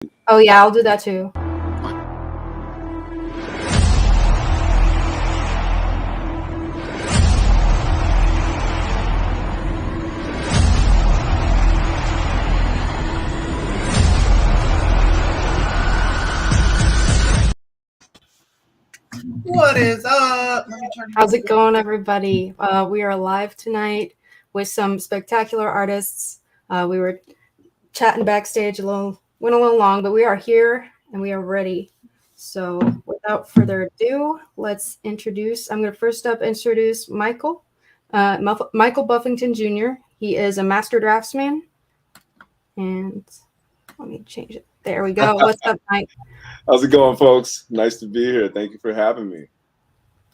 Oh yeah, I'll do that too. What is up? How's it going, everybody? We are live tonight with some spectacular artists. We were chatting backstage went a little long, but we are here and we are ready. So without further ado, let's introduce. I'm going to first up introduce Michael Buffington Jr. He is a master draftsman. And let me change it. There we go. What's up, Mike? How's it going, folks? Nice to be here. Thank you for having me.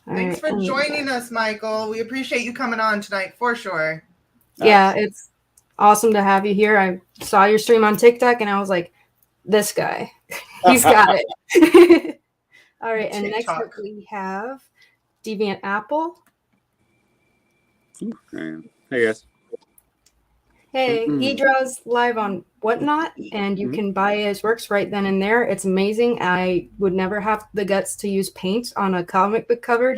Thanks for joining us, Michael. We appreciate you coming on tonight for sure. Yeah, it's awesome to have you here. I saw your stream on TikTok and I was like, this guy, he's got it. All right, and next up we have Deviant Apple. Hey guys. Hey, he draws live on Whatnot, and you can buy his works right then and there. It's amazing. I would never have the guts to use paint on a comic book cover,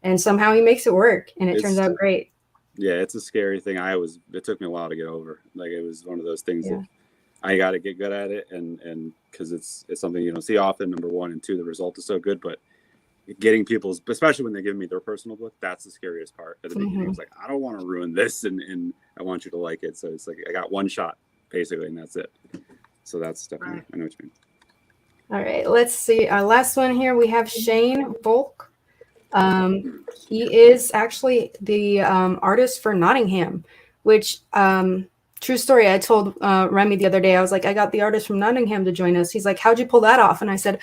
and somehow he makes it work, and it turns out great. Yeah, it's a scary thing. It took me a while to get over. Like, it was one of those things that I got to get good at it, and because it's something you don't see often. Number one, and two, the result is so good, but getting people's, especially when they give me their personal book, that's the scariest part. At the beginning, I was like, I don't want to ruin this, and I want you to like it. So it's like I got one shot basically, and that's it. So that's definitely, I know what you mean. All right, let's see. Our last one here, we have Shane Volk. He is actually the artist for Nottingham, which true story. I told Remy the other day, I was like, I got the artist from Nottingham to join us. He's like, how'd you pull that off? And I said,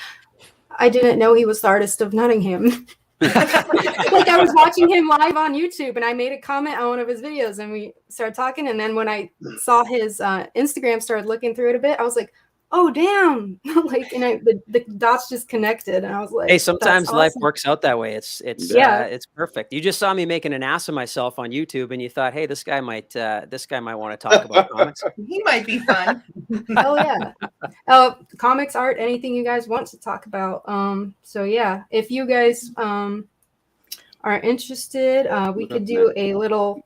I didn't know he was the artist of Nottingham. Like, I was watching him live on YouTube and I made a comment on one of his videos and we started talking. And then when I saw his Instagram, started looking through it a bit, I was like, oh damn. Like, and the dots just connected and I was like, hey, sometimes life works out that way. It's perfect. You just saw me making an ass of myself on YouTube and you thought, hey, this guy might want to talk about comics. He might be fun. Oh yeah. Comics, art, anything you guys want to talk about. So yeah, if you guys are interested, we could do a little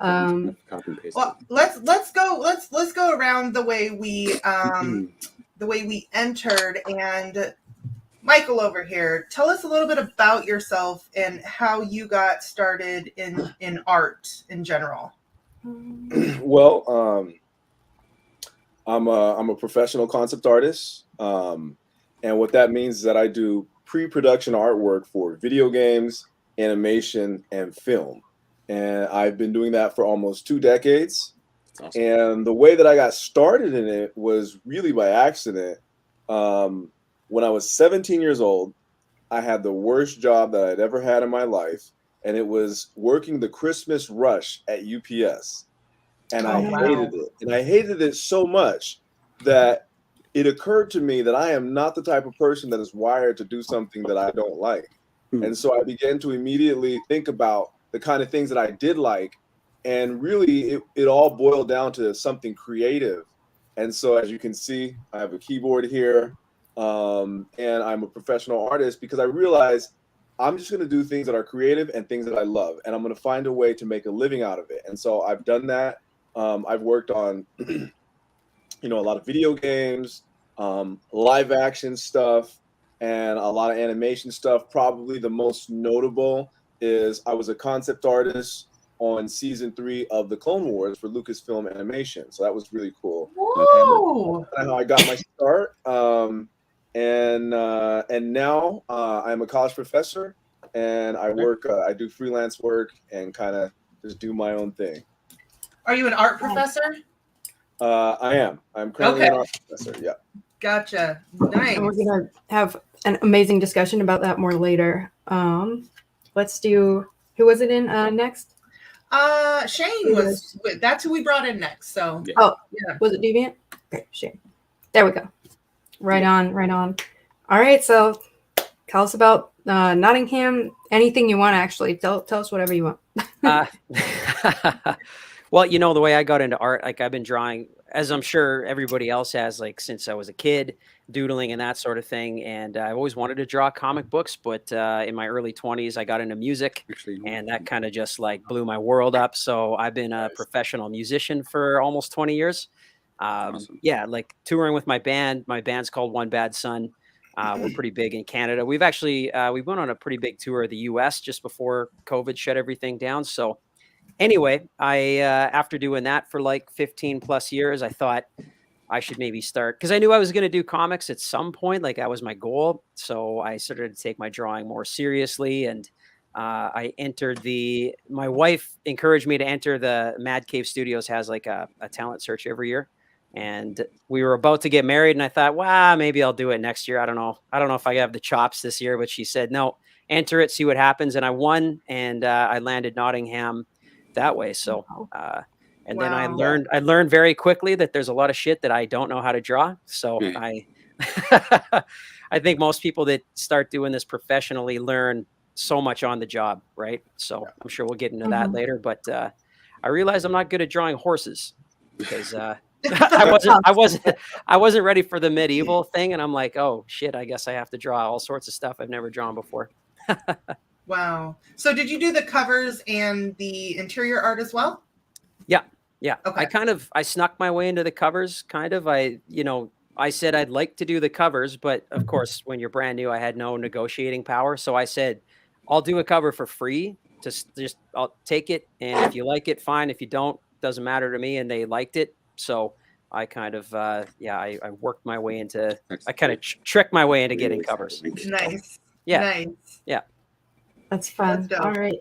well, let's go around the way we entered. And Michael over here, tell us a little bit about yourself and how you got started in art in general. Well, I'm a professional concept artist, and what that means is that I do pre-production artwork for video games, animation, and film. And I've been doing that for almost 2 decades. Awesome. And the way that I got started in it was really by accident. When I was 17 years old, I had the worst job that I'd ever had in my life. And it was working the Christmas rush at UPS. And I hated it. And I hated it so much that it occurred to me that I am not the type of person that is wired to do something that I don't like. And so I began to immediately think about the kind of things that I did like, and really it all boiled down to something creative. And so as you can see, I have a keyboard here, and I'm a professional artist because I realized I'm just going to do things that are creative and things that I love, and I'm going to find a way to make a living out of it. And so I've done that. I've worked on a lot of video games, live action stuff, and a lot of animation stuff. Probably the most notable is I was a concept artist on season 3 of the Clone Wars for Lucasfilm Animation. So that was really cool. Whoa. And how I got my start. And now I'm a college professor, and I work, I do freelance work and kind of just do my own thing. Are you an art professor? I am. I'm currently an art professor. Yeah. Gotcha. Nice. And we're gonna have an amazing discussion about that more later. Let's do, who was it in next? Shane that's who we brought in next. So was it Deviant? Okay, Shane. There we go. Right on. All right, so tell us about Nottingham. Anything you want, actually. Tell us whatever you want. Well, the way I got into art, like I've been drawing as I'm sure everybody else has, like since I was a kid, doodling and that sort of thing. And I've always wanted to draw comic books, but in my early 20s, I got into music, and that kind of just like blew my world up. So I've been a professional musician for almost 20 years. Awesome. Yeah, like touring with my band. My band's called One Bad Son. We're pretty big in Canada. We've actually we went on a pretty big tour of the U.S. just before COVID shut everything down. So anyway, I after doing that for like 15 plus years, I thought I should maybe start, because I knew I was going to do comics at some point. Like that was my goal. So I started to take my drawing more seriously, and I entered my wife encouraged me to enter the Mad Cave Studios has like a talent search every year. And we were about to get married, and I thought, wow, maybe I'll do it next year. I don't know if I have the chops this year, but she said, no, enter it, see what happens. And I won, and I landed Nottingham that way. So, and then I learned very quickly that there's a lot of shit that I don't know how to draw. So I think most people that start doing this professionally learn so much on the job, right? So I'm sure we'll get into that later, but I realized I'm not good at drawing horses, because I wasn't ready for the medieval thing, and I'm like, oh shit, I guess I have to draw all sorts of stuff I've never drawn before. Wow. So did you do the covers and the interior art as well? Yeah. Okay. I snuck my way into the covers, kind of. I said I'd like to do the covers, but of course, when you're brand new, I had no negotiating power. So I said, I'll do a cover for free. I'll take it, and if you like it, fine. If you don't, doesn't matter to me. And they liked it, so I kind of I worked my way into. I kind of tricked my way into getting covers. Nice. Yeah. Nice. Yeah. That's fun. That's dope. All right.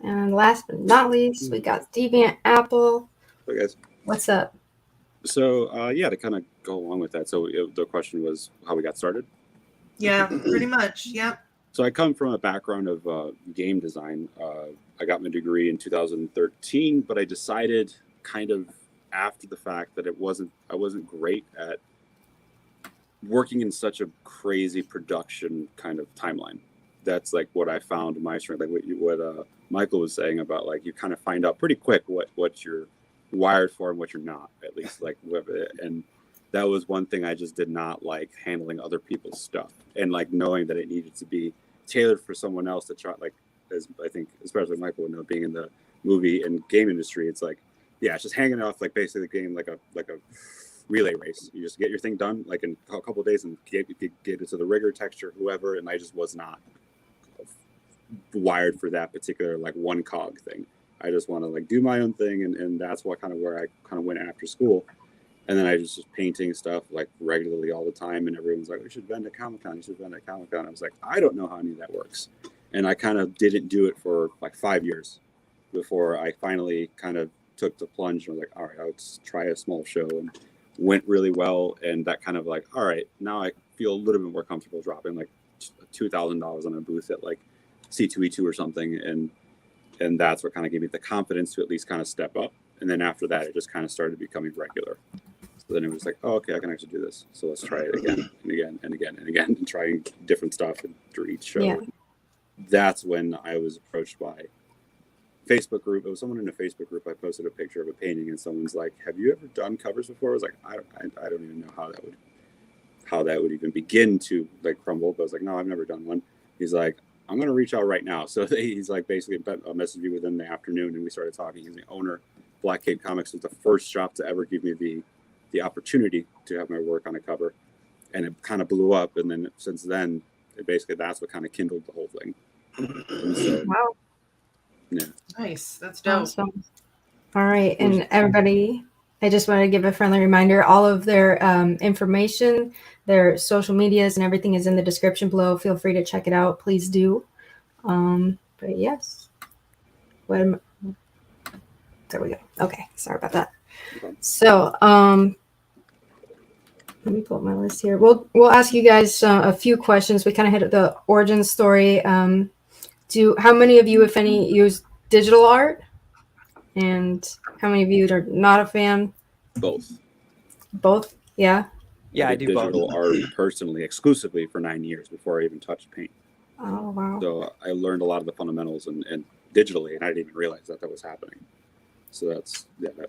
And last but not least, we got Deviant Apple. Hey guys. What's up? So to kind of go along with that. So the question was how we got started. Yeah, pretty much. Yeah. So I come from a background of game design. I got my degree in 2013, but I decided kind of after the fact that I wasn't great at working in such a crazy production kind of timeline. That's like what I found my strength. Like what Michael was saying about, like, you kind of find out pretty quick what you're wired for and what you're not, at least, like, and that was one thing I just did not like, handling other people's stuff, and like knowing that it needed to be tailored for someone else to try, like, as I think especially Michael would know, being in the movie and game industry, it's like, yeah, it's just hanging off, like, basically the game like a relay race. You just get your thing done like in a couple of days and get it to the rigger, texture, whoever, and I just was not wired for that particular like one cog thing. I just want to like do my own thing, and that's what kind of where I kind of went after school. And then I was just painting stuff like regularly all the time, and everyone's like, we should vend at Comic-Con, you should vend at Comic-Con. I was like, I don't know how any of that works. And I kind of didn't do it for like 5 years before I finally kind of took the plunge and was like, all right, let's try a small show, and went really well. And that kind of like, all right, now I feel a little bit more comfortable dropping like $2,000 on a booth at like C2E2 or something, and that's what kind of gave me the confidence to at least kind of step up. And then after that, it just kind of started becoming regular. So then it was like, oh, okay, I can actually do this. So let's try it again and again and again and again, and trying different stuff for each show. Yeah. That's when I was approached by Facebook group. It was someone in a Facebook group. I posted a picture of a painting, and someone's like, have you ever done covers before? I was like, I don't even know how that would even begin to like crumble. But I was like, no, I've never done one. He's like, I'm going to reach out right now. So he's like, basically messaged me within the afternoon, and we started talking. He's the owner. Black Cape Comics was the first shop to ever give me the opportunity to have my work on a cover, and it kind of blew up. And then since then, that's what kind of kindled the whole thing. So, wow. Yeah. Nice. That's dope. Awesome. All right. And everybody, I just want to give a friendly reminder, all of their information, their social medias and everything is in the description below. Feel free to check it out. Please do. But yes. There we go. Okay. Sorry about that. Okay. So let me pull up my list here. We'll ask you guys a few questions. We kind of hit the origin story. How many of you, if any, use digital art? And how many of you are not a fan? Both. Both? Yeah. Yeah, I do digital both. art personally, exclusively for 9 years before I even touched paint. Oh, wow. So I learned a lot of the fundamentals and digitally, and I didn't even realize that was happening. So that's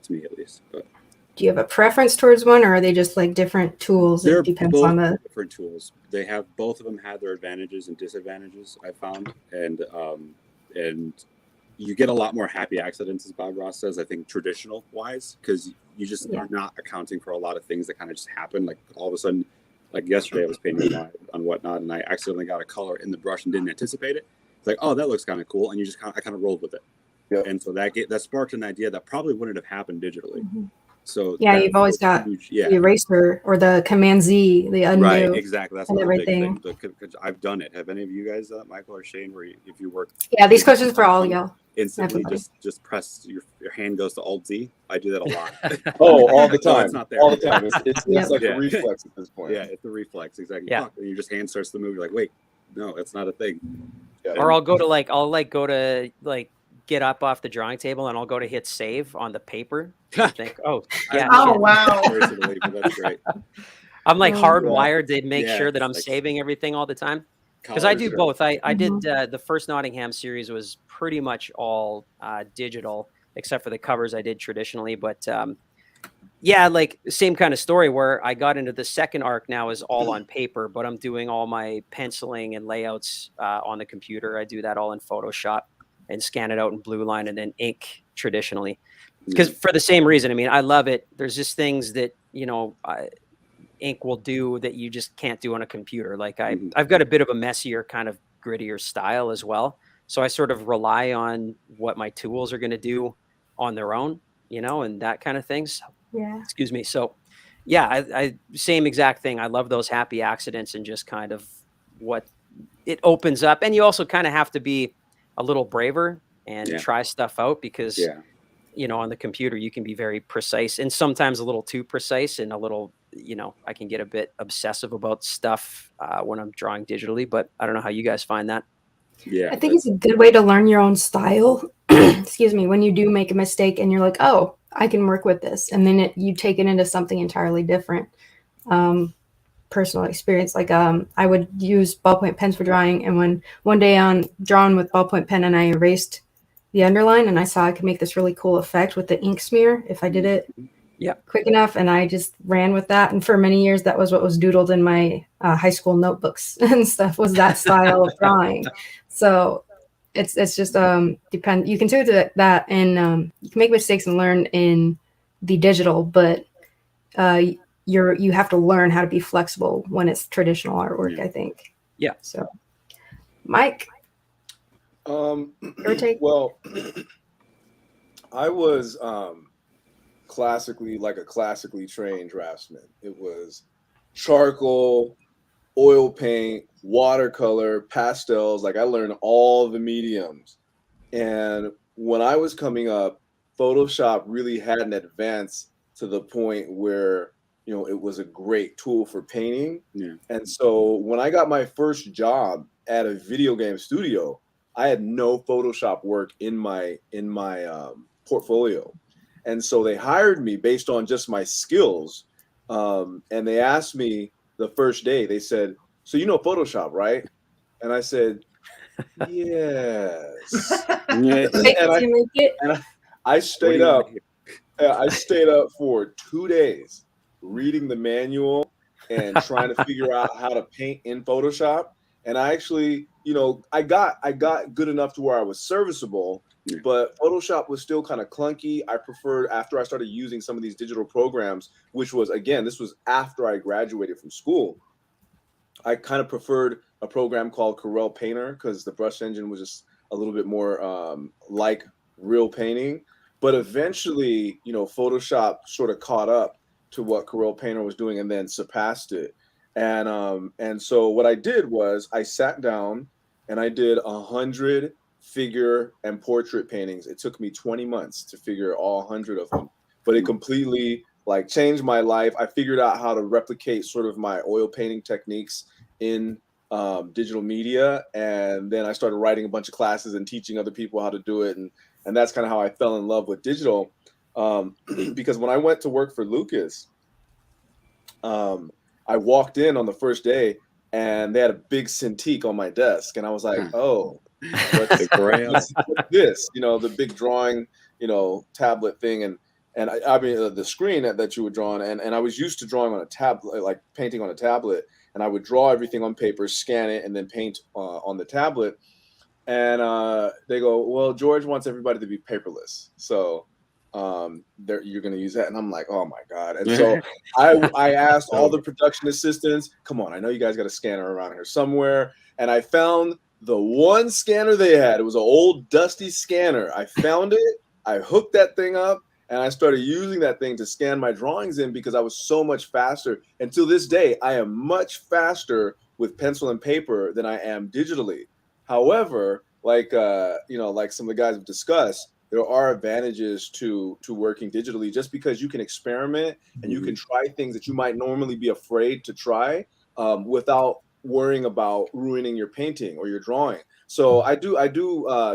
me at least. But do you have a preference towards one, or are they just like different tools? They're It depends both on the. different tools. They have both of them have their advantages and disadvantages, I found, and you get a lot more happy accidents, as Bob Ross says. I think traditional wise, because you just are not accounting for a lot of things that kind of just happen. Like all of a sudden, like yesterday, I was painting on whatnot, and I accidentally got a color in the brush and didn't anticipate it. It's like, oh, that looks kind of cool, and you just I kind of rolled with it. Yep. And so that sparked an idea that probably wouldn't have happened digitally. Mm-hmm. So yeah, you've always got the eraser or the Command Z, the undo. Right, exactly. That's another everything. big thing. I've done it. Have any of you guys, Michael or Shane, where if you work? Yeah, these questions for all y'all. Instantly, just press your hand goes to Alt Z. I do that a lot. All the time. It's not there. All the time. It's like a reflex at this point. Yeah, it's a reflex. Exactly. Yeah. And your just hand starts to move. You're like, wait, no, it's not a thing. Yeah. Or I'll go to get up off the drawing table and I'll go to hit save on the paper. I think, oh yeah. Oh wow. That's great. I'm like hardwired to make sure that I'm like saving everything all the time. Because I do both. I did the first Nottingham series was pretty much all digital, except for the covers I did traditionally. But yeah, like same kind of story where I got into the second arc now is all on paper, but I'm doing all my penciling and layouts on the computer. I do that all in Photoshop and scan it out in blue line and then ink traditionally. Because for the same reason, I mean, I love it. There's just things that, ink will do that you just can't do on a computer. Like I've got a bit of a messier kind of grittier style as well. So I sort of rely on what my tools are going to do on their own, and that kind of things. Yeah. Excuse me. So yeah, I same exact thing. I love those happy accidents and just kind of what it opens up. And you also kind of have to be a little braver and try stuff out because, on the computer, you can be very precise and sometimes a little too precise and a little, I can get a bit obsessive about stuff when I'm drawing digitally, but I don't know how you guys find that. Yeah. I think it's a good way to learn your own style. Excuse me. When you do make a mistake and you're like, oh, I can work with this. And then you take it into something entirely different. Personal experience. Like I would use ballpoint pens for drawing. And when one day on drawing with ballpoint pen and I erased the underline and I saw I could make this really cool effect with the ink smear if I did it quick enough. And I just ran with that. And for many years, that was what was doodled in my high school notebooks and stuff was that style of drawing. So it's just depend. You can do that and you can make mistakes and learn in the digital, but you have to learn how to be flexible when it's traditional artwork, I think. Yeah. So Mike, your take? Well, I was classically trained draftsman. It was charcoal, oil paint, watercolor, pastels. Like I learned all the mediums. And when I was coming up, Photoshop really hadn't advanced to the point where, it was a great tool for painting. Yeah. And so when I got my first job at a video game studio, I had no Photoshop work in my portfolio. And so they hired me based on just my skills. And they asked me the first day, they said, so you know Photoshop, right? And I said, yes. I stayed up. I stayed up for 2 days reading the manual and trying to figure out how to paint in Photoshop. And I actually, I got good enough to where I was serviceable, but Photoshop was still kind of clunky. I preferred, after I started using some of these digital programs, which was, again, this was after I graduated from school, I kind of preferred a program called Corel Painter because the brush engine was just a little bit more like real painting. But eventually, Photoshop sort of caught up to what Corel Painter was doing and then surpassed it. And so what I did was I sat down and I did 100 figure and portrait paintings. It took me 20 months to figure all 100 of them, but it completely changed my life. I figured out how to replicate sort of my oil painting techniques in digital media. And then I started writing a bunch of classes and teaching other people how to do it. And that's kind of how I fell in love with digital. Because when I went to work for Lucas, I walked in on the first day and they had a big Cintiq on my desk. And I was like, oh, what's this? The big drawing, tablet thing. And I mean, the screen that you would draw on, and I was used to drawing on a tablet, like painting on a tablet, and I would draw everything on paper, scan it, and then paint on the tablet. And they go, well, George wants everybody to be paperless, so you're going to use that. And I'm like, oh my god. And so I asked all the production assistants, come on, I know you guys got a scanner around here somewhere, and I found the one scanner they had. It was an old dusty scanner. I found it, I hooked that thing up, and I started using that thing to scan my drawings in because I was so much faster. And to this day, I am much faster with pencil and paper than I am digitally. However, like like some of the guys have discussed, there are advantages to working digitally, just because you can experiment and you can try things that you might normally be afraid to try without worrying about ruining your painting or your drawing. So I do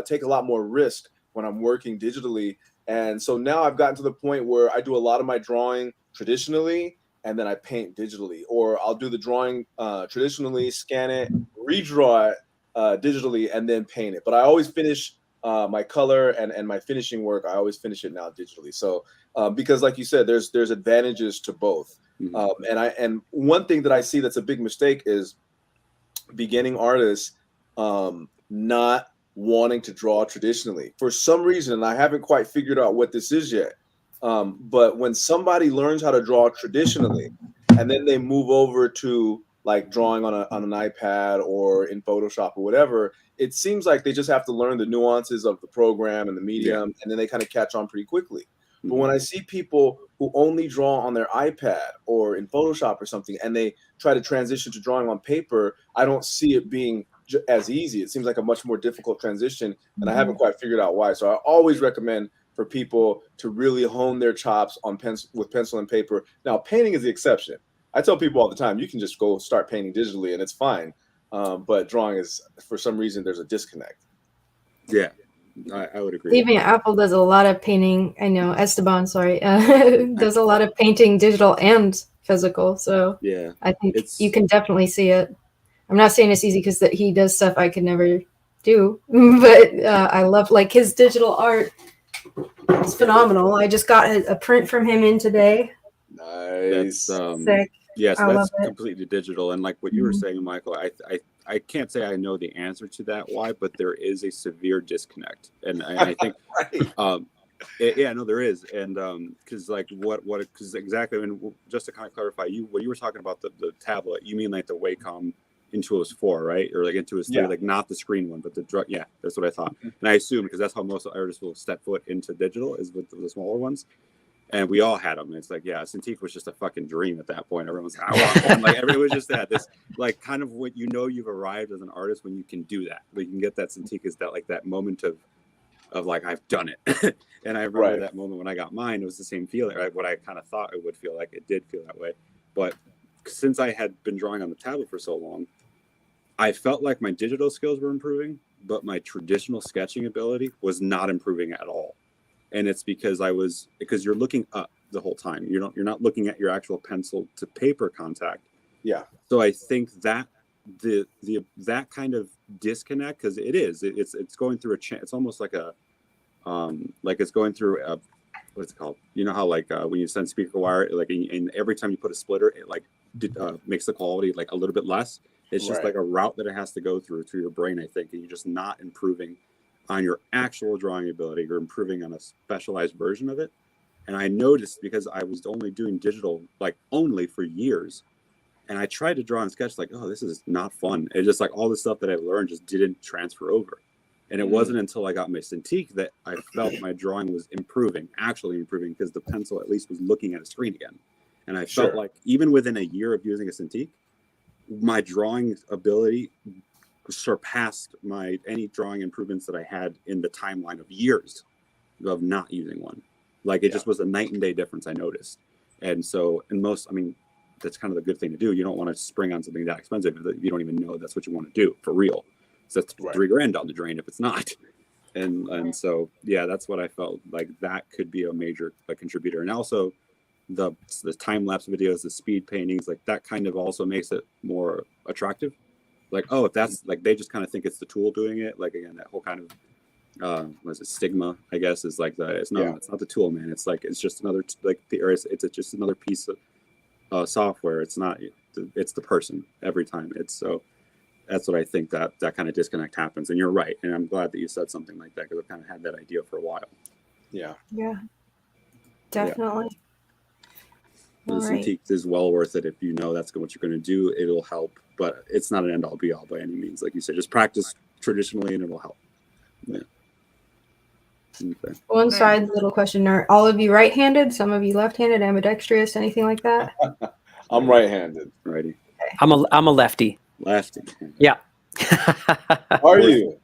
take a lot more risk when I'm working digitally. And so now I've gotten to the point where I do a lot of my drawing traditionally, and then I paint digitally, or I'll do the drawing traditionally, scan it, redraw it digitally, and then paint it. But I always finish my color and my finishing work. I always finish it now digitally. So because, like you said, there's advantages to both. And one thing that I see that's a big mistake is beginning artists not wanting to draw traditionally for some reason, and I haven't quite figured out what this is yet. But when somebody learns how to draw traditionally, and then they move over to like drawing on an iPad or in Photoshop or whatever, it seems like they just have to learn the nuances of the program and the medium, and then they kind of catch on pretty quickly. But when I see people who only draw on their iPad or in Photoshop or something, and they try to transition to drawing on paper, I don't see it being as easy. It seems like a much more difficult transition, and I haven't quite figured out why. So I always recommend for people to really hone their chops on with pencil and paper. Now, painting is the exception. I tell people all the time, you can just go start painting digitally and it's fine. But drawing is, for some reason, there's a disconnect. Yeah, I would agree. Deviant Apple does a lot of painting. I know Esteban, sorry, does a lot of painting, digital and physical. So yeah, I think you can definitely see it. I'm not saying it's easy because he does stuff I could never do, but I love like his digital art. It's phenomenal. I just got a print from him in today. Nice. Sick. Yes, that's completely digital. And like what you were saying, Michael, I can't say I know the answer to that why, but there is a severe disconnect, and I think yeah, no, there is. And because like because exactly, and just to kind of clarify, when you were talking about the tablet, you mean like the Wacom Intuos 4, right? Or like Intuos 3, like not the screen one, but the that's what I thought. And I assume because that's how most artists will step foot into digital, is with the smaller ones. And we all had them. It's like, yeah, Cintiq was just a fucking dream at that point. Everyone's like, like everyone was just that this like kind of what you've arrived as an artist when you can do that. Like you can get that Cintiq is that like that moment of like I've done it. And I remember that moment when I got mine. It was the same feeling. Right? What I kind of thought it would feel like. It did feel that way. But since I had been drawing on the tablet for so long, I felt like my digital skills were improving, but my traditional sketching ability was not improving at all. And it's because you're looking up the whole time. You're not looking at your actual pencil to paper contact. Yeah. So I think that that kind of disconnect, because it's going through it's almost like a like it's going through a, what's it called? You know how like when you send speaker wire, like and every time you put a splitter, it like makes the quality like a little bit less. It's just like a route that it has to go through your brain, I think, and you're just not improving on your actual drawing ability. You're improving on a specialized version of it. And I noticed, because I was only doing digital like only for years, and I tried to draw and sketch like, oh, this is not fun. It's just like all the stuff that I've learned just didn't transfer over. And it wasn't until I got my Cintiq that I felt my drawing was actually improving, because the pencil at least was looking at a screen again. And I felt like even within a year of using a Cintiq, my drawing ability surpassed any drawing improvements that I had in the timeline of years of not using one. Like it just was a night and day difference, I noticed. And so that's kind of the good thing to do. You don't want to spring on something that expensive if you don't even know that's what you want to do for real. So that's $3,000 down the drain if it's not. And so that's what I felt like that could be a major contributor. And also the time-lapse videos, the speed paintings, like that kind of also makes it more attractive. Like, oh, if that's like, they just kind of think it's the tool doing it. Like, again, that whole kind of was it stigma, I guess, is like it's not the tool, man. It's like it's just another just another piece of software. It's not, it's the person every time. It's so that's what I think, that kind of disconnect happens. And you're right, and I'm glad that you said something like that, because I've kind of had that idea for a while. Yeah definitely. The Cintiq is well worth it. If you know that's what you're going to do, it'll help, but it's not an end all be all by any means. Like you said, just practice traditionally and it'll help. Yeah. Okay. One side little question: are all of you right-handed? Some of you left-handed, ambidextrous, anything like that? I'm right-handed. Righty. I'm a lefty. Lefty. Yeah. Are you?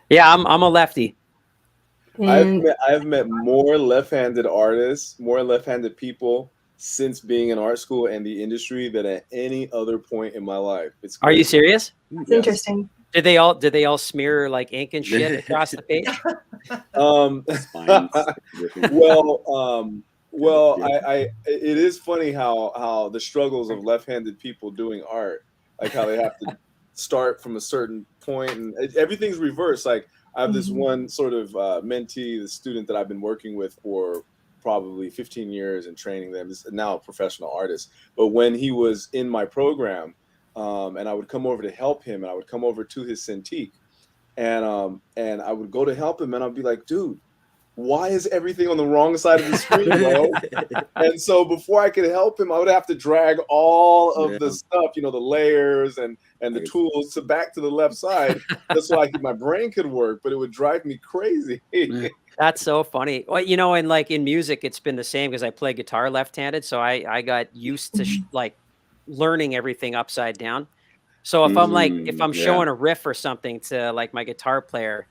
Yeah, I'm a lefty. I've met more left-handed artists, more left-handed people since being in art school and the industry than at any other point in my life. It's crazy. Are you serious? It's interesting. Did they all smear like ink and shit across the page? It is funny how the struggles of left-handed people doing art, like how they have to start from a certain point, and everything's reversed. Like I have this one sort of mentee, the student that I've been working with for probably 15 years and training them, is now a professional artist. But when he was in my program, and I would come over to help him, and I would come over to his Cintiq, and I would go to help him, and I'd be like, dude, why is everything on the wrong side of the screen, bro? And so before I could help him, I would have to drag all of the stuff, the layers and the tools back to the left side, just so my brain could work, but it would drive me crazy. That's so funny. Well, and like in music, it's been the same, because I play guitar left-handed, so I got used to learning everything upside down. So if I'm showing a riff or something to like my guitar player,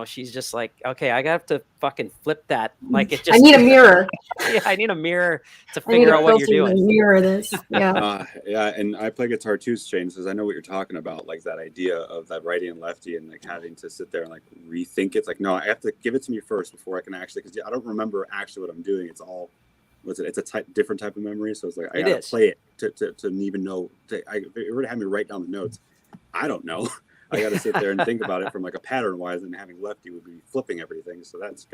she's just like, okay, I have to fucking flip that. Like it just. I need a mirror. Yeah, I need a mirror to figure out what you're doing. Mirror this. Yeah. And I play guitar too, Shane, because I know what you're talking about, like that idea of that righty and lefty, and like having to sit there and like rethink it. It's like, no, I have to give it to me first before I can actually, because I don't remember actually what I'm doing. It's all. It's a different type of memory, so it's like I gotta play it to even know. If you were to have me write down the notes, I don't know. I gotta sit there and think about it from like a pattern wise, and having lefty would be flipping everything. So that's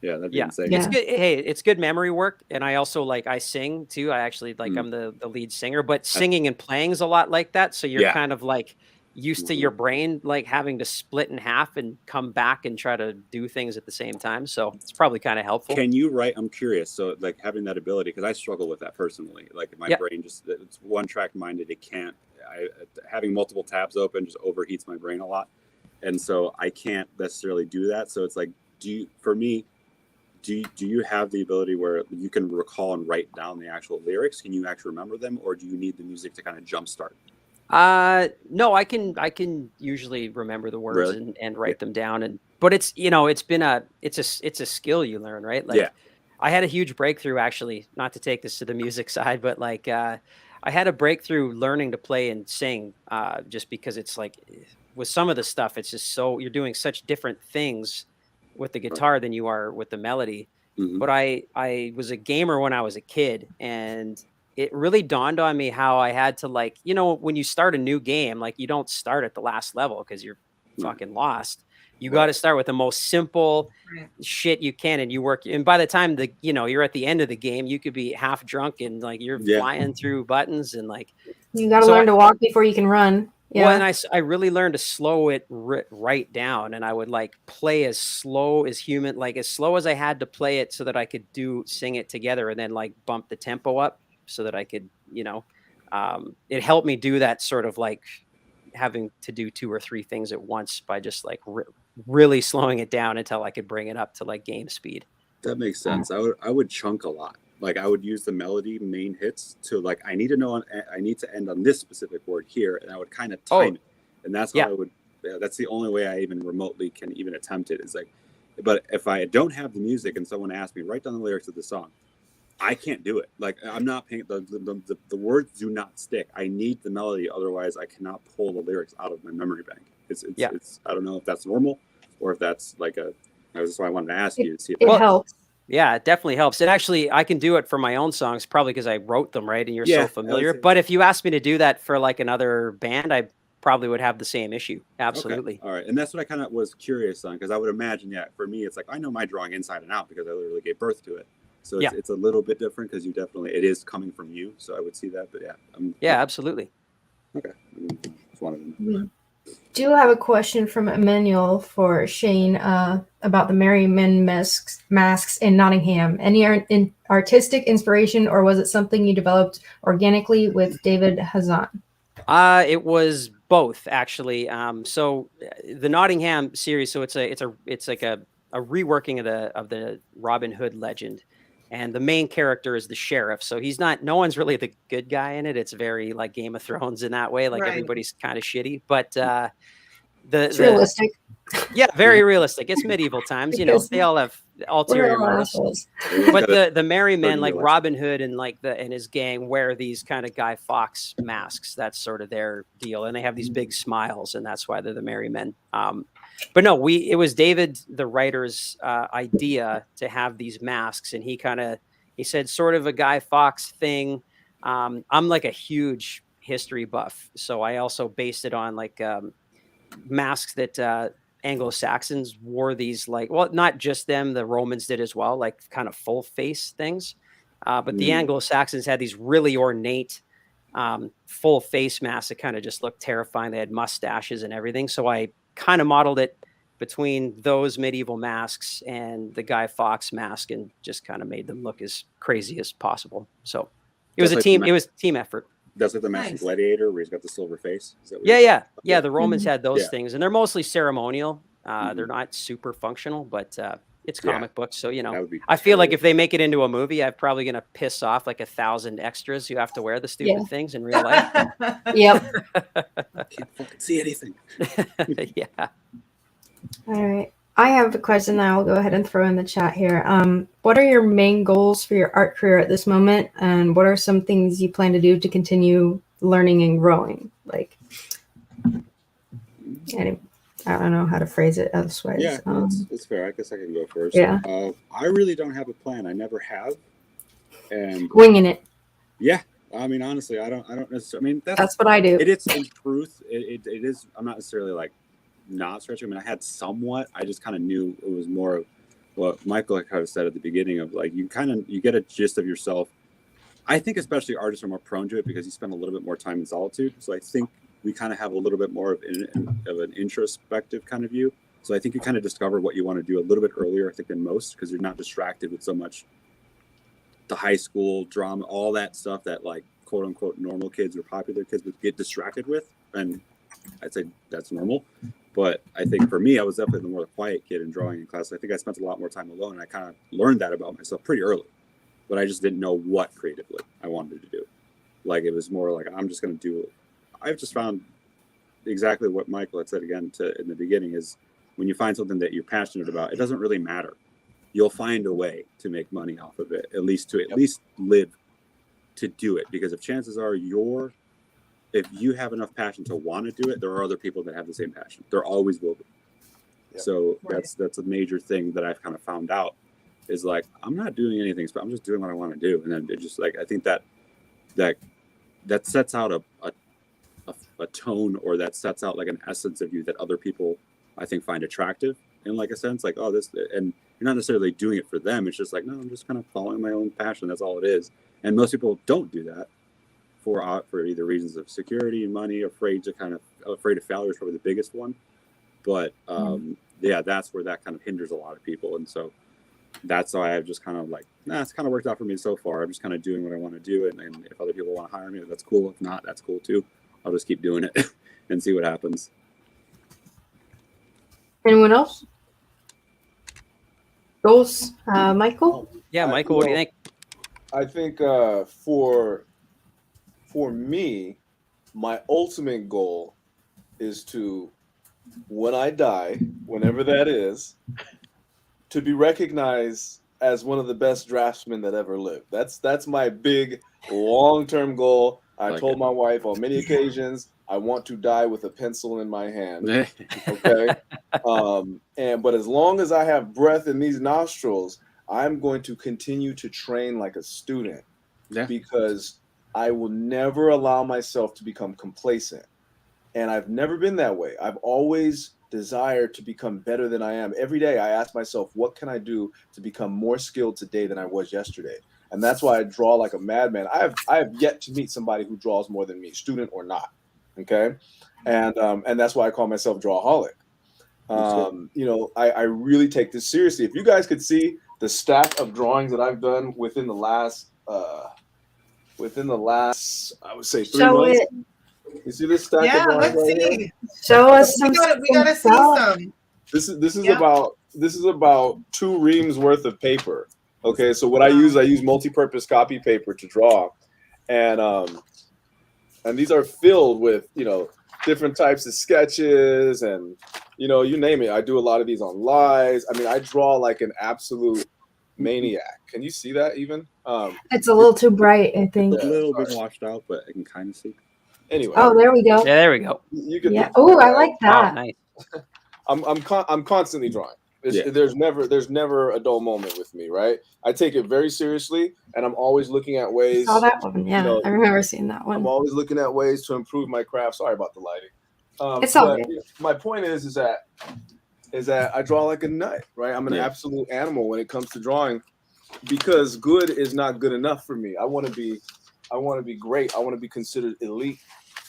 that'd be insane. It's good. Hey, it's good memory work, and I also I sing too. I actually I'm the lead singer, but singing and playing is a lot like that. So you're kind of like used to your brain having to split in half and come back and try to do things at the same time. So it's probably kind of helpful. Can you write? I'm curious. So having that ability, because I struggle with that personally. Like my brain it's one track minded. It can't. Having multiple tabs open just overheats my brain a lot, and so I can't necessarily do that. So it's like, do you have the ability where you can recall and write down the actual lyrics? Can you actually remember them, or do you need the music to kind of jumpstart? No, I can usually remember the words and write them down, but it's it's a skill you learn, right? I had a huge breakthrough, actually, not to take this to the music side, but I had a breakthrough learning to play and sing, just because it's with some of the stuff, it's just you're doing such different things with the guitar than you are with the melody. Mm-hmm. But I was a gamer when I was a kid, and it really dawned on me how I had to when you start a new game, you don't start at the last level because you're fucking lost. You got to start with the most simple shit you can, and you work. And by the time you're at the end of the game, you could be half drunk and you're flying through buttons and you got to learn to walk before you can run. Yeah. Well, and I really learned to slow it right down, and I would play as slow as human, as slow as I had to play it so that I could sing it together, and then bump the tempo up so that I could, it helped me do that sort of having to do 2 or 3 things at once by just really slowing it down until I could bring it up to game speed. That makes sense. I would chunk a lot. I would use the melody main hits to I need to end on this specific word here, and I would kind of time it. And that's how I would. That's the only way I even remotely can even attempt it. Is but if I don't have the music and someone asks me write down the lyrics of the song, I can't do it. I'm not paying the words do not stick. I need the melody, otherwise I cannot pull the lyrics out of my memory bank. It's I don't know if that's normal or if that's that's why I wanted to ask you to see if it helps. Yeah, it definitely helps. And actually, I can do it for my own songs, probably because I wrote them, right? And you're so familiar. But if you asked me to do that for another band, probably would have the same issue. Absolutely. Okay. All right. And that's what I kind of was curious on, because I would imagine, for me, it's like I know my drawing inside and out because I literally gave birth to it. So it's a little bit different because it is coming from you. So I would see that. But absolutely. Okay. Just wanted to do have a question from Emmanuel for Shane about the Merry Men masks in Nottingham. Any artistic inspiration, or was it something you developed organically with David Hazan? It was both, actually. So the Nottingham series, so it's like a reworking of the Robin Hood legend. And the main character is the sheriff. So no one's really the good guy in it. It's very like Game of Thrones in that way. Like everybody's kind of shitty, but it's realistic. Yeah, very realistic. It's medieval times, they all have ulterior motives. But the merry men like Robin Hood and and his gang wear these kind of Guy Fawkes masks. That's sort of their deal. And they have these big smiles, and that's why they're the merry men. But no, it was David, the writer's idea to have these masks. And he said sort of a Guy Fawkes thing. I'm like a huge history buff. So I also based it on masks that Anglo-Saxons wore, these not just them, the Romans did as well, like kind of full face things. But the Anglo-Saxons had these really ornate full face masks that kind of just looked terrifying. They had mustaches and everything. So I kind of modeled it between those medieval masks and the Guy Fawkes mask and just kind of made them look as crazy as possible. So it was a team effort. That's like the Masked Gladiator where he's got the silver face. Is that what yeah. The Romans had those things, and they're mostly ceremonial. They're not super functional, but it's comic books. So, I feel like if they make it into a movie, I'm probably going to piss off like 1,000 extras who have to wear the stupid things in real life. Yep. I can't fucking see anything. Yeah. All right. I have a question that I'll go ahead and throw in the chat here. What are your main goals for your art career at this moment? And what are some things you plan to do to continue learning and growing? I don't know how to phrase it elsewise. Yeah, it's fair. I guess I can go first. Yeah. I really don't have a plan. I never have. And winging it. Yeah. I mean, honestly, I don't necessarily. I mean, that's what I do. It is, in truth, it is. I'm not necessarily not stretching. I mean, I had somewhat. I just kind of knew it was more of what Michael kind of said at the beginning of you get a gist of yourself. I think especially artists are more prone to it because you spend a little bit more time in solitude. So I think we kind of have a little bit more of an introspective kind of view. So I think you kind of discover what you want to do a little bit earlier, I think, than most, because you're not distracted with so much the high school drama, all that stuff that quote unquote normal kids or popular kids would get distracted with. And I'd say that's normal. But I think for me, I was definitely the more quiet kid in drawing in class. I think I spent a lot more time alone. And I kind of learned that about myself pretty early. But I just didn't know what creatively I wanted to do. It was more I'm just going to do it. I've just found exactly what Michael had said again in the beginning is when you find something that you're passionate about, it doesn't really matter. You'll find a way to make money off of it, at least live to do it. Because if chances are if you have enough passion to want to do it, there are other people that have the same passion. There always will be. Yep. So that's a major thing that I've kind of found out is I'm not doing anything, but I'm just doing what I want to do. And then it just I think that sets out a tone, or that sets out an essence of you that other people I think find attractive in a sense this, and you're not necessarily doing it for them. It's just no, I'm just kind of following my own passion. That's all it is. And most people don't do that for either reasons of security and money, afraid of failure is probably the biggest one. But that's where that kind of hinders a lot of people. And so that's why I've just kind of it's kind of worked out for me so far. I'm just kind of doing what I want to do. And if other people want to hire me, that's cool. If not, that's cool too. I'll just keep doing it and see what happens. Anyone else? Goals? Michael? Yeah, Michael, what do you think? I think for me, my ultimate goal is to, when I die, whenever that is, to be recognized as one of the best draftsmen that ever lived. That's my big long-term goal. I told my wife on many occasions, I want to die with a pencil in my hand. Okay. But as long as I have breath in these nostrils, I'm going to continue to train like a student because I will never allow myself to become complacent. And I've never been that way. I've always desired to become better than I am. Every day I ask myself, what can I do to become more skilled today than I was yesterday? And that's why I draw like a madman. I have yet to meet somebody who draws more than me, student or not. Okay. And that's why I call myself Drawaholic. You know, I really take this seriously. If you guys could see the stack of drawings that I've done within the last, I would say 3 Show months. it. You see this stack Yeah, of drawings let's right see. here? Show us some. We gotta see stuff. some. This is Yeah. about 2 reams worth of paper. Okay, so what I use multi-purpose copy paper to draw, and these are filled with, you know, different types of sketches, and you know, you name it. I do a lot of these on lies. I mean, I draw like an absolute maniac. Can you see that even? It's a little too bright, I think. A little bit washed out, but I can kind of see. Anyway, Oh, there we go. Yeah, there we go. you get Yeah. the Oh, I like Wow, that. nice. I'm constantly drawing. Yeah. There's never a dull moment with me, right? I take it very seriously, and I'm always looking at ways. Saw that one. Yeah, you know, I remember seeing that I'm one. always looking at ways to improve my craft. Sorry about the lighting. It's all but good. my point is that I draw like a nut, right? I'm an absolute animal when it comes to drawing, because good is not good enough for me. I want to be great. I want to be considered elite,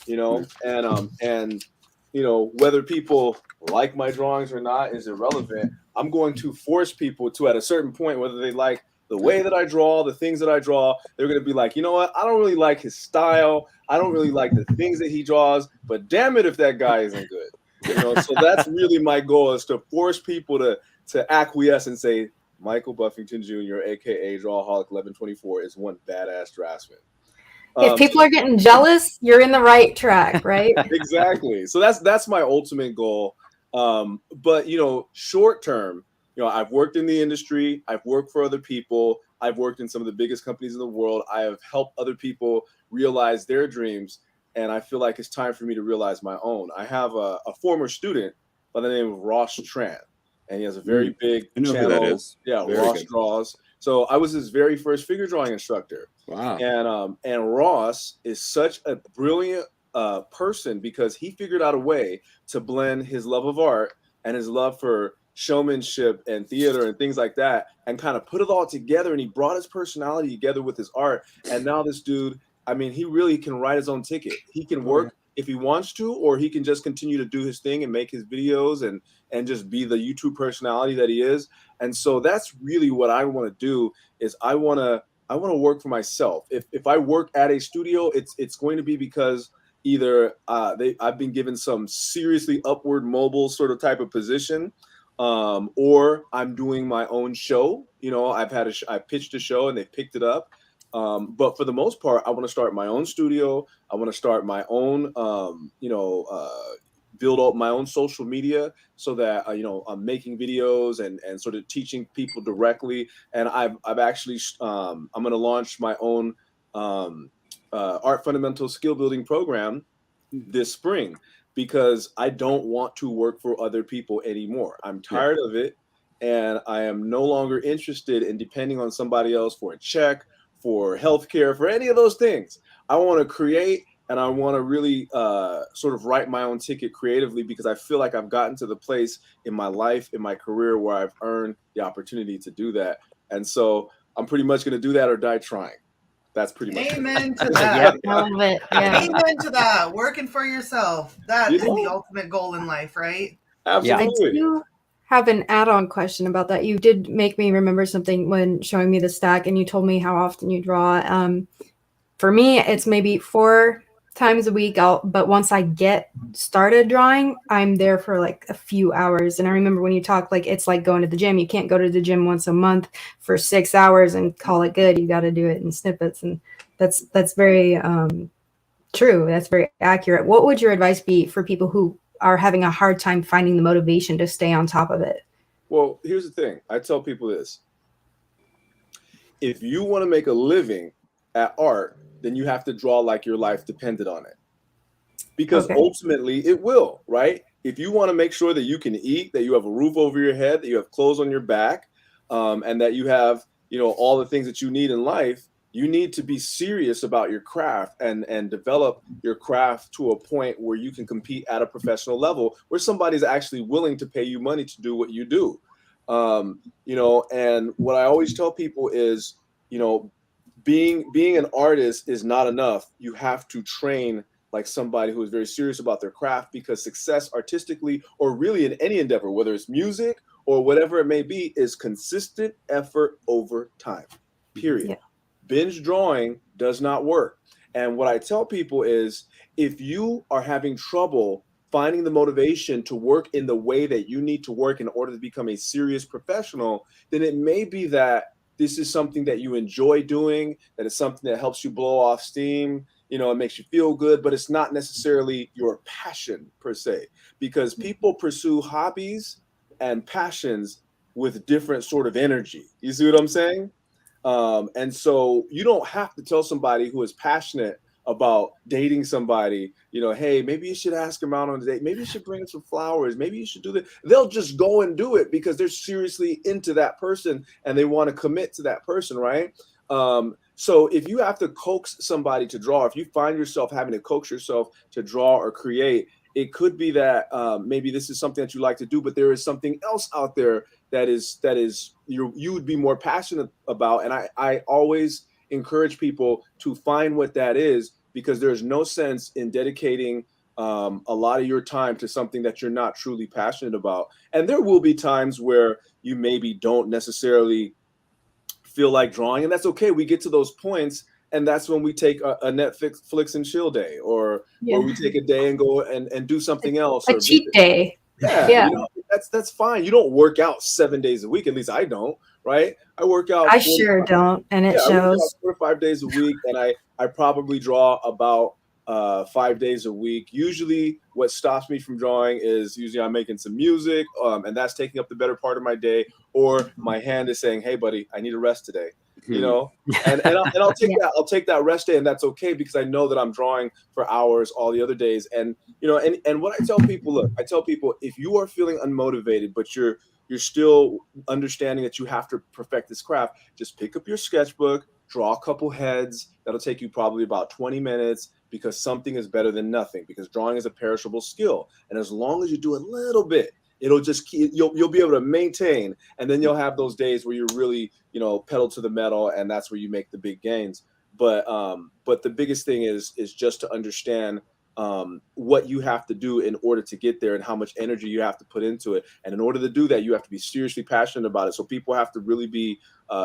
you know, and you know, whether people like my drawings or not is irrelevant. I'm going to force people to, at a certain point, whether they like the way that I draw, the things that I draw, they're going to be like, you know what? I don't really like his style. I don't really like the things that he draws, but damn it if that guy isn't good. You know, so that's really my goal, is to force people to acquiesce and say, Michael Buffington Jr., aka Drawaholic 1124, is one badass draftsman. If people are getting jealous, you're in the right track, right? Exactly. So that's my ultimate goal. But you know, short term, you know, I've worked in the industry, I've worked for other people, I've worked in some of the biggest companies in the world, I have helped other people realize their dreams, and I feel like it's time for me to realize my own. I have a former student by the name of Ross Tran, and he has a very big I know channel. who that is. Yeah, Very Ross good. Draws. So I was his very first figure drawing instructor. Wow. And Ross is such a brilliant person, because he figured out a way to blend his love of art and his love for showmanship and theater and things like that, and kind of put it all together. And he brought his personality together with his art. And now this dude, I mean, he really can write his own ticket. He can work if he wants to, or he can just continue to do his thing and make his videos and just be the YouTube personality that he is. And so that's really what I want to do, is I want to work for myself. If I work at a studio, it's going to be because either I've been given some seriously upward mobile sort of type of position, or I'm doing my own show. You know, I pitched a show and they picked it up. But for the most part, I want to start my own studio. I want to start my own, build up my own social media, so that you know, I'm making videos and sort of teaching people directly. And I've actually I'm going to launch my own art fundamental skill building program this spring, because I don't want to work for other people anymore. I'm tired of it, and I am no longer interested in depending on somebody else for a check, for healthcare, for any of those things. I want to create, and I want to really sort of write my own ticket creatively, because I feel like I've gotten to the place in my life, in my career, where I've earned the opportunity to do that. And so I'm pretty much going to do that or die trying. That's pretty much Amen it. to that. I love it. Yeah. Amen to that. Working for yourself. That is Yeah. the ultimate goal in life, right? I Absolutely. do have an add-on question about that. You did make me remember something when showing me the stack, and you told me how often you draw. For me, it's maybe 4 times a week. But once I get started drawing, I'm there for like a few hours. And I remember when you talked, like, it's like going to the gym. You can't go to the gym once a month for 6 hours and call it good. You got to do it in snippets, and that's very true. That's very accurate. What would your advice be for people who are having a hard time finding the motivation to stay on top of it? Well, here's the thing. I tell people this. If you want to make a living at art, then you have to draw like your life depended on it. Because ultimately it will, right? If you want to make sure that you can eat, that you have a roof over your head, that you have clothes on your back, and that you have, you know, all the things that you need in life, You need to be serious about your craft and develop your craft to a point where you can compete at a professional level, where somebody's actually willing to pay you money to do what you do. You know, and what I always tell people is, you know, being an artist is not enough. You have to train like somebody who is very serious about their craft, because success artistically, or really in any endeavor, whether it's music or whatever it may be, is consistent effort over time, period. Yeah. Binge drawing does not work. And what I tell people is, if you are having trouble finding the motivation to work in the way that you need to work in order to become a serious professional, then it may be that this is something that you enjoy doing, that is something that helps you blow off steam, you know, it makes you feel good, but it's not necessarily your passion per se, because people pursue hobbies and passions with different sort of energy. You see what I'm saying? And so you don't have to tell somebody who is passionate about dating somebody, you know, hey, maybe you should ask them out on a date. Maybe you should bring some flowers. Maybe you should do that. They'll just go and do it because they're seriously into that person and they want to commit to that person, right? So if you have to coax somebody to draw, if you find yourself having to coax yourself to draw or create, it could be that maybe this is something that you like to do, but there is something else out there that is you would be more passionate about. And I always encourage people to find what that is, because there's no sense in dedicating a lot of your time to something that you're not truly passionate about. And there will be times where you maybe don't necessarily feel like drawing, and that's okay. We get to those points, and that's when we take a Netflix and chill day, or we take a day and go and do something else. A cheat day. Yeah. You know, that's fine. You don't work out 7 days a week. At least I don't, right? I work out. I sure don't, and it shows. I work out 4 or 5 days a week, and I probably draw about 5 days a week. Usually what stops me from drawing is usually I'm making some music, and that's taking up the better part of my day, or my hand is saying, hey buddy, I need a rest today, you know, and I'll take I'll take that rest day, and that's okay, because I know that I'm drawing for hours all the other days. And you know, and what I tell people, look, I tell people, if you are feeling unmotivated, but you're still understanding that you have to perfect this craft, just pick up your sketchbook, draw a couple heads. That'll take you probably about 20 minutes, because something is better than nothing, because drawing is a perishable skill. And as long as you do a little bit, it'll just keep, you'll be able to maintain. And then you'll have those days where you're really, you know, pedal to the metal, and that's where you make the big gains. But the biggest thing is just to understand what you have to do in order to get there, and how much energy you have to put into it. And in order to do that, you have to be seriously passionate about it. So people have to really be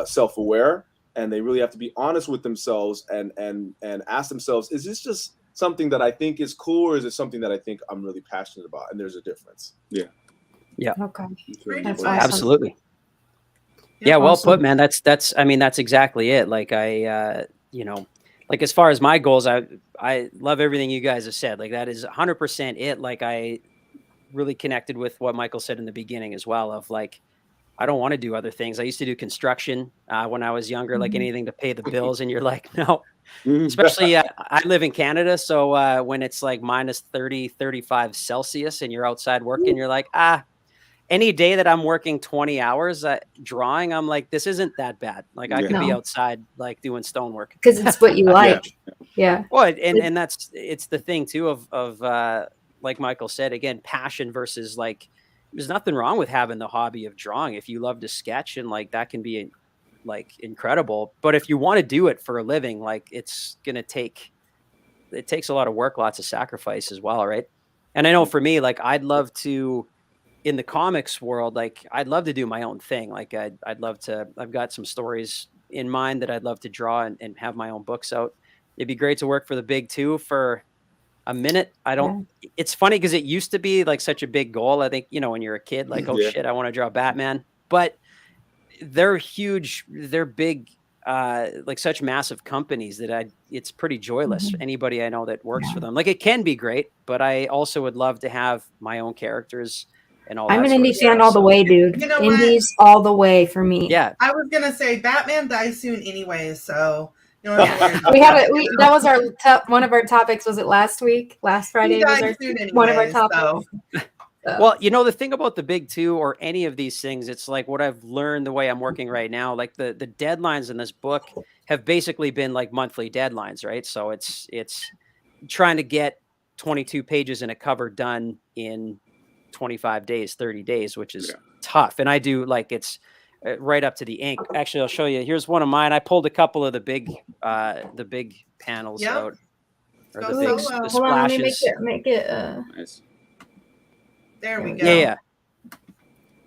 self-aware, and they really have to be honest with themselves and ask themselves, is this just something that I think is cool, or is it something that I think I'm really passionate about? And there's a difference. Yeah. Okay. That's awesome. Absolutely. Yeah, well put, man. That's I mean, that's exactly it. Like you know, like as far as my goals, I love everything you guys have said. Like that is 100% it. Like I really connected with what Michael said in the beginning as well, of like, I don't want to do other things. I used to do construction when I was younger, like anything to pay the bills. And you're like, no, especially I live in Canada. So when it's like minus 30, 35 Celsius and you're outside working, you're like, any day that I'm working 20 hours drawing, I'm like, this isn't that bad. Like I could be outside, like doing stonework. Because it's what you like. Yeah. Well, and it's the thing too of like Michael said, again, passion versus like, there's nothing wrong with having the hobby of drawing. If you love to sketch, and like that can be like incredible. But if you want to do it for a living, like it takes a lot of work, lots of sacrifice as well, right? And I know for me, like I'd love to, in the comics world, like I'd love to do my own thing. Like I'd love to, I've got some stories in mind that I'd love to draw and have my own books out. It'd be great to work for the big two for a minute. It's funny because it used to be like such a big goal. I think, you know, when you're a kid, like, oh shit, I want to draw Batman, but they're huge. They're big, like such massive companies that it's pretty joyless for anybody I know that works for them. Like it can be great, but I also would love to have my own characters and all that. I'm an indie fan all the way, dude. You know Indies all the way for me. Yeah. I was going to say Batman dies soon anyway, so you know that was our one of our topics. Was it last week? Last Friday was one of our topics. Well, you know, the thing about the big two or any of these things, it's like what I've learned the way I'm working right now, like the deadlines in this book have basically been like monthly deadlines, right? So it's trying to get 22 pages in a cover done in 25 days, 30 days, which is tough. And I do like it's right up to the ink. Actually, I'll show you. Here's one of mine. I pulled a couple of the big panels Yep. out. Or Go the big solo. the Hold on, let me splashes. make it. Nice. There we go. Yeah. I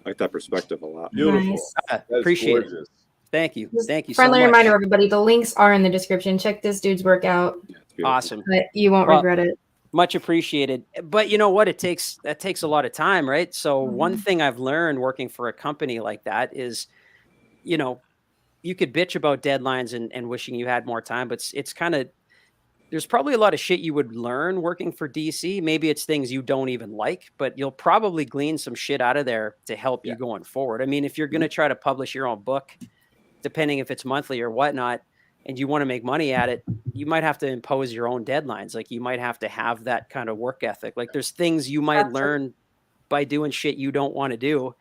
like that perspective a lot. Beautiful. Nice. That's Appreciate gorgeous. it. Thank you. Thank you Friendly so much. reminder, everybody, the links are in the description. Check this dude's work out. Yeah, it's beautiful. Awesome. But you won't Well, regret it. Much appreciated. But you know what? That takes a lot of time, right? So one thing I've learned working for a company like that is, you know, you could bitch about deadlines and wishing you had more time, but it's kind of, there's probably a lot of shit you would learn working for DC. Maybe it's things you don't even like, but you'll probably glean some shit out of there to help you going forward. I mean, if you're going to try to publish your own book, depending if it's monthly or whatnot, and you want to make money at it, you might have to impose your own deadlines. Like you might have to have that kind of work ethic. Like there's things you might learn by doing shit you don't want to do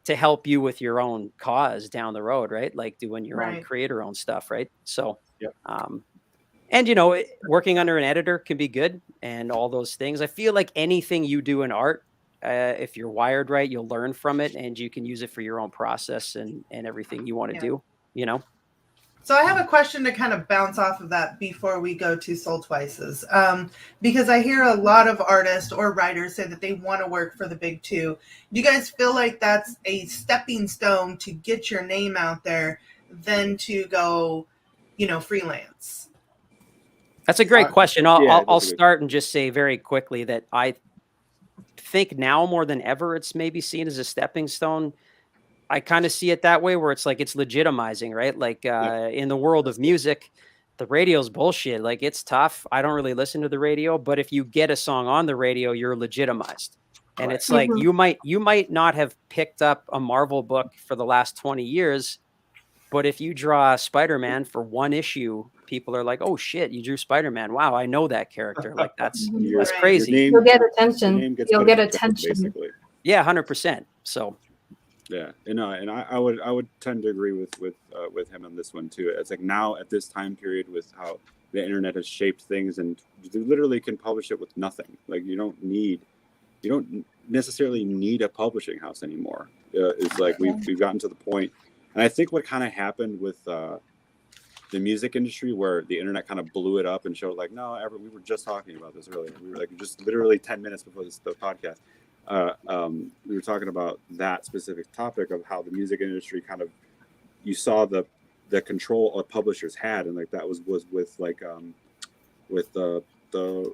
to help you with your own cause down the road, right? Like doing your own creator own stuff, right? So, and you know, working under an editor can be good and all those things. I feel like anything you do in art, if you're wired right, you'll learn from it and you can use it for your own process and everything you want to do, you know? So I have a question to kind of bounce off of that before we go to Soul Twices. Because I hear a lot of artists or writers say that they want to work for the big two. Do you guys feel like that's a stepping stone to get your name out there than to go, you know, freelance? That's a great question. I'll start and just say very quickly that I think now more than ever, it's maybe seen as a stepping stone. I kind of see it that way where it's like, it's legitimizing, right? Like in the world of music, the radio's bullshit. Like it's tough. I don't really listen to the radio, but if you get a song on the radio, you're legitimized. And it's like, you might not have picked up a Marvel book for the last 20 years, but if you draw Spider-Man for one issue, people are like, "Oh shit, you drew Spider-Man! Wow, I know that character." Like that's crazy. You'll get attention. You'll get attention. Basically. Yeah, 100%. So. Yeah, and I would tend to agree with him on this one too. It's like now at this time period with how the internet has shaped things, and you literally can publish it with nothing. Like you don't necessarily need a publishing house anymore. It's like we've gotten to the point. And I think what kind of happened with the music industry, where the internet kind of blew it up and showed like, no, we were just talking about this earlier. We were like just literally 10 minutes before the podcast. We were talking about that specific topic of how the music industry kind of, you saw the control publishers had, and like that was with like with the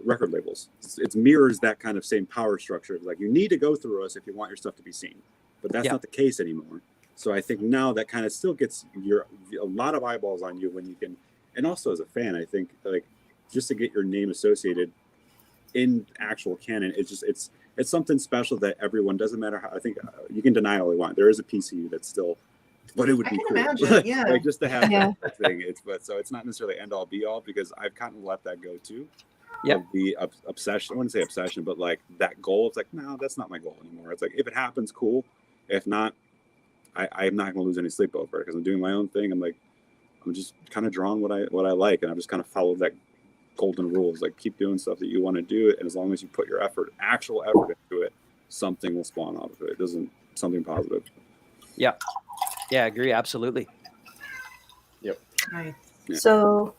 record labels. It mirrors that kind of same power structure. Like you need to go through us if you want your stuff to be seen, but that's not the case anymore. So I think now that kind of still gets a lot of eyeballs on you when you can, and also as a fan, I think like just to get your name associated in actual canon, it's something special that everyone, doesn't matter how, I think you can deny all you want. There is a PCU that's still, but it would be cool. Imagine, like just to have that thing. So it's not necessarily end all be all, because I've kind of let that go too. Yeah. The obsession, I wouldn't say obsession, but like that goal, it's like, no, that's not my goal anymore. It's like, if it happens, cool. If not, I'm not going to lose any sleep over it, because I'm doing my own thing. I'm just kind of drawing what I like, and I'm just kind of follow that golden rules. Like keep doing stuff that you want to do, and as long as you put your actual effort into it, something will spawn out of it. Something positive. Yeah, I agree, absolutely. Yep. Nice. Yeah. So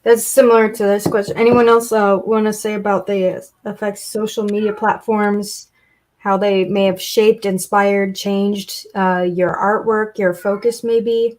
that's similar to this question. Anyone else want to say about the effects social media platforms, how they may have shaped, inspired, changed your artwork, your focus maybe?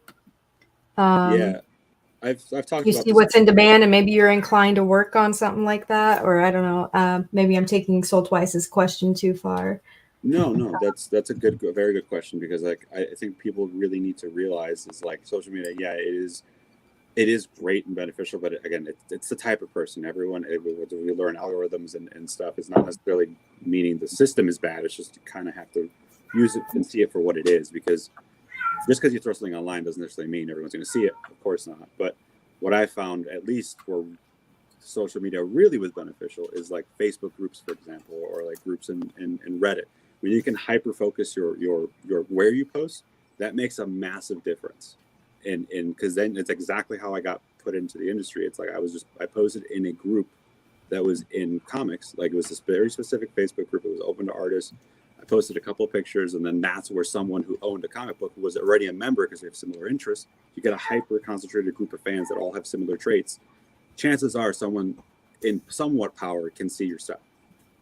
I've talked you about see what's in demand, and maybe you're inclined to work on something like that, or I don't know. Maybe I'm taking Soul Twice's question too far. No, that's a very good question, because like I think people really need to realize is like social media. Yeah, it is great and beneficial, but again, it's the type of person. Everyone, we learn algorithms and stuff. It's not necessarily meaning the system is bad. It's just you kind of have to use it and see it for what it is, because just because you throw something online doesn't necessarily mean everyone's going to see it. Of course not. But what I found, at least for social media really was beneficial is like Facebook groups, for example, or like groups in Reddit, when you can hyper focus your where you post. That makes a massive difference. And because then it's exactly how I got put into the industry. It's like I posted in a group that was in comics. Like it was this very specific Facebook group. It was open to artists. I posted a couple of pictures, and then that's where someone who owned a comic book, who was already a member because they have similar interests, you get a hyper concentrated group of fans that all have similar traits. Chances are someone in somewhat power can see your stuff.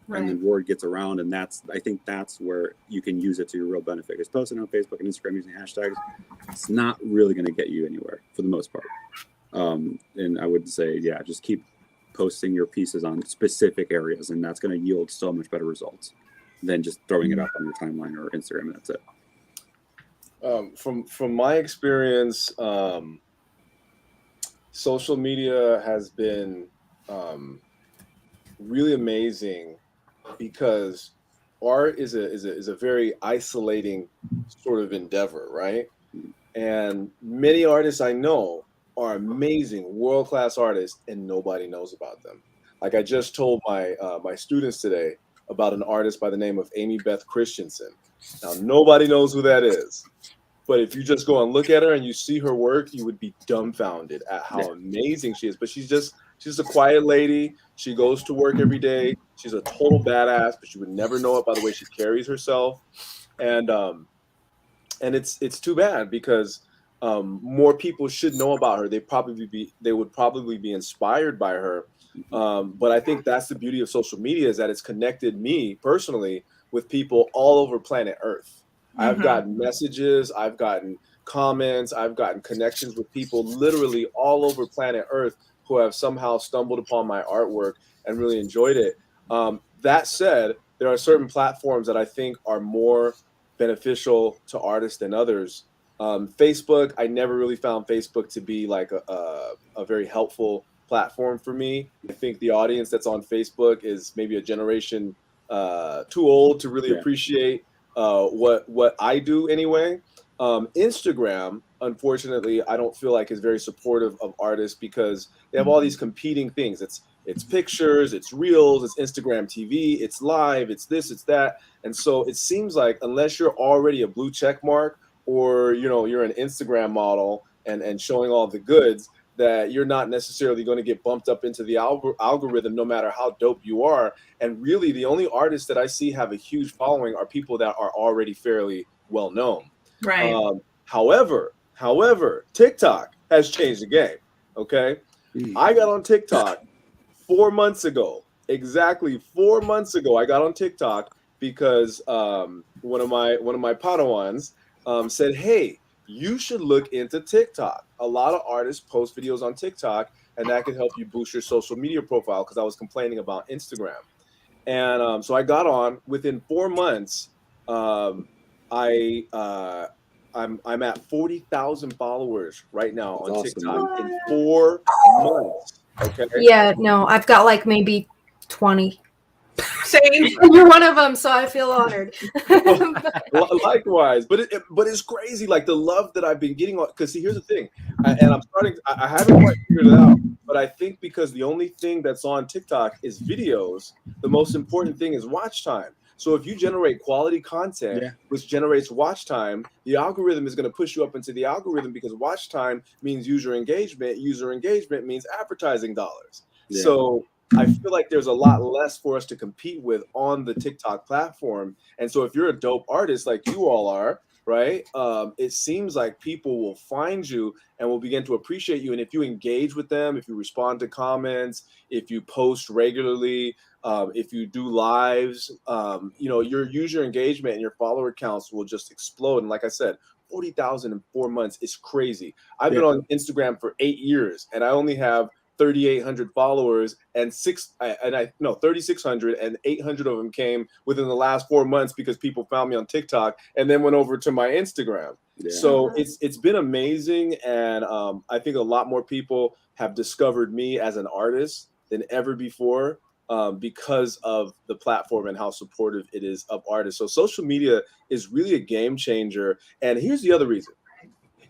Right. And the word gets around, and I think that's where you can use it to your real benefit. Because posting on Facebook and Instagram using hashtags, it's not really going to get you anywhere for the most part. And I would say, yeah, just keep posting your pieces on specific areas, and that's going to yield so much better results than just throwing it up on your timeline or Instagram, and that's it. From my experience, social media has been really amazing, because art is a very isolating sort of endeavor, right? And many artists I know are amazing, world-class artists, and nobody knows about them. Like I just told my students today about an artist by the name of Amy Beth Christensen. Now nobody knows who that is, but if you just go and look at her and you see her work, you would be dumbfounded at how amazing she is. But she's a quiet lady. She goes to work every day. She's a total badass, but you would never know it by the way she carries herself. And it's too bad, because more people should know about her. They would probably be inspired by her. But I think that's the beauty of social media, is that it's connected me personally with people all over planet Earth. I've gotten messages, I've gotten comments, I've gotten connections with people literally all over planet Earth who have somehow stumbled upon my artwork and really enjoyed it. That said, there are certain platforms that I think are more beneficial to artists than others. Facebook, I never really found Facebook to be like a very helpful platform for me. I think the audience that's on Facebook is maybe a generation too old to really appreciate what I do anyway. Instagram, unfortunately, I don't feel like is very supportive of artists, because they have all these competing things. It's pictures, it's reels, it's Instagram TV, it's live, it's this, it's that. And so it seems like unless you're already a blue check mark, or you're an Instagram model and showing all the goods, that you're not necessarily going to get bumped up into the algorithm, no matter how dope you are. And really, the only artists that I see have a huge following are people that are already fairly well known. Right. However, TikTok has changed the game. Okay, I got on TikTok 4 months ago. Exactly 4 months ago, I got on TikTok because one of my Padawans said, "Hey, you should look into TikTok. A lot of artists post videos on TikTok, and that could help you boost your social media profile," because I was complaining about Instagram. And so I got on. Within 4 months, I'm at 40,000 followers right now on TikTok in 4 months. Okay. Yeah, no, I've got like maybe 20. Same. You're one of them, so I feel honored. Likewise, but it's crazy, like the love that I've been getting. Because see, here's the thing, and I'm starting. I haven't quite figured it out, but I think because the only thing that's on TikTok is videos, the most important thing is watch time. So if you generate quality content, which generates watch time, the algorithm is going to push you up into the algorithm, because watch time means user engagement. User engagement means advertising dollars. Yeah. So I feel like there's a lot less for us to compete with on the TikTok platform. And so if you're a dope artist like you all are, right, it seems like people will find you and will begin to appreciate you. And if you engage with them, if you respond to comments, if you post regularly, if you do lives, your user engagement and your follower counts will just explode. And like I said, 40,000 in 4 months is crazy. I've been on Instagram for 8 years, and I only have 3,800 followers, and 3,600, and 800 of them came within the last 4 months because people found me on TikTok and then went over to my Instagram. Yeah. So it's been amazing, and I think a lot more people have discovered me as an artist than ever before, because of the platform and how supportive it is of artists. So social media is really a game changer. And here's the other reason: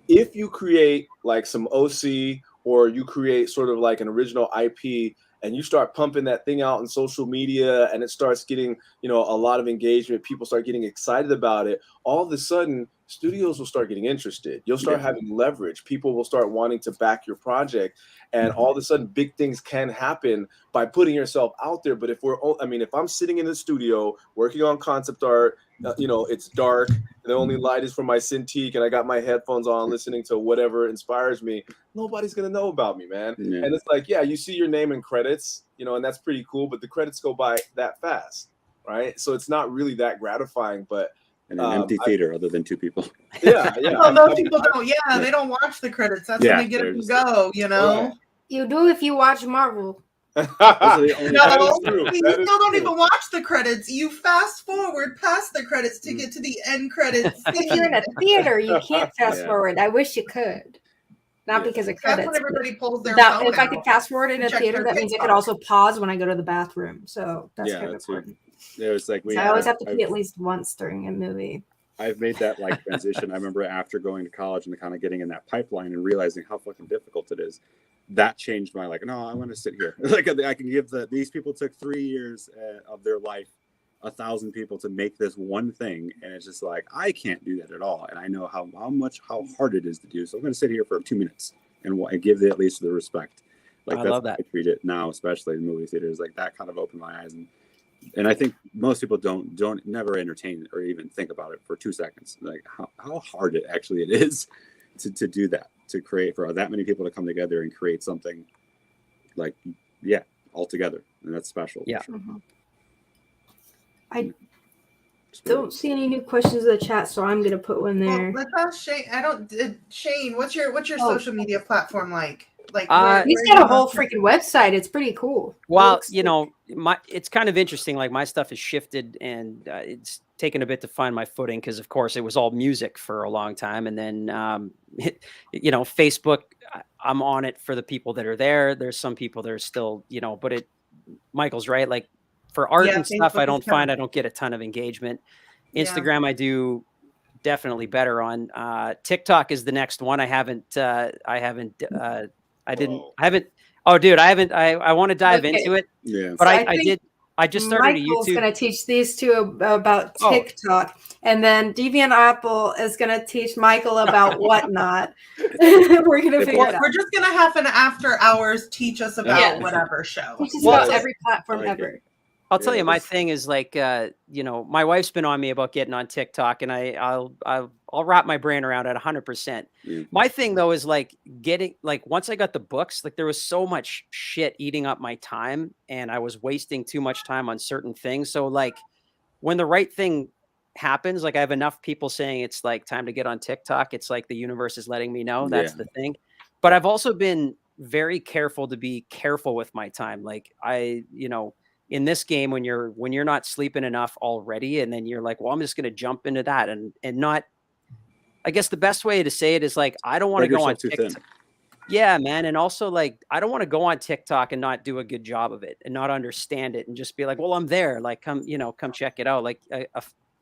if you create like some OC, or you create sort of like an original IP, and you start pumping that thing out on social media and it starts getting, a lot of engagement, people start getting excited about it, all of a sudden studios will start getting interested. You'll start having leverage. People will start wanting to back your project. And all of a sudden big things can happen by putting yourself out there. But if I'm sitting in the studio working on concept art, it's dark, the only light is from my Cintiq, and I got my headphones on listening to whatever inspires me, nobody's going to know about me, man. Yeah. And it's like, you see your name in credits, and that's pretty cool, but the credits go by that fast, right? So it's not really that gratifying, but in an empty theater other than two people. Yeah. Well, most people don't. Yeah, they don't watch the credits. That's when they get up and go, Right. You do if you watch Marvel. No, you still don't even watch the credits. You fast forward past the credits to get to the end credits. If you're in a theater, you can't fast forward. I wish you could. Not because of credits. That's when everybody pulls their phone if I could fast forward in a theater, that means I could also pause when I go to the bathroom. So that's kind of important. It was like I always have to pee at least once during a movie. I've made that transition. I remember after going to college and kind of getting in that pipeline and realizing how fucking difficult it is. That changed my no, I want to sit here. I can give these people took 3 years of their life, 1,000 people to make this one thing, and it's just I can't do that at all, and I know how hard it is to do. So I'm going to sit here for 2 minutes and give at least the respect. I love that. I treat it now, especially in movie theaters. That kind of opened my eyes, and I think most people don't never entertain or even think about it for 2 seconds. How hard it actually is to do that. To create for that many people to come together and create something all together, and that's special. Yeah. Sure. Mm-hmm. I don't see any new questions in the chat, so I'm gonna put one there. Well, let's ask Shane. Shane, what's your social media platform like? He's got a whole freaking website. It's pretty cool. Well, it's kind of interesting. My stuff has shifted, and it's taken a bit to find my footing because, of course, it was all music for a long time, and then Facebook. I'm on it for the people that are there. There's some people that are still, but Michael's right. For art and stuff, Facebook I don't get a ton of engagement. Instagram, I do definitely better on. TikTok is the next one. I haven't. Oh, dude, I haven't. I want to dive into it. Yeah, but I did. I just started Michael's a YouTube. Going to teach these two about TikTok, and then Deviant Apple is going to teach Michael about whatnot. We're going to figure it out. We're just going to have an after hours teach us about whatever show. Teach us about every platform ever. I'll tell you, my thing is my wife's been on me about getting on TikTok, and I'll wrap my brain around it 100%. My thing though is getting once I got the books, there was so much shit eating up my time, and I was wasting too much time on certain things. So when the right thing happens, I have enough people saying it's time to get on TikTok. It's the universe is letting me know that's the thing. But I've also been very careful to be careful with my time. In this game, when you're not sleeping enough already, and then you're well, I'm just going to jump into that and not, I guess the best way to say it is I don't want to go on TikTok. Yeah, man. And also I don't want to go on TikTok and not do a good job of it and not understand it and just be well, I'm there. Come check it out.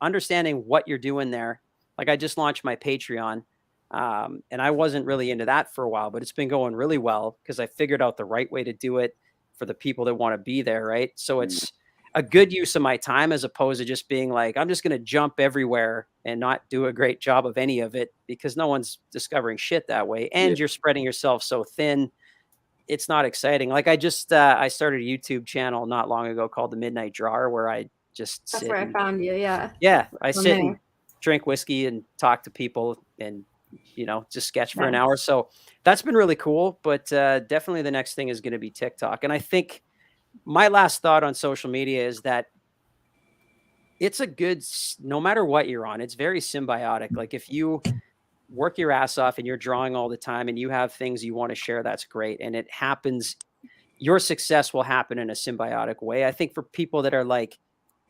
Understanding what you're doing there. I just launched my Patreon. And I wasn't really into that for a while, but it's been going really well because I figured out the right way to do it for the people that want to be there. Right. So it's a good use of my time as opposed to just being I'm just going to jump everywhere and not do a great job of any of it because no one's discovering shit that way. And you're spreading yourself so thin. It's not exciting. I started a YouTube channel not long ago called The Midnight Drawer where I just That's where I found you. Yeah. Yeah. I sit and drink whiskey and talk to people and, just sketch for an hour. So that's been really cool, but definitely the next thing is going to be TikTok. And I think my last thought on social media is that it's no matter what you're on, it's very symbiotic. If you work your ass off and you're drawing all the time and you have things you want to share, that's great. And it happens, your success will happen in a symbiotic way. I think for people that are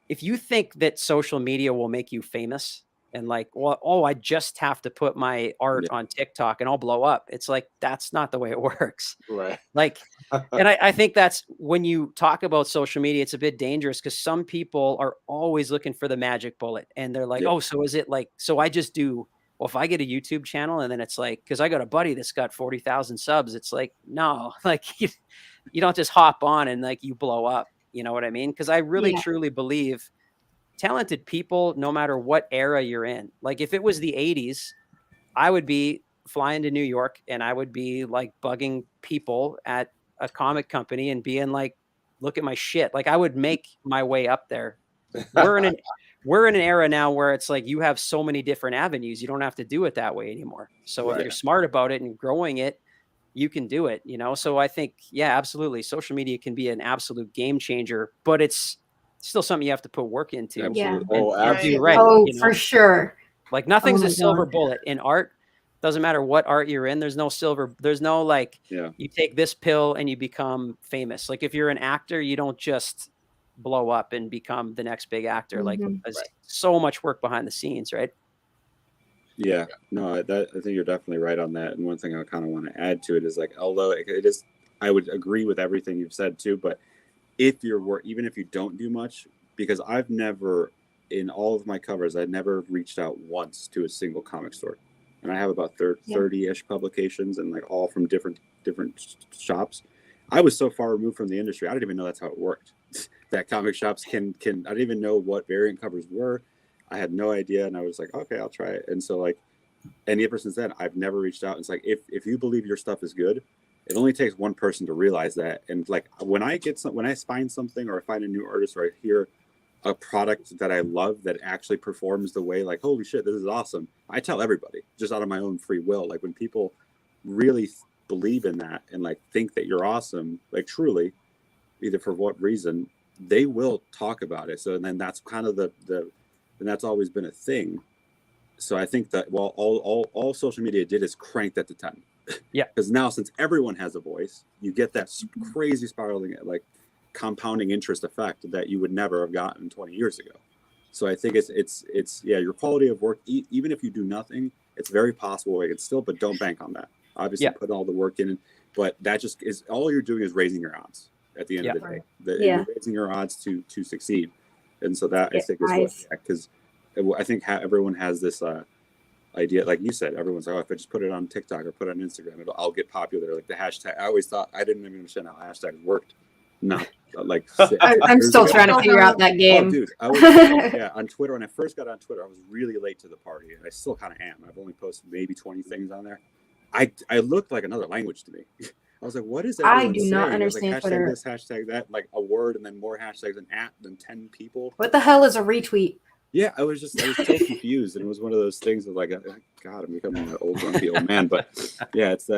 if you think that social media will make you famous, and I just have to put my art on TikTok and I'll blow up. It's that's not the way it works. Right. And I think that's when you talk about social media, it's a bit dangerous because some people are always looking for the magic bullet and they're oh, so is it so I just do well, if I get a YouTube channel and then it's like, because I got a buddy that's got 40,000 subs, it's like, no, like you don't just hop on and like you blow up. You know what I mean? Because I really Yeah. truly believe talented people, no matter what era you're in. Like if it was the 80s, I would be flying to New York and I would be like bugging people at a comic company and being like, look at my shit. Like I would make my way up there. We're in an era now where it's like you have so many different avenues. You don't have to do it that way anymore. So if Right. you're smart about it and growing it, you can do it, you know? So I think, yeah, absolutely. Social media can be an absolute game changer, but it's still something you have to put work into. Absolutely. Yeah. Oh, and do absolutely. right. Oh, you know? for sure. Like nothing's Oh a my silver God. bullet in art. Doesn't matter what art you're in. There's no silver. There's no like, Yeah. you take this pill and you become famous. Like if you're an actor, you don't just blow up and become the next big actor. Like Mhm. there's so much work behind the scenes, right? Yeah, no, I think you're definitely right on that. And one thing I kind of want to add to it is like, although it is, I would agree with everything you've said too. But if you're even if you don't do much, because I've never, in all of my covers, I've never reached out once to a single comic store, and I have about 30-ish publications, and like all from different shops. I was so far removed from the industry, I didn't even know that's how it worked. That comic shops can I didn't even know what variant covers were. I had no idea, and I was like, okay, I'll try it. And so like, and ever since then, I've never reached out. It's like if you believe your stuff is good, it only takes one person to realize that. And like when I find something, or I find a new artist, or I hear a product that I love that actually performs the way, like, holy shit, this is awesome, I tell everybody just out of my own free will. Like when people really believe in that and like think that you're awesome, like truly, either for what reason, they will talk about it. So then that's kind of and that's always been a thing. So I think that all social media did is cranked at the 10. Yeah. Because now, since everyone has a voice, you get that crazy spiraling, like compounding interest effect that you would never have gotten 20 years ago. So I think it's your quality of work, even if you do nothing, it's very possible it can still, but don't bank on that. Obviously, put all the work in, but that just is all you're doing is raising your odds at the end of the day. You're raising your odds to succeed. And so that I think is what, because I think everyone has this idea, like you said, everyone's like, oh, if I just put it on TikTok or put it on Instagram, I'll get popular. Like the hashtag, I always thought, I didn't even understand how hashtags worked. No, like I'm still trying to figure out that game. Oh, dude, I was on Twitter. When I first got on Twitter, I was really late to the party, and I still kind of am. I've only posted maybe 20 things on there. I looked like another language to me. I was like, what is everyone I do not saying? understand like, Twitter. Hashtag this, hashtag that, like a word and then more hashtags and then 10 people. What the hell is a retweet? Yeah, I was so confused, and it was one of those things of like, God, I'm becoming an old grumpy old man. But yeah, it's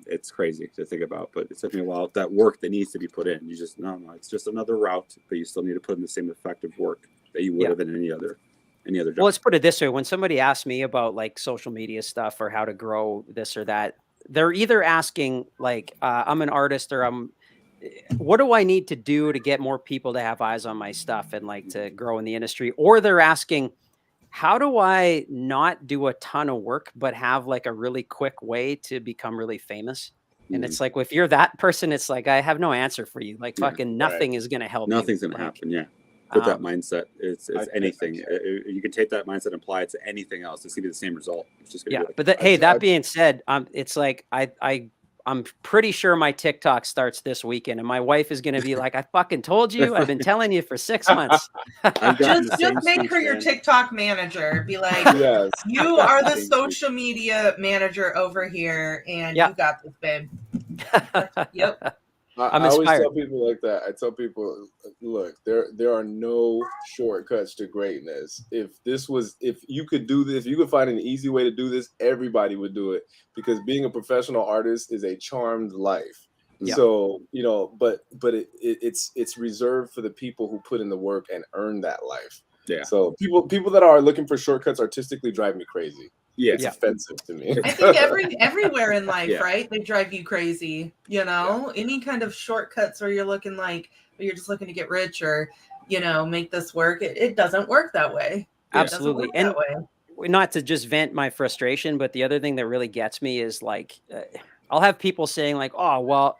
it's crazy to think about. But it took me a while. That work that needs to be put in, you just no, it's just another route, but you still need to put in the same effective work that you would have in any other job. Well, let's put it this way: when somebody asks me about like social media stuff or how to grow this or that, they're either asking like, I'm an artist, or what do I need to do to get more people to have eyes on my stuff and like to grow in the industry? Or they're asking, how do I not do a ton of work, but have like a really quick way to become really famous? And it's like, well, if you're that person, it's like, I have no answer for you. Like fucking nothing is going to help. Nothing's going to happen. Yeah. With that mindset, it's anything. You can take that mindset and apply it to anything else. It's going to be the same result. It's just going to be like, but that being said, it's like, I'm pretty sure my TikTok starts this weekend, and my wife is going to be like, I fucking told you. I've been telling you for 6 months. just make her your TikTok manager. Be like, you are the social media manager over here, and you got this, babe. Yep. I always tell people like that. I tell people, look, there are no shortcuts to greatness. If you could do this, if you could find an easy way to do this, everybody would do it, because being a professional artist is a charmed life. Yeah. So, but it's reserved for the people who put in the work and earn that life. Yeah. So people that are looking for shortcuts artistically drive me crazy. Yeah, it's offensive to me. I think everywhere in life, right? They drive you crazy. Any kind of shortcuts where you're looking like you're just looking to get rich or make this work. It doesn't work that way. Absolutely, and not to just vent my frustration, but the other thing that really gets me is like, I'll have people saying like, "Oh, well,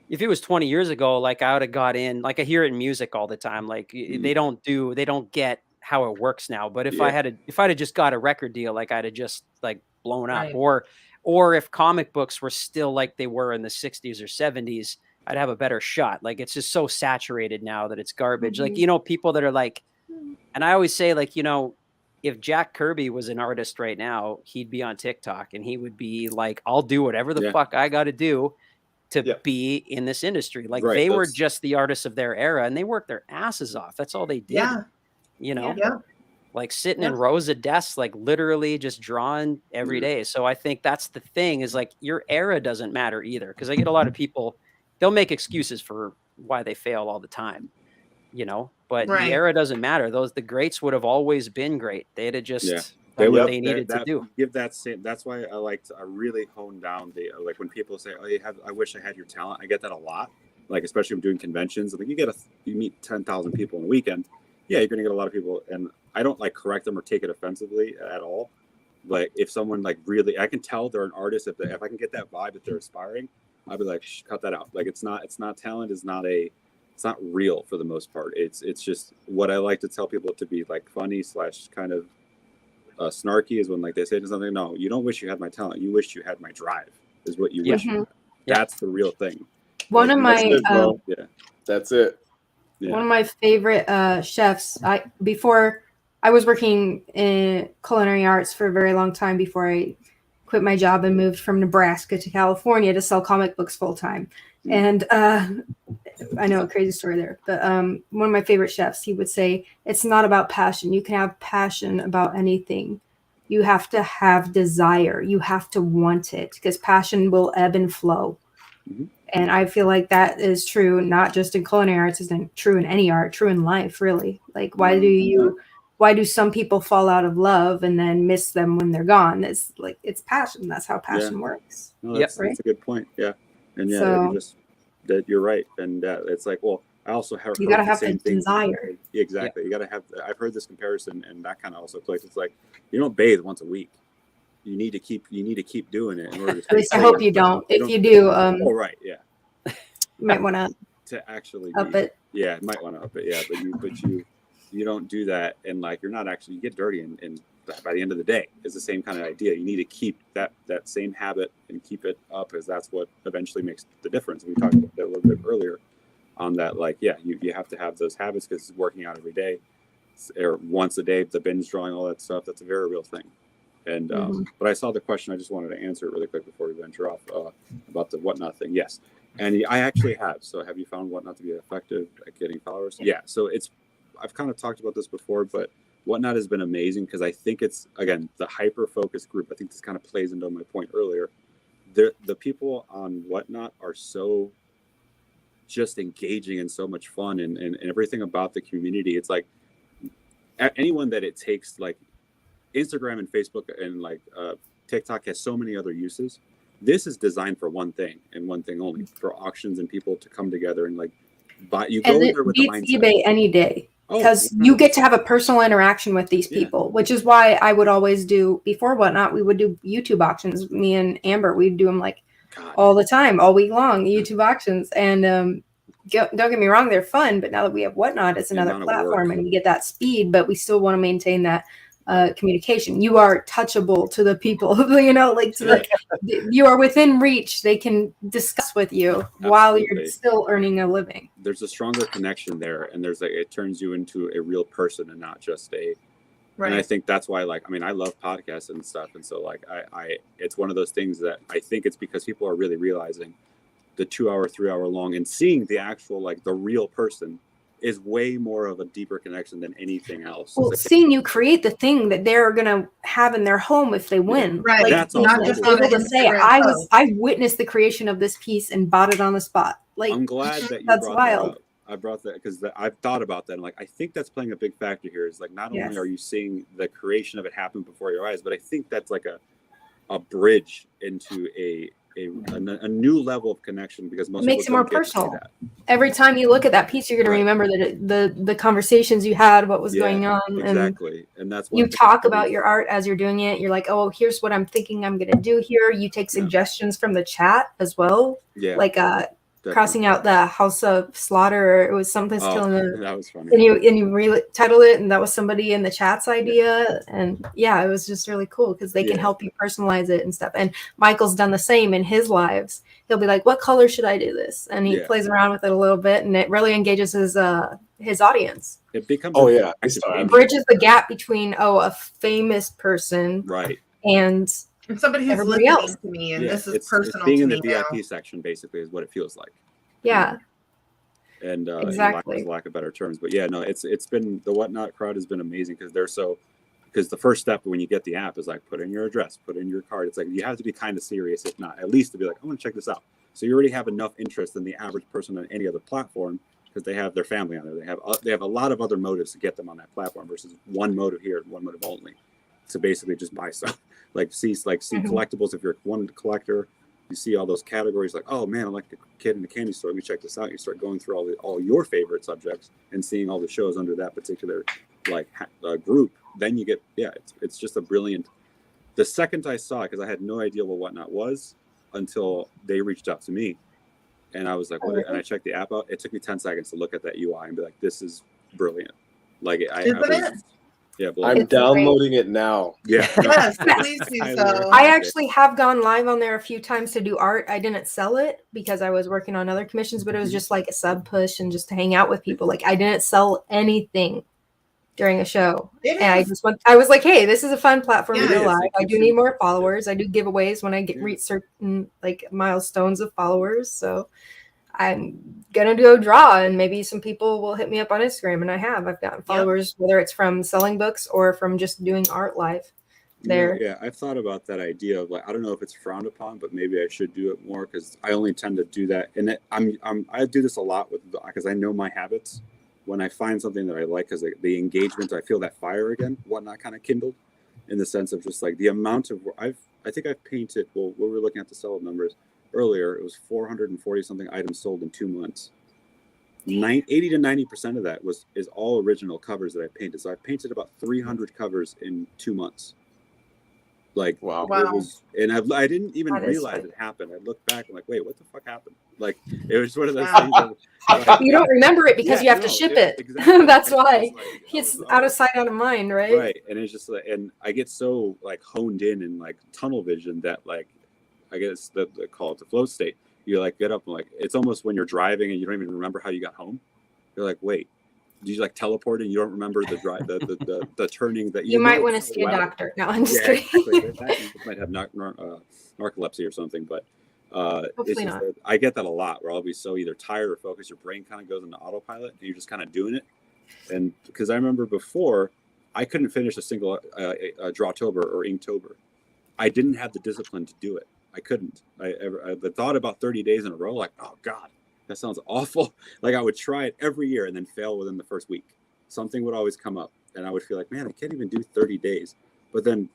if it was 20 years ago, like I would have got in." Like I hear it in music all the time. Like they don't get how it works now. But if Yeah. I'd have just got a record deal, like I'd have just like blown up, Right. or if comic books were still like they were in the 60s or 70s, I'd have a better shot. Like it's just so saturated now that it's garbage. Like, Mhm. you know, people that are like, and I always say, like, you know, if Jack Kirby was an artist right now, he'd be on TikTok and he would be like, I'll do whatever the Yeah. fuck I got to do to Yeah. be in this industry. Like Right, they were that's- just the artists of their era and they worked their asses off. That's all they did. Yeah. You know, Yeah. like sitting Yeah. in rows of desks, like literally just drawing every day. So I think that's the thing, is like your era doesn't matter either. Cause I get a lot of people, they'll make excuses for why they fail all the time, you know, but Right. the era doesn't matter. The greats would have always been great. They'd have just Yeah. done what Yep. they needed to do. Give that same. That's why I really hone down the like when people say, "Oh, I wish I had your talent." I get that a lot. Like especially when doing conventions. Like you meet 10,000 people in a weekend. Yeah, you're gonna get a lot of people, and I don't like correct them or take it offensively at all. Like if someone like really, I can tell they're an artist if I can get that vibe that they're aspiring, I'll be like, cut that out. Like it's not talent. It's not real for the most part. It's just what I like to tell people to be like funny / kind of snarky is when like they say something. No, you don't wish you had my talent. You wish you had my drive. Is what you wish. You had. That's the real thing. One of That's my it, bro. Yeah. That's it. Yeah. one of my favorite chefs. Before I was working in culinary arts for a very long time before I quit my job and moved from Nebraska to California to sell comic books full time. And I know a crazy story there, but one of my favorite chefs, he would say, it's not about passion. You can have passion about anything. You have to have desire. You have to want it, because passion will ebb and flow. Mm-hmm. And I feel like that is true, not just in culinary arts, it's true in any art, true in life, really. Like, why do some people fall out of love and then miss them when they're gone? It's like, it's passion. That's how passion works. No, that's a good point. Yeah. And yeah, So, you're right. And it's like, well, I also have you gotta have the the desire. Exactly. You gotta have. I've heard this comparison, and that kind of also clicks. It's like you don't bathe once a week. You need to keep doing it in order to. At least I hope you don't. If you do, oh right, yeah. You might want to actually up it. Yeah, you might want to up it. Yeah, but you don't do that, and like you're not actually, you get dirty, and by the end of the day, it's the same kind of idea. You need to keep that same habit and keep it up, as that's what eventually makes the difference. We talked about that a little bit earlier on that. Like, yeah, you have to have those habits, because working out every day or once a day, the binge drawing, all that stuff, that's a very real thing. And but I saw the question. I just wanted to answer it really quick before we venture off about the Whatnot thing. Yes, and I actually have. So have you found Whatnot to be effective at getting followers? Yeah. So I've kind of talked about this before, but Whatnot has been amazing, because I think it's, again, the hyper-focused group. I think this kind of plays into my point earlier. The people on Whatnot are so just engaging and so much fun, and everything about the community. It's like anyone that it takes, like Instagram and Facebook and like TikTok has so many other uses. This is designed for one thing and one thing only, for auctions and people to come together and like buy. You go there with the mindset. eBay any day, because you get to have a personal interaction with these people, which is why I would always do, before Whatnot, we would do YouTube auctions. Me and Amber, we'd do them like all the time, all week long, YouTube auctions. And don't get me wrong, they're fun, but now that we have Whatnot, it's another platform, and we get that speed, but we still want to maintain that communication. You are touchable to the people, you know, like you are within reach. They can discuss with you while you're still earning a living. There's a stronger connection there, and there's like, it turns you into a real person and not just a. Right. And I think that's why, like, I mean, I love podcasts and stuff, and so like I it's one of those things that I think it's because people are really realizing the 2-hour, 3-hour long, and seeing the actual, like, the real person is way more of a deeper connection than anything else. Well, seeing you create the thing that they're gonna have in their home if they win, right? Like, that's not just able to say, I witnessed the creation of this piece and bought it on the spot. Like, I'm glad that you that's brought wild. that up. I brought that because I've thought about that. And like, I think that's playing a big factor here. Is like, not only are you seeing the creation of it happen before your eyes, but I think that's like a bridge into a new level of connection, because most makes it people more don't get to see personal. that. Every time you look at that piece, you're going to remember that the conversations you had, what was going on. Exactly. And that's you talk about your art as you're doing it. You're like, oh, here's what I'm thinking I'm going to do here. You take suggestions from the chat as well. Yeah. Like crossing out the House of Slaughter, or it was something's killing the. That was funny. And you re-titled it, and that was somebody in the chat's idea, and yeah, it was just really cool because they can help you personalize it and stuff. And Michael's done the same in his lives. He'll be like, "What color should I do this?" And he plays around with it a little bit, and it really engages his audience. It becomes it bridges the gap between a famous person, right, and somebody who's everybody else to me, and this is personal. It's being to in me the now. VIP section basically is what it feels like. Yeah. And exactly. lack of better terms, but yeah, no, it's been the Whatnot crowd has been amazing because the first step when you get the app is like put in your address, put in your card. It's like you have to be kind of serious, if not at least to be like, I want to check this out. So you already have enough interest than the average person on any other platform because they have their family on there. They have a lot of other motives to get them on that platform versus one motive here, one motive only, to basically just buy stuff. Like see collectibles. If you're one collector, you see all those categories like, oh man, I'm like the kid in the candy store. Let me check this out. You start going through all your favorite subjects and seeing all the shows under that particular group. Then you get it's just a brilliant. The second I saw it, because I had no idea what Whatnot was until they reached out to me, and I was like, what? And I checked the app out. It took me 10 seconds to look at that UI and be like, this is brilliant. Like I'm downloading it now. Yeah. Yes, please do so. I actually have gone live on there a few times to do art. I didn't sell it because I was working on other commissions, but it was just like a sub push and just to hang out with people. Like I didn't sell anything during a show. And I was like, hey, this is a fun platform to go live. I do need more followers. I do giveaways when I reach certain like milestones of followers. So I'm gonna do a draw, and maybe some people will hit me up on Instagram, and I've gotten followers, whether it's from selling books or from just doing art live there. Yeah, I've thought about that idea of like, I don't know if it's frowned upon, but maybe I should do it more because I only tend to do that, and I do this a lot because I know my habits. When I find something that I like, because the engagement, I feel that fire again, Whatnot kind of kindled, in the sense of just like the amount of I think I've painted. Well, we were looking at the sell numbers earlier. It was 440 something items sold in 2 months. 80 to 90% of that is all original covers that I painted. So I painted about 300 covers in 2 months. Like wow. It was, and I didn't even realize it happened. I looked back and like, wait, what the fuck happened? Like it was one of those things. That, you don't remember it because you have to ship it. Exactly. That's why it's out of sight, out of mind, right? Right, and it's just like, and I get so like honed in and like tunnel vision that like, I guess they call it the flow state. You like get up and like it's almost when you're driving and you don't even remember how you got home. You're like, wait, did you like teleport and you don't remember the turning that you might want to see a doctor. No, I'm just kidding. You might have narcolepsy or something, but hopefully not. I get that a lot where I'll be so either tired or focused, your brain kind of goes into autopilot and you're just kind of doing it. And because I remember before I couldn't finish a single Drawtober or Inktober. I didn't have the discipline to do it. I couldn't. I thought about 30 days in a row, like, oh God, that sounds awful. Like I would try it every year and then fail within the first week. Something would always come up and I would feel like, man, I can't even do 30 days. But then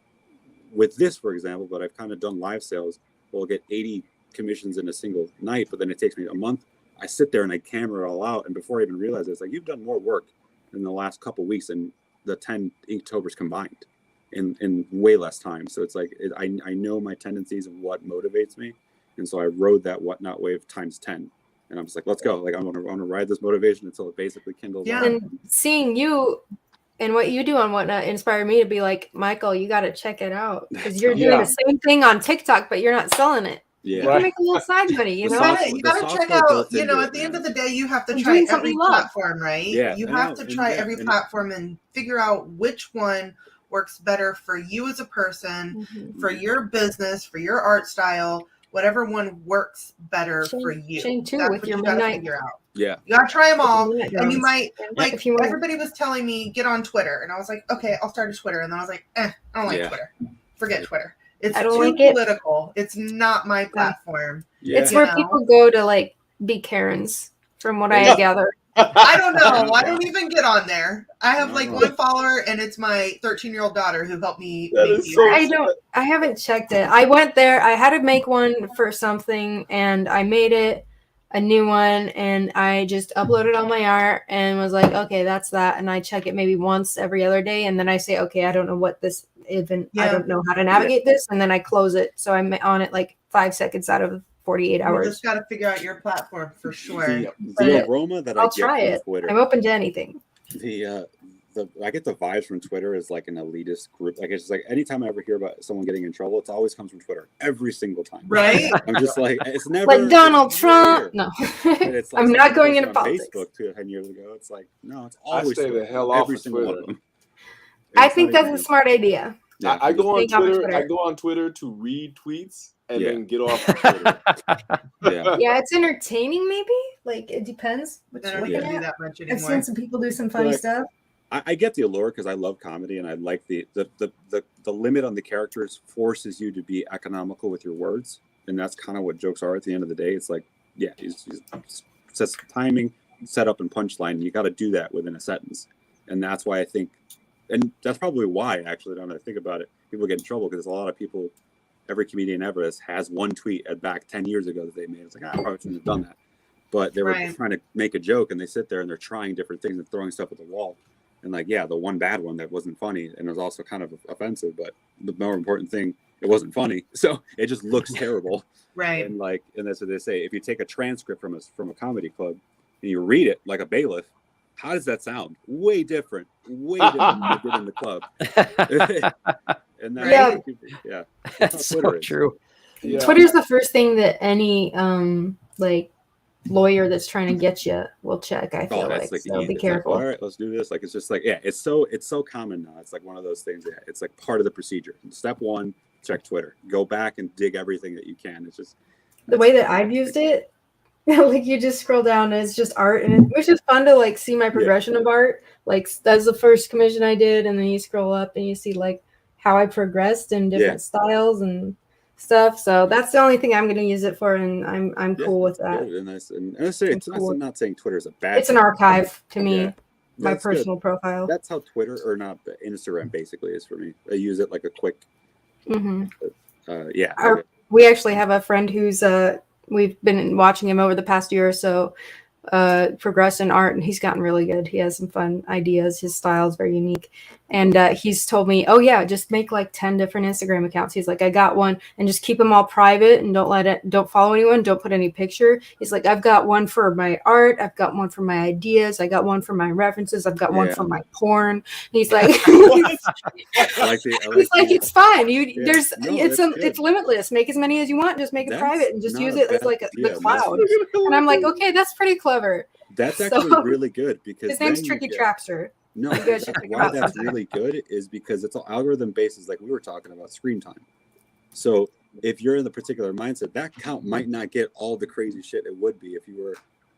with this, for example, but I've kind of done live sales, we'll get 80 commissions in a single night, but then it takes me a month. I sit there and I camera it all out. And before I even realize it, it's like, you've done more work in the last couple of weeks than the 10 Inktober's combined. In way less time. So it's like I know my tendencies and what motivates me, and so I rode that Whatnot wave times 10, and I'm just like, let's go. Like I'm gonna ride this motivation until it basically kindles. Yeah, and seeing you and what you do on Whatnot inspired me to be like, Michael, you got to check it out because you're doing the same thing on TikTok, but you're not selling it. Yeah, you can make a little side money. You know, you gotta check out. You know, at the end of the day, you have to try every platform, right? Yeah, you have to try every platform and figure out which one works better for you as a person, for your business, for your art style, whatever one works better for you. Shane too, with your midnight. Figure out. Yeah, you gotta try them all, and you might like. Everybody was telling me get on Twitter, and I was like, okay, I'll start a Twitter, and then I was like, I don't like Twitter. Forget Twitter. It's too political. It's not my platform. Yeah. It's where people go to like be Karens, from what I gather. I don't know. I don't even get on there. I have like one follower, and it's my 13-year-old daughter who helped me. I haven't checked it. I went there. I had to make one for something, and I made it a new one, and I just uploaded all my art and was like, okay, that's that. And I check it maybe once every other day, and then I say, okay, I don't know what this even. I don't know how to navigate this, and then I close it. So I'm on it like 5 seconds out of 48 You hours. just got to figure out your platform for sure. The aroma that I'll I get try from it. Twitter. I'm open to anything. I get the vibes from Twitter as like an elitist group. Like, it's just like anytime I ever hear about someone getting in trouble, it always comes from Twitter every single time. Right? I'm just like, it's never Like Donald Trump. rare. No, It's like I'm not someone going posted into on politics. Facebook 10 years ago. It's like, no, it's I always stay the Twitter. hell off every of single one Twitter. of them. I It's think not that's a even- smart idea. Yeah, I go on Staying off of Twitter. Twitter. I go on Twitter to read tweets and Yeah. then get off of Twitter. Yeah. Yeah, it's entertaining. Maybe like it depends what I you're don't looking do at. that much I've anymore. seen some people do some funny Like- stuff. I get the allure because I love comedy and I like the limit on the characters forces you to be economical with your words, and that's kind of what jokes are at the end of the day. It's like, yeah, it's just timing, setup, and punchline. And you got to do that within a sentence, and that's why I think, and that's probably why actually, now that I think about it, people get in trouble because there's a lot of people. Every comedian ever has one tweet back 10 years ago that they made. It's like, I probably shouldn't have done that, but they were Right. trying to make a joke, and they sit there and they're trying different things and throwing stuff at the wall. And like, yeah, the one bad one that wasn't funny and was also kind of offensive, but the more important thing, it wasn't funny. So it just looks terrible. Right. And like, and that's what they say. If you take a transcript from a comedy club and you read it like a bailiff, how does that sound? Way different than you did in the club. And that's yeah. That's so Twitter is. true. Yeah. Twitter's the first thing that any like lawyer that's trying to get you will check. I feel like it's so. Be it's careful. Like, all right, let's do this. Like, it's just like, yeah, it's so common now. It's like one of those things. Yeah, it's like part of the procedure. Step one, check Twitter. Go back and dig everything that you can. It's just The way that I've used it, like you just scroll down and it's just art, and which is fun to like see my progression of art. Like that's the first commission I did, and then you scroll up and you see like how I progressed in different styles and stuff. So that's the only thing I'm going to use it for, and I'm cool with that. Good. And I say I'm not saying Twitter's a bad. It's an archive to me. Yeah. My That's personal profile. That's how Twitter or not Instagram basically is for me. I use it like a quick. Mm-hmm. We actually have a friend who's we've been watching him over the past year or so progress in art, and he's gotten really good. He has some fun ideas. His style is very unique, and he's told me, oh yeah, just make like 10 different Instagram accounts. He's like, I got one, and just keep them all private and don't follow anyone, don't put any picture. He's like, I've got one for my art, I've got one for my ideas, I got one for my references, I've got one for my porn. He's like it's fine. It's limitless. Make as many as you want, just make it private and just use it as like the cloud. And I'm like, okay, that's pretty clever. That's actually really good because his name's Tricky Trapster. No, why that's really good is because it's all algorithm based, like we were talking about screen time. So if you're in the particular mindset, that account might not get all the crazy shit it would be if you were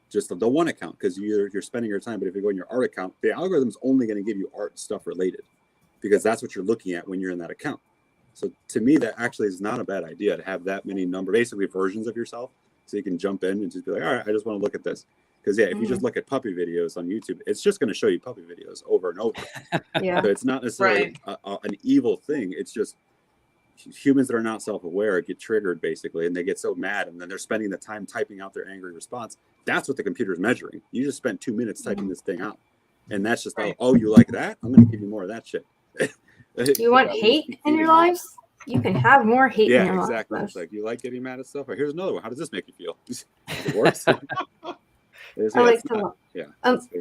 just the one account because you're spending your time. But if you go in your art account, the algorithm's only going to give you art stuff related because that's what you're looking at when you're in that account. So to me, that actually is not a bad idea to have that many basically versions of yourself, so you can jump in and just be like, all right, I just want to look at this. Because if you just look at puppy videos on YouTube, it's just going to show you puppy videos over and over. Yeah. So it's not necessarily an evil thing. It's just humans that are not self-aware get triggered basically, and they get so mad, and then they're spending the time typing out their angry response. That's what the computer's measuring. You just spent 2 minutes typing this thing out, and that's just oh, you like that? I'm going to give you more of that shit. You want hate in your lives? You can have more hate in your exactly. lives. It's like, you like getting mad at stuff? Or here's another one. How does this make you feel? It works. I like to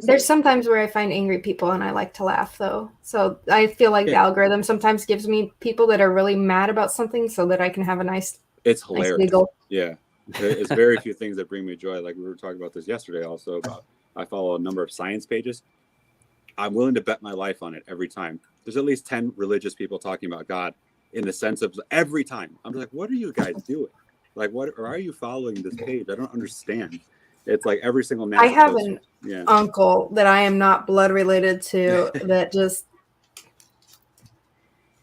there's sometimes where I find angry people and I like to laugh though. So I feel like the algorithm sometimes gives me people that are really mad about something so that I can have a nice hilarious. Nice giggle. Yeah. There's very few things that bring me joy. Like we were talking about this yesterday also about I follow a number of science pages. I'm willing to bet my life on it every time. There's at least 10 religious people talking about God in the sense of every time. I'm like, what are you guys doing? Like, or are you following this page? I don't understand. It's like every single I have an uncle that I am not blood related to that just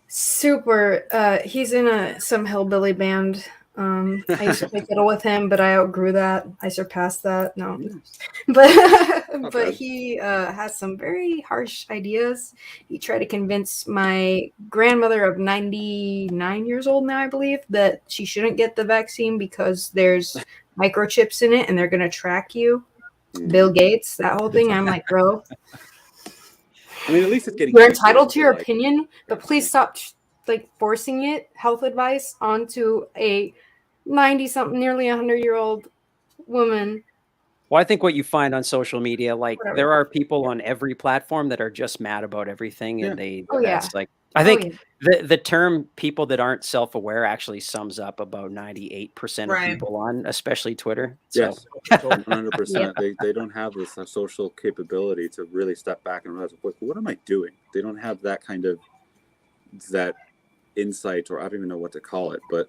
super he's in some hillbilly band. I used to play fiddle with him, but I outgrew that. I surpassed that. No. But he has some very harsh ideas. He tried to convince my grandmother of 99 years old now, I believe, that she shouldn't get the vaccine because there's microchips in it and they're going to track you. Bill Gates, that whole thing. I'm like, bro. I mean, at least it's getting. You're entitled to your opinion, but please stop forcing health advice onto a 90-something, nearly 100-year-old woman. Well, I think what you find on social media, like Whatever. there are people on every platform that are just mad about everything, and Oh, yeah. that's like I think the term "people that aren't self-aware" actually sums up about 98% of Right. people on, especially Twitter. So. Yes, 100%. They don't have this social capability to really step back and realize, what am I doing? They don't have that kind of that insight, or I don't even know what to call it, but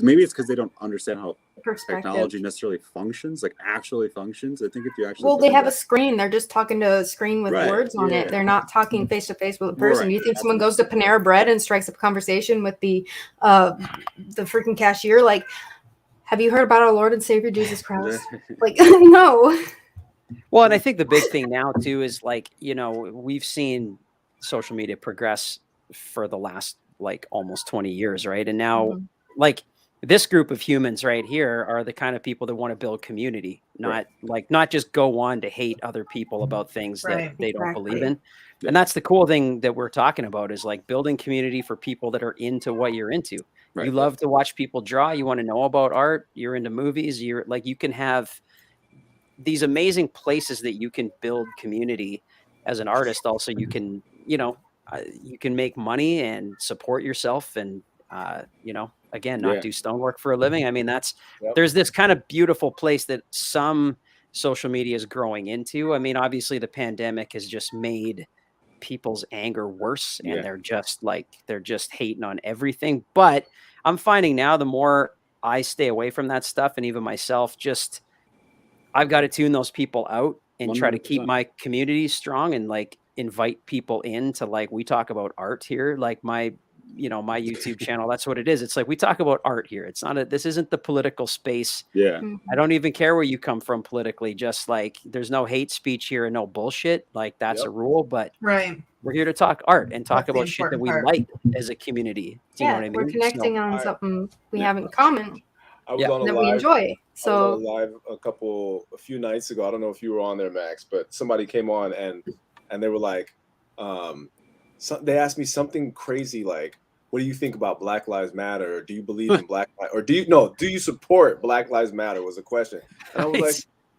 maybe it's because they don't understand how technology necessarily functions, like actually functions. I think if you actually they have a screen. They're just talking to a screen with words on it. They're not talking face to face with a person. Right. You think someone goes to Panera Bread and strikes up a conversation with the freaking cashier? Like, have you heard about our Lord and Savior Jesus Christ? Like, no. Well, and I think the big thing now too is like, you know, we've seen social media progress for the last like almost 20 years, right? And now like this group of humans right here are the kind of people that want to build community, not just go on to hate other people about things that they don't believe in. And that's the cool thing that we're talking about is like building community for people that are into what you're into. Right. You love to watch people draw. You want to know about art. You're into movies. You're like, you can have these amazing places that you can build community as an artist. Also, you can, you know, you can make money and support yourself and, you know, again, not do stonework for a living. I mean, there's this kind of beautiful place that some social media is growing into. I mean, obviously the pandemic has just made people's anger worse and they're just hating on everything. But I'm finding now the more I stay away from that stuff, and even myself, just I've got to tune those people out and 100%. Try to keep my community strong and like invite people in to like, we talk about art here, like my YouTube channel. That's what it is. It's like, we talk about art here. It's not this isn't the political space. Yeah. I don't even care where you come from politically. Just like, there's no hate speech here and no bullshit. Like that's a rule, but we're here to talk art and talk about shit that we like as a community. Do you know what I mean? We're connecting on something we have in common. I was on a that live, we enjoy. So I was on a live a few nights ago. I don't know if you were on there, Max, but somebody came on and they were like, they asked me something crazy like, what do you think about Black Lives Matter? Or do you believe in Black Lives, or do you support Black Lives Matter was a question. And I was like,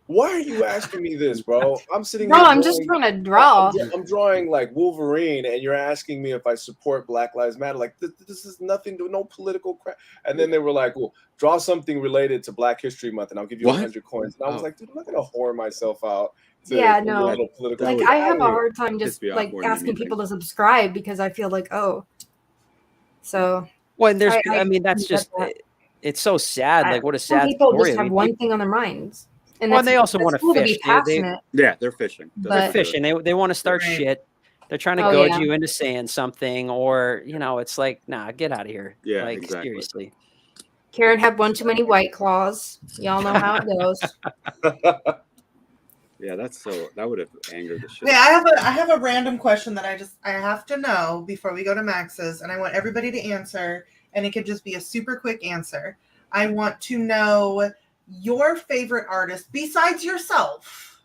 why are you asking me this, bro? I'm sitting here I'm just trying to draw. I'm drawing like Wolverine, and you're asking me if I support Black Lives Matter. Like this is nothing to no political crap. And then they were like, well, draw something related to Black History Month, and I'll give you 100 coins. And I was like, dude, I'm not gonna whore myself out. No. Like I have a hard time just like asking people to subscribe because I feel like, so. Well, and I mean, that's just it's so sad. Like, what a sad people story. Just have one thing on their minds. And they also want to fish. They're fishing. They're fishing. They want to start shit. They're trying to goad you into saying something, or it's like, nah, get out of here. Yeah, like seriously. Karen had one too many White Claws. Y'all know how it goes. Yeah, that would have angered the shit. Yeah, I have a random question that I have to know before we go to Max's, and I want everybody to answer, and it could just be a super quick answer. I want to know your favorite artist besides yourself,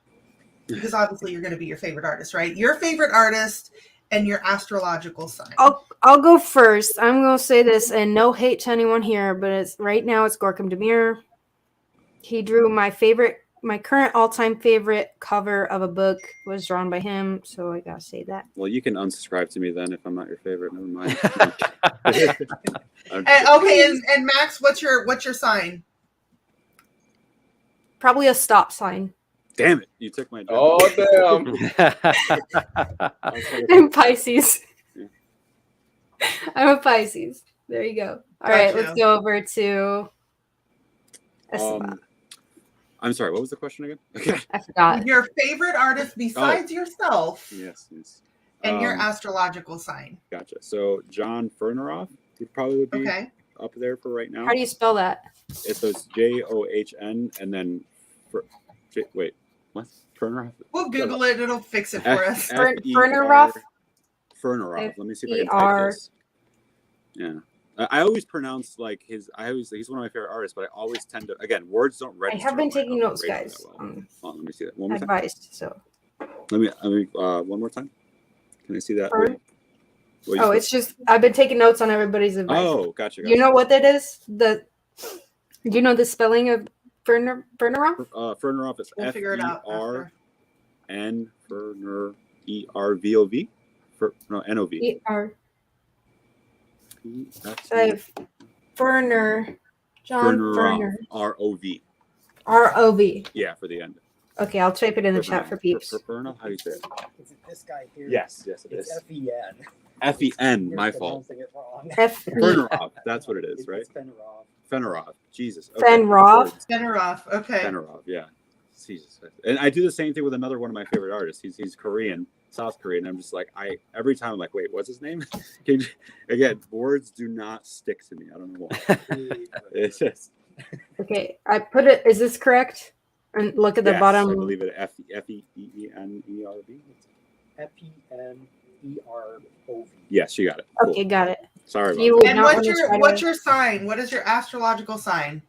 because obviously you're going to be your favorite artist, right? Your favorite artist and your astrological sign. I'll go first. I'm going to say this, and no hate to anyone here, but right now it's Gorkum Demir. He drew my current all-time favorite cover of a book was drawn by him, so I gotta say that. Well, you can unsubscribe to me then if I'm not your favorite. Never mind. And Max, what's your sign? Probably a stop sign. Damn it! You took my job. Oh damn! I'm Pisces. I'm a Pisces. There you go. All right, let's go over to Esteban. I'm sorry, what was the question again? Okay. I forgot. Your favorite artist besides yourself. Yes. And your astrological sign. Gotcha. So John Ferneroff would probably be up there for right now. How do you spell that? It's John and then wait, what? Ferneroff? We'll Google it. It'll fix it for us. Ferneroff? Ferneroff. Let me see if I can type this. Yeah. I always pronounce like he's one of my favorite artists, but I always tend to, again, words don't register. I have been taking notes, guys. Let me see that one more time. So let me one more time. Can I see that? It's just I've been taking notes on everybody's advice. Oh, gotcha. You know what that is? Do you know the spelling of Fernerov? Fernerov is We'll figure it out after. F-E-R-N Ferner E-R-V-O-V. No, N-O-V. E-R. F-E- Ferner. John Ferner. R-O-V. R-O-V. Yeah, for the end. Okay, I'll type it in the chat for peeps. Ferner, how do you say it? Is it this guy here? Yes, it is. It's F-E-N. F-E-N, You're my fault. pronouncing it wrong. Fernerov, that's what it is, right? It's Fenrov. Fenerov. Jesus. Fenrov? Fenrov. Okay. Fenerov, yeah. Jesus. And I do the same thing with another one of my favorite artists. He's Korean, South Korean. I'm just like, every time I'm like, wait, what's his name? Again, words do not stick to me. I don't know why. It's just. Okay, I put it. Is this correct? And look at the bottom. I believe it. F-E-N-E-R-V. F-E-N-E-R-O-V. Yes, you got it. Okay, Cool. got it. Sorry about You that. And what's your sign? What is your astrological sign?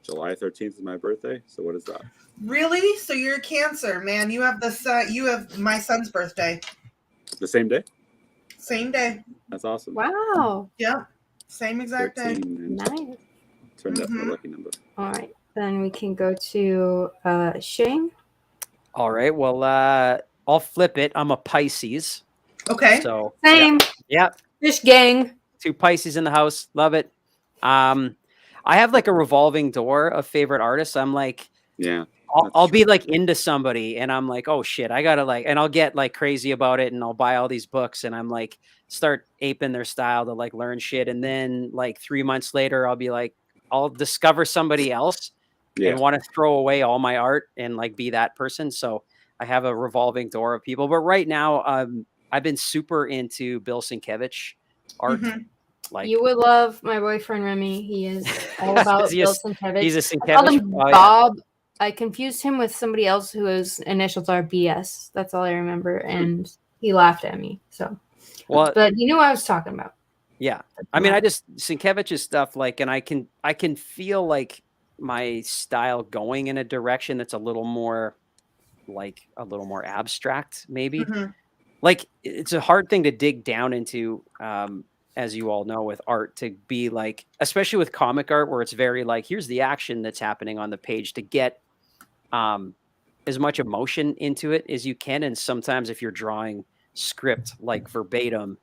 July 13th is my birthday. So what is that? Really? So you're a Cancer, man. You have you have my son's birthday. The same day? Same day. That's awesome. Wow. Yeah. Same exact day. 13 and Nice. turned out my lucky number. All right. Then we can go to Shane. All right. Well, I'll flip it. I'm a Pisces. Okay. So Same. yeah. Fish gang. 2 Pisces in the house. Love it. I have like a revolving door of favorite artists. I'm like, Yeah. I'll be like into somebody and I'm like, oh shit, I gotta like, and I'll get like crazy about it and I'll buy all these books and I'm like, start aping their style to like learn shit. And then like 3 months later, I'll be like, I'll discover somebody else and want to throw away all my art and like be that person. So I have a revolving door of people. But right now, I've been super into Bill Sienkiewicz art. Like You would love my boyfriend Remy. He is all about Bill Sienkiewicz. he's a I called Sienkiewicz. him Oh, yeah. Bob. I confused him with somebody else whose initials are BS. That's all I remember, and he laughed at me. So, Well, but you knew what I was talking about. yeah. I mean, I just Sienkiewicz's stuff, like, and I can feel like my style going in a direction that's a little more abstract, maybe. Like, it's a hard thing to dig down into, as you all know, with art, to be like, especially with comic art, where it's very like, here's the action that's happening on the page, to get as much emotion into it as you can. And sometimes if you're drawing script like verbatim,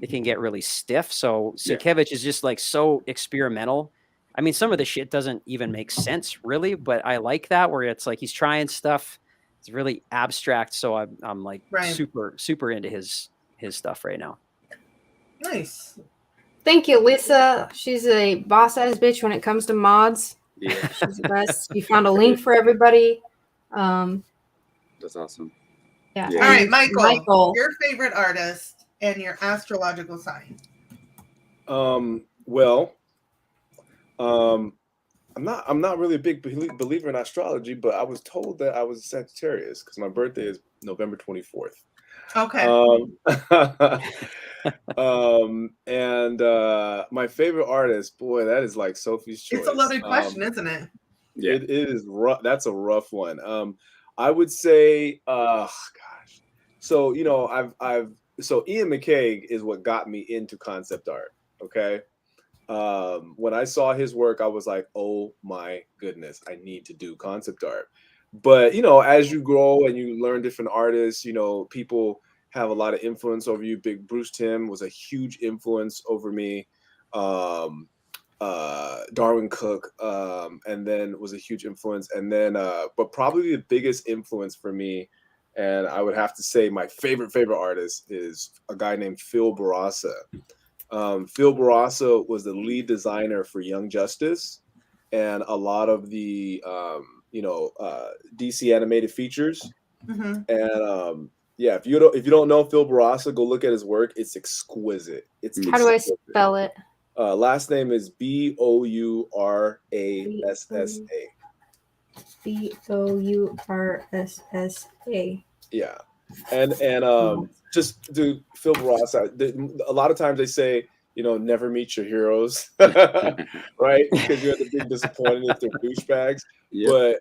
it can get really stiff. So Sienkiewicz is just like so experimental. I mean, some of the shit doesn't even make sense really, but I like that, where it's like he's trying stuff. It's really abstract. So I'm like super into his stuff right now. Nice. Thank you, Lisa. She's a boss ass bitch when it comes to mods. Yeah. She's the best. You found a link for everybody. That's awesome. Yeah. All right, Michael, your favorite artist and your astrological sign. Well, I'm not really a big believer in astrology, but I was told that I was a Sagittarius because my birthday is November 24th. Okay. And my favorite artist, boy, that is like Sophie's choice. It's a loaded question, isn't it? Yeah, it is rough. That's a rough one. I would say, gosh. So so Ian McCaig is what got me into concept art. Okay. When I saw his work, I was like, oh my goodness, I need to do concept art. But, as you grow and you learn different artists, people have a lot of influence over you. Big Bruce Timm was a huge influence over me. Darwin Cook, and then was a huge influence. And then, but probably the biggest influence for me, and I would have to say my favorite artist, is a guy named Phil Barasa. Phil Barasa was the lead designer for Young Justice and a lot of the DC animated features. And if you don't know Phil Barasa, go look at his work. It's exquisite. How do I spell it? Last name is Bourassa. Bourssa. Yeah, and just do Phil Barasa. A lot of times they say, never meet your heroes, right? Because you're the big disappointed if they're douchebags. Yep. But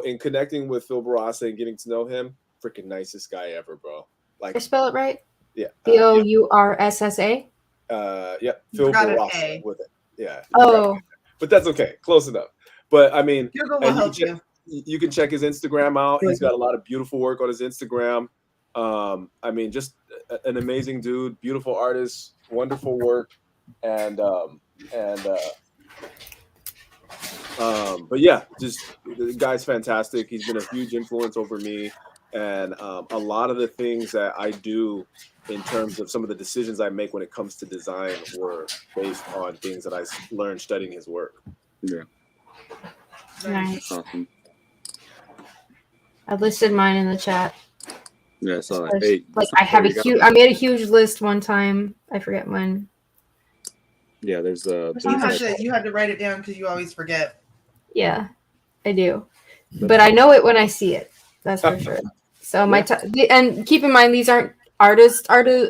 in connecting with Phil Barasa and getting to know him, freaking nicest guy ever, bro. Like, I spell it right? Yeah. Bourssa. Yeah, Phil Barasa with it. Yeah. Oh. But that's okay. Close enough. But I mean, Google will help you. You can check his Instagram out. He's got a lot of beautiful work on his Instagram. I mean, just an amazing dude, beautiful artist, wonderful work, but yeah, just the guy's fantastic. He's been a huge influence over me, and a lot of the things that I do in terms of some of the decisions I make when it comes to design were based on things that I learned studying his work. Yeah. Nice. Awesome. I listed mine in the chat. Yeah, I saw that. Hey, Like I made a huge list one time. I forget when. Yeah, there's You had to write it down because you always forget. Yeah, I do. But I know it when I see it. That's for sure. So and keep in mind these aren't artists.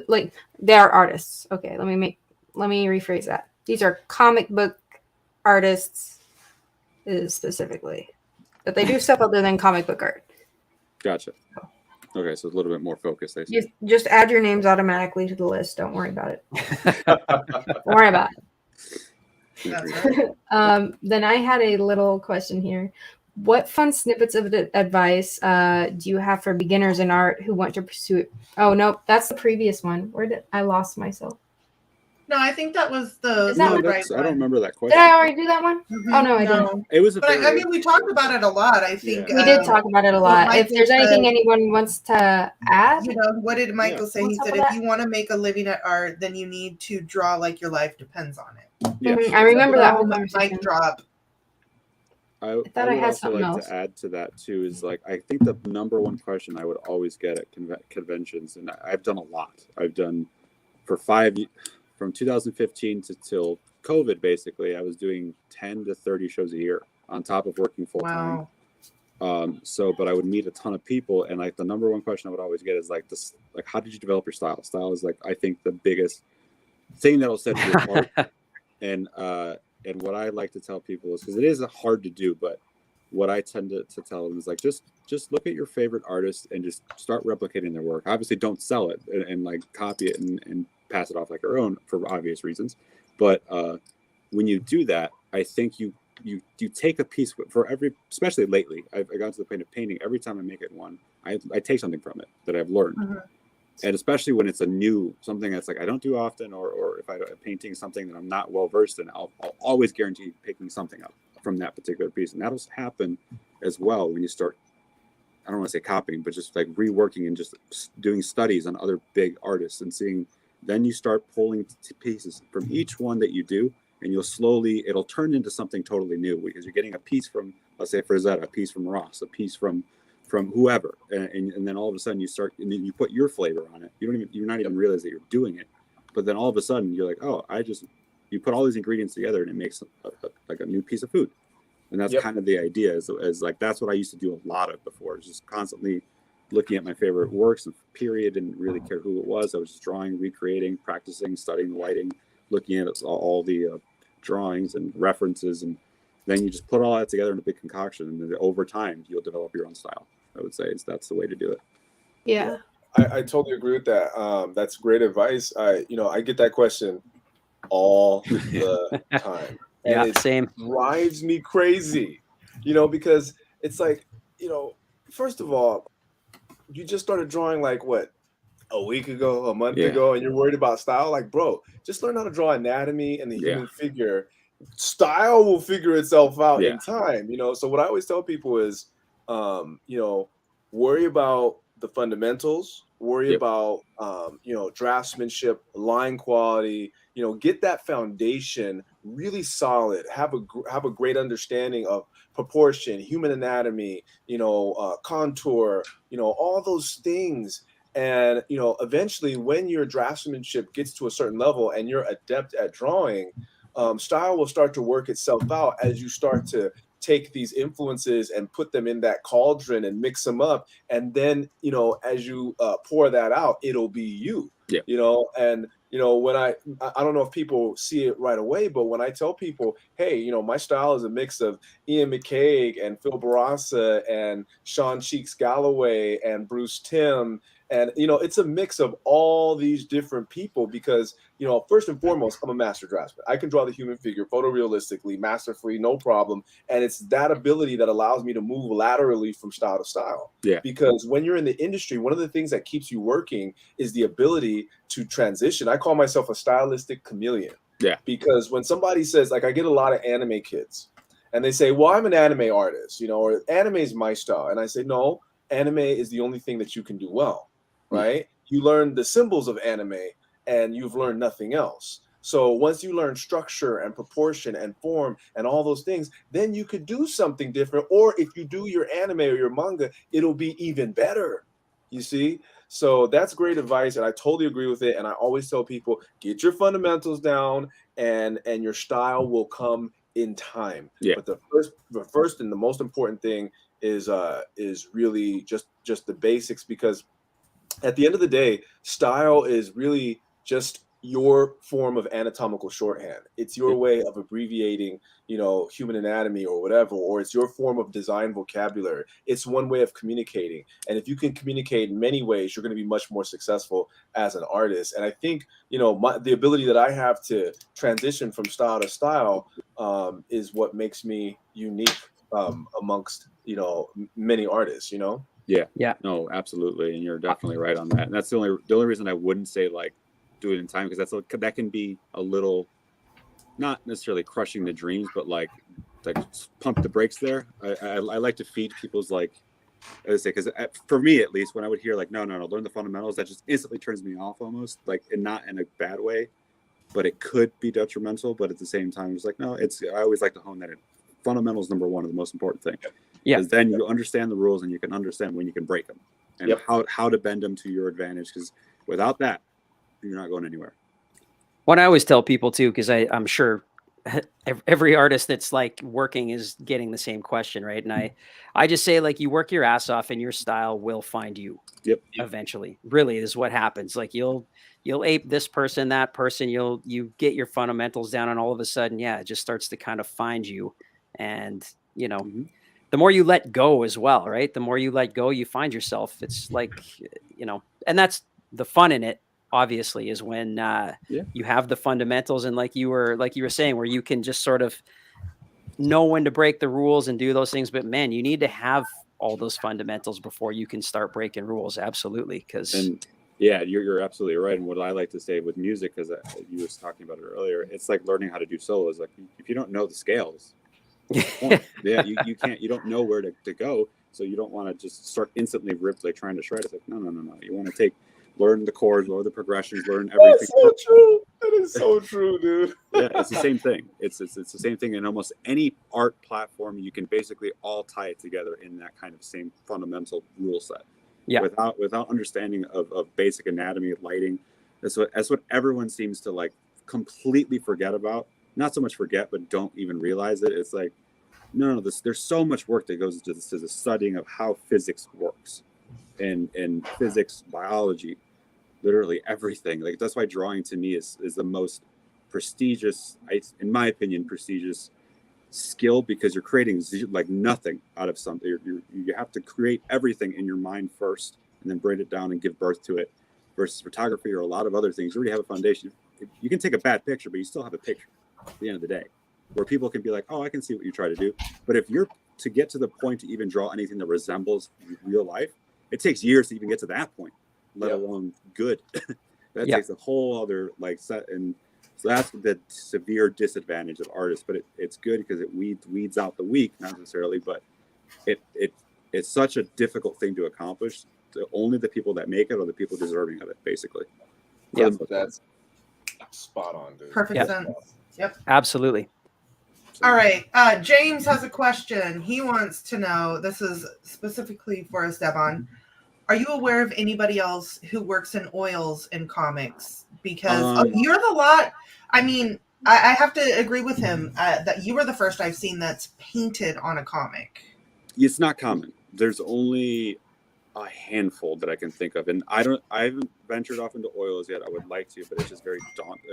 Like they are artists. Okay, let me rephrase that. These are comic book artists, specifically, but they do stuff other than comic book art. Gotcha. Okay, so it's a little bit more focused. I see. Just add your names automatically to the list. Don't worry about it. Don't worry about it. Then I had a little question here. What fun snippets of advice do you have for beginners in art who want to pursue it? Oh, no, that's the previous one. Where did I lost myself? No, I think that was the right one. I don't remember that question. Did I already do that one? Mm-hmm. Oh, no, I didn't. It was but I mean, we talked about it a lot. I think we did talk about it a lot. If there's anything anyone wants to add. What did Michael say? He said, if you want to make a living at art, then you need to draw like your life depends on it. Yeah. Mm-hmm. I remember that whole conversation. Mic drop. I thought I had something else to add to that too. Is like I think the number one question I would always get at conventions, and I've done a lot. I've done for 5 years. From 2015 to till COVID, basically, I was doing 10 to 30 shows a year on top of working full time. Wow. But I would meet a ton of people, and like the number one question I would always get is like this: like, how did you develop your style? Style is like I think the biggest thing that'll set you apart. And what I like to tell people is because it is hard to do, but what I tend to tell them is like just look at your favorite artist and just start replicating their work. Obviously, don't sell it and like copy it and pass it off like your own for obvious reasons. But when you do that, I think you take a piece for every, especially lately, I got to the point of painting. Every time I make it one, I take something from it that I've learned. Mm-hmm. And especially when it's something that's like I don't do often, or if I'm painting something that I'm not well versed in, I'll always guarantee picking something up from that particular piece. And that'll happen as well when you start, I don't want to say copying, but just like reworking and just doing studies on other big artists and seeing. Then you start pulling pieces from each one that you do, and it'll turn into something totally new because you're getting a piece from, let's say, Frazetta, a piece from Ross, a piece from whoever, and then all of a sudden and then you put your flavor on it. You're not even realize that you're doing it, but then all of a sudden you're like, oh, you put all these ingredients together and it makes like a new piece of food, and that's kind of the idea. Is like that's what I used to do a lot of before, is just constantly looking at my favorite works and period, didn't really care who it was. I was just drawing, recreating, practicing, studying the lighting, looking at all the drawings and references, and then you just put all that together in a big concoction, and then over time you'll develop your own style. I would say that's the way to do it. Yeah, I totally agree with that. That's great advice. I get that question all the time. And same. Drives me crazy, because it's like, first of all, you just started drawing like what, a week ago, a month ago, and you're worried about style. Like, bro, just learn how to draw anatomy and the human figure. Style will figure itself out in time, So what I always tell people is, worry about the fundamentals, worry about, draftsmanship, line quality, get that foundation really solid, have a great understanding of proportion, human anatomy, contour, all those things. And, eventually when your draftsmanship gets to a certain level and you're adept at drawing, style will start to work itself out as you start to take these influences and put them in that cauldron and mix them up. And then, as you pour that out, it'll be you, and, when I don't know if people see it right away, but when I tell people, hey, my style is a mix of Ian McCaig and Phil Barasa and Sean Cheeks Galloway and Bruce Timm And, you know, it's a mix of all these different people because, you know, first and foremost, I'm a master draftsman. I can draw the human figure photorealistically, masterfully, no problem. And it's that ability that allows me to move laterally from style to style. Yeah. Because when you're in the industry, one of the things that keeps you working is the ability to transition. I call myself a stylistic chameleon. Yeah. Because when somebody says, like, I get a lot of anime kids and they say, well, I'm an anime artist, you know, or anime is my style. And I say, no, anime is the only thing that you can do well, right? You learn the symbols of anime and you've learned nothing else. So once you learn structure and proportion and form and all those things, then you could do something different. Or if you do your anime or your manga, it'll be even better. You see? So that's great advice, and I totally agree with it. And I always tell people, get your fundamentals down, and your style will come in time. Yeah. But the first and the most important thing is really just the basics, because at the end of the day, style is really just your form of anatomical shorthand. It's your way of abbreviating, you know, human anatomy or whatever, or it's your form of design vocabulary. It's one way of communicating. And if you can communicate in many ways, you're going to be much more successful as an artist. And I think, you know, the ability that I have to transition from style to style is what makes me unique amongst, you know, many artists, you know? Yeah. No, absolutely. And you're definitely right on that. And that's the only reason I wouldn't say like do it in time, because that can be a little, not necessarily crushing the dreams, but like pump the brakes there. I like to feed people's, like, as I say, because for me at least, when I would hear like no, learn the fundamentals, that just instantly turns me off almost, like, and not in a bad way, but it could be detrimental. But at the same time, it's like, no, I always like to hone that in. Fundamentals number one are the most important thing. Yeah. Because then you understand the rules and you can understand when you can break them and how to bend them to your advantage. Because without that, you're not going anywhere. What I always tell people too, because I'm sure every artist that's like working is getting the same question, right? And I just say, like, you work your ass off and your style will find you. Yep. Eventually, really is what happens. Like you'll ape this person, that person, you get your fundamentals down, and all of a sudden, yeah, it just starts to kind of find you. And, you know, the more you let go as well, right? The more you let go, you find yourself. It's like, you know, and that's the fun in it, obviously, is when you have the fundamentals, and like you were saying, where you can just sort of know when to break the rules and do those things. But man, you need to have all those fundamentals before you can start breaking rules. Absolutely. Yeah, you're absolutely right. And what I like to say with music, because you was talking about it earlier, it's like learning how to do solos. Like, if you don't know the scales, you can't, you don't know where to go. So you don't want to just start instantly ripped, like trying to shred. It's like, no. You want to learn the chords, learn the progressions, learn everything. That's so true. That is so true, dude. Yeah, it's the same thing. It's the same thing in almost any art platform. You can basically all tie it together in that kind of same fundamental rule set. Yeah. Without understanding of basic anatomy, lighting, that's what everyone seems to like completely forget about. Not so much forget, but don't even realize it. It's like, no, there's so much work that goes into this, to the studying of how physics works, and physics, biology, literally everything. Like, that's why drawing to me is the most prestigious, in my opinion, prestigious skill, because you're creating like nothing out of something. You have to create everything in your mind first, and then break it down and give birth to it. Versus photography or a lot of other things, you already have a foundation. You can take a bad picture, but you still have a picture at the end of the day, where people can be like, oh, I can see what you try to do. But if you're to get to the point to even draw anything that resembles real life, it takes years to even get to that point, let alone good. That takes a whole other like set. And so that's the severe disadvantage of artists. But it's good because it weeds out the weak, not necessarily, but it's such a difficult thing to accomplish. Only the people that make it are the people deserving of it, basically. Yeah, that's spot on, dude. Perfect sense. Yep. Absolutely. All right. James has a question. He wants to know, this is specifically for Esteban. Are you aware of anybody else who works in oils in comics? Because you're the lot. I mean, I have to agree with him that you were the first I've seen that's painted on a comic. It's not common. There's only a handful that I can think of, and I haven't ventured off into oils yet. I would like to, but it's just very daunting.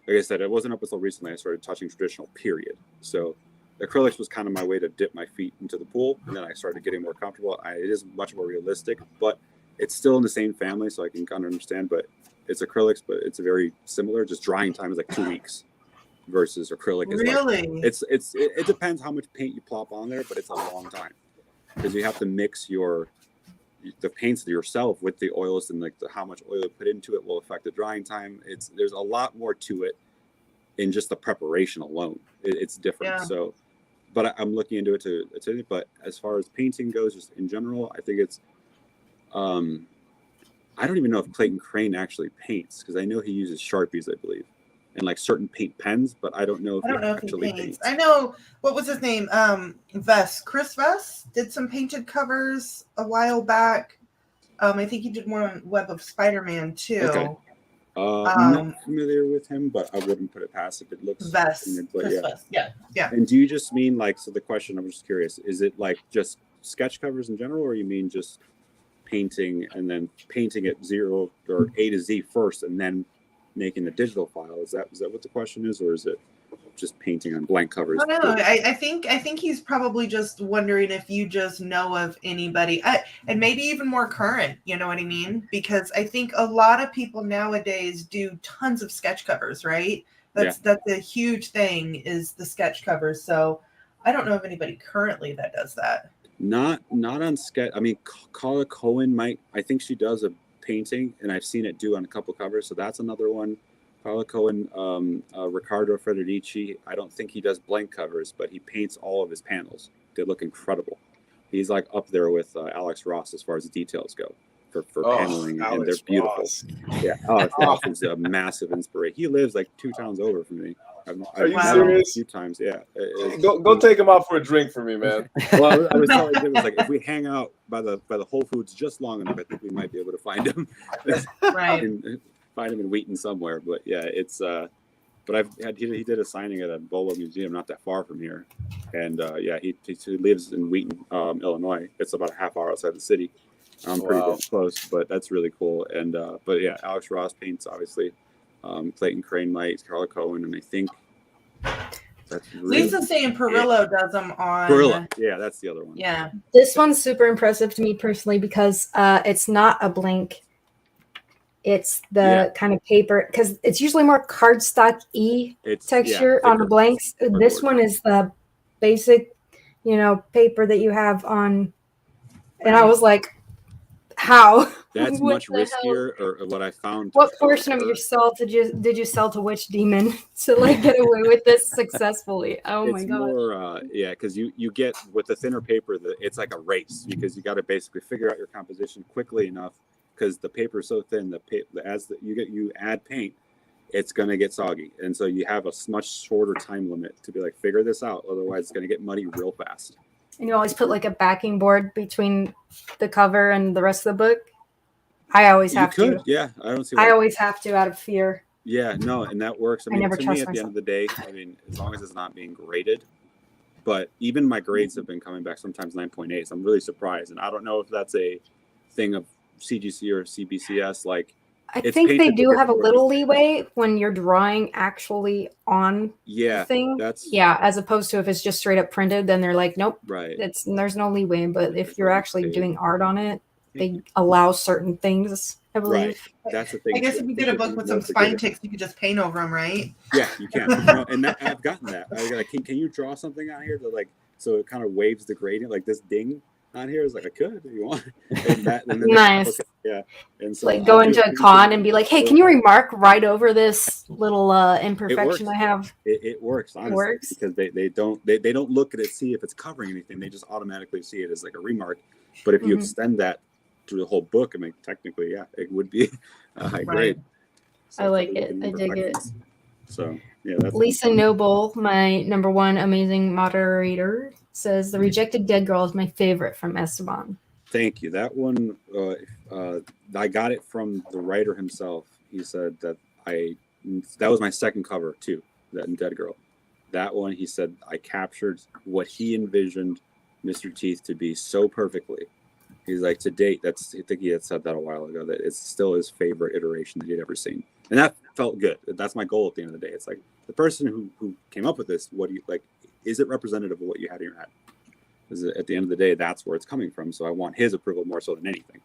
Like I said, it wasn't up until recently I started touching traditional, period. So acrylics was kind of my way to dip my feet into the pool, and then I started getting more comfortable. It is much more realistic, but it's still in the same family, so I can kind of understand. But it's acrylics, but it's very similar. Just drying time is like 2 weeks versus acrylic is Really? like it depends how much paint you plop on there, but it's a long time because you have to mix the paints yourself with the oils, and like how much oil you put into it will affect the drying time. There's a lot more to it in just the preparation alone. It's different. Yeah. So, but I'm looking into it but as far as painting goes, just in general, I think it's I don't even know if Clayton Crane actually paints, because I know he uses Sharpies, I believe, and like certain paint pens, but I don't know if I don't know if actually he paints. I know, what was his name? Chris Vess did some painted covers a while back. I think he did one on Web of Spider-Man too. Okay. I'm not familiar with him, but I wouldn't put it past if it looks painted, but Chris Vess. Yeah. And do you just mean like, so the question, I'm just curious, is it like just sketch covers in general, or you mean just painting and then painting it 0 or A to Z first and then making the digital file? Is that what the question is, or is it just painting on blank covers? I don't know. I think he's probably just wondering if you just know of anybody, and maybe even more current. You know what I mean? Because I think a lot of people nowadays do tons of sketch covers, right? That's a huge thing, is the sketch covers. So I don't know of anybody currently that does that. Not on sketch. I mean, Carla Cohen might. I think she does a painting, and I've seen it do on a couple covers. So that's another one. Carla Cohen, Riccardo Federici. I don't think he does blank covers, but he paints all of his panels. They look incredible. He's like up there with Alex Ross as far as the details go for paneling, and they're beautiful. Ross. Yeah, Alex Ross is a massive inspiration. He lives like 2 towns over from me. Are you serious? A few times, yeah. Go take him out for a drink for me, man. Well, I was telling him, like, if we hang out by the Whole Foods just long enough, I think we might be able to find him. Right. And find him in Wheaton somewhere. But yeah, it's but he did a signing at a Bolo Museum not that far from here, and he lives in Wheaton, Illinois. It's about a half hour outside the city. Pretty damn close, but that's really cool. And but yeah, Alex Ross paints, obviously. Clayton Crane might, Carla Cohen, and I think that's really... Lisa's saying Perillo does them on Perillo. Yeah, that's the other one. Yeah. This one's super impressive to me personally because it's not a blank. It's the kind of paper, because it's usually more cardstock-y texture on the blanks. This one is the basic, paper that you have on. And I was like, how? That's much riskier, or what I found. What portion of your soul did you sell to Witch Demon to get away with this successfully? Oh my god! More, because you get with the thinner paper, it's like a race, because you got to basically figure out your composition quickly enough, because the paper is so thin. You add paint, it's gonna get soggy, and so you have a much shorter time limit to be like, figure this out. Otherwise, it's gonna get muddy real fast. And you always put a backing board between the cover and the rest of the book. I always have to. Yeah. I don't see. I always have to out of fear. Yeah, no, and that works. I mean, never to trust me, at the end of the day, I mean, as long as it's not being graded. But even my grades have been coming back sometimes 9.8. So I'm really surprised, and I don't know if that's a thing of CGC or CBCS. I think they do have a little leeway when you're drawing actually on the thing. As opposed to if it's just straight up printed, then they're like, nope, right. There's no leeway. But if you're actually doing art on it, they allow certain things, I believe. Right. That's the thing. I guess if you did a book with some spine ticks, you could just paint over them, right? Yeah, you can. I've gotten that. Can you draw something out here that so it kind of waves the gradient, like this ding on here is I could if you want. And nice. Okay. Yeah. And so go into a con and be like, hey, can you remark right over this little imperfection I have? It works, honestly. It works because they don't look at it, see if it's covering anything. They just automatically see it as a remark. But if you extend that through the whole book, I mean, technically, it would be a high grade. So I like it. I dig it. So that's Lisa Noble, my number one amazing moderator, says The Rejected Dead Girl is my favorite from Esteban. Thank you. That one, I got it from the writer himself. He said that was my second cover too, that Dead Girl. That one, he said, I captured what he envisioned Mr. Teeth to be so perfectly. He's like, to date, I think he had said that a while ago, that it's still his favorite iteration that he'd ever seen. And that felt good. That's my goal at the end of the day. It's like, the person who came up with this, what do you like? Is it representative of what you had in your head? Because at the end of the day, that's where it's coming from. So I want his approval more so than anything.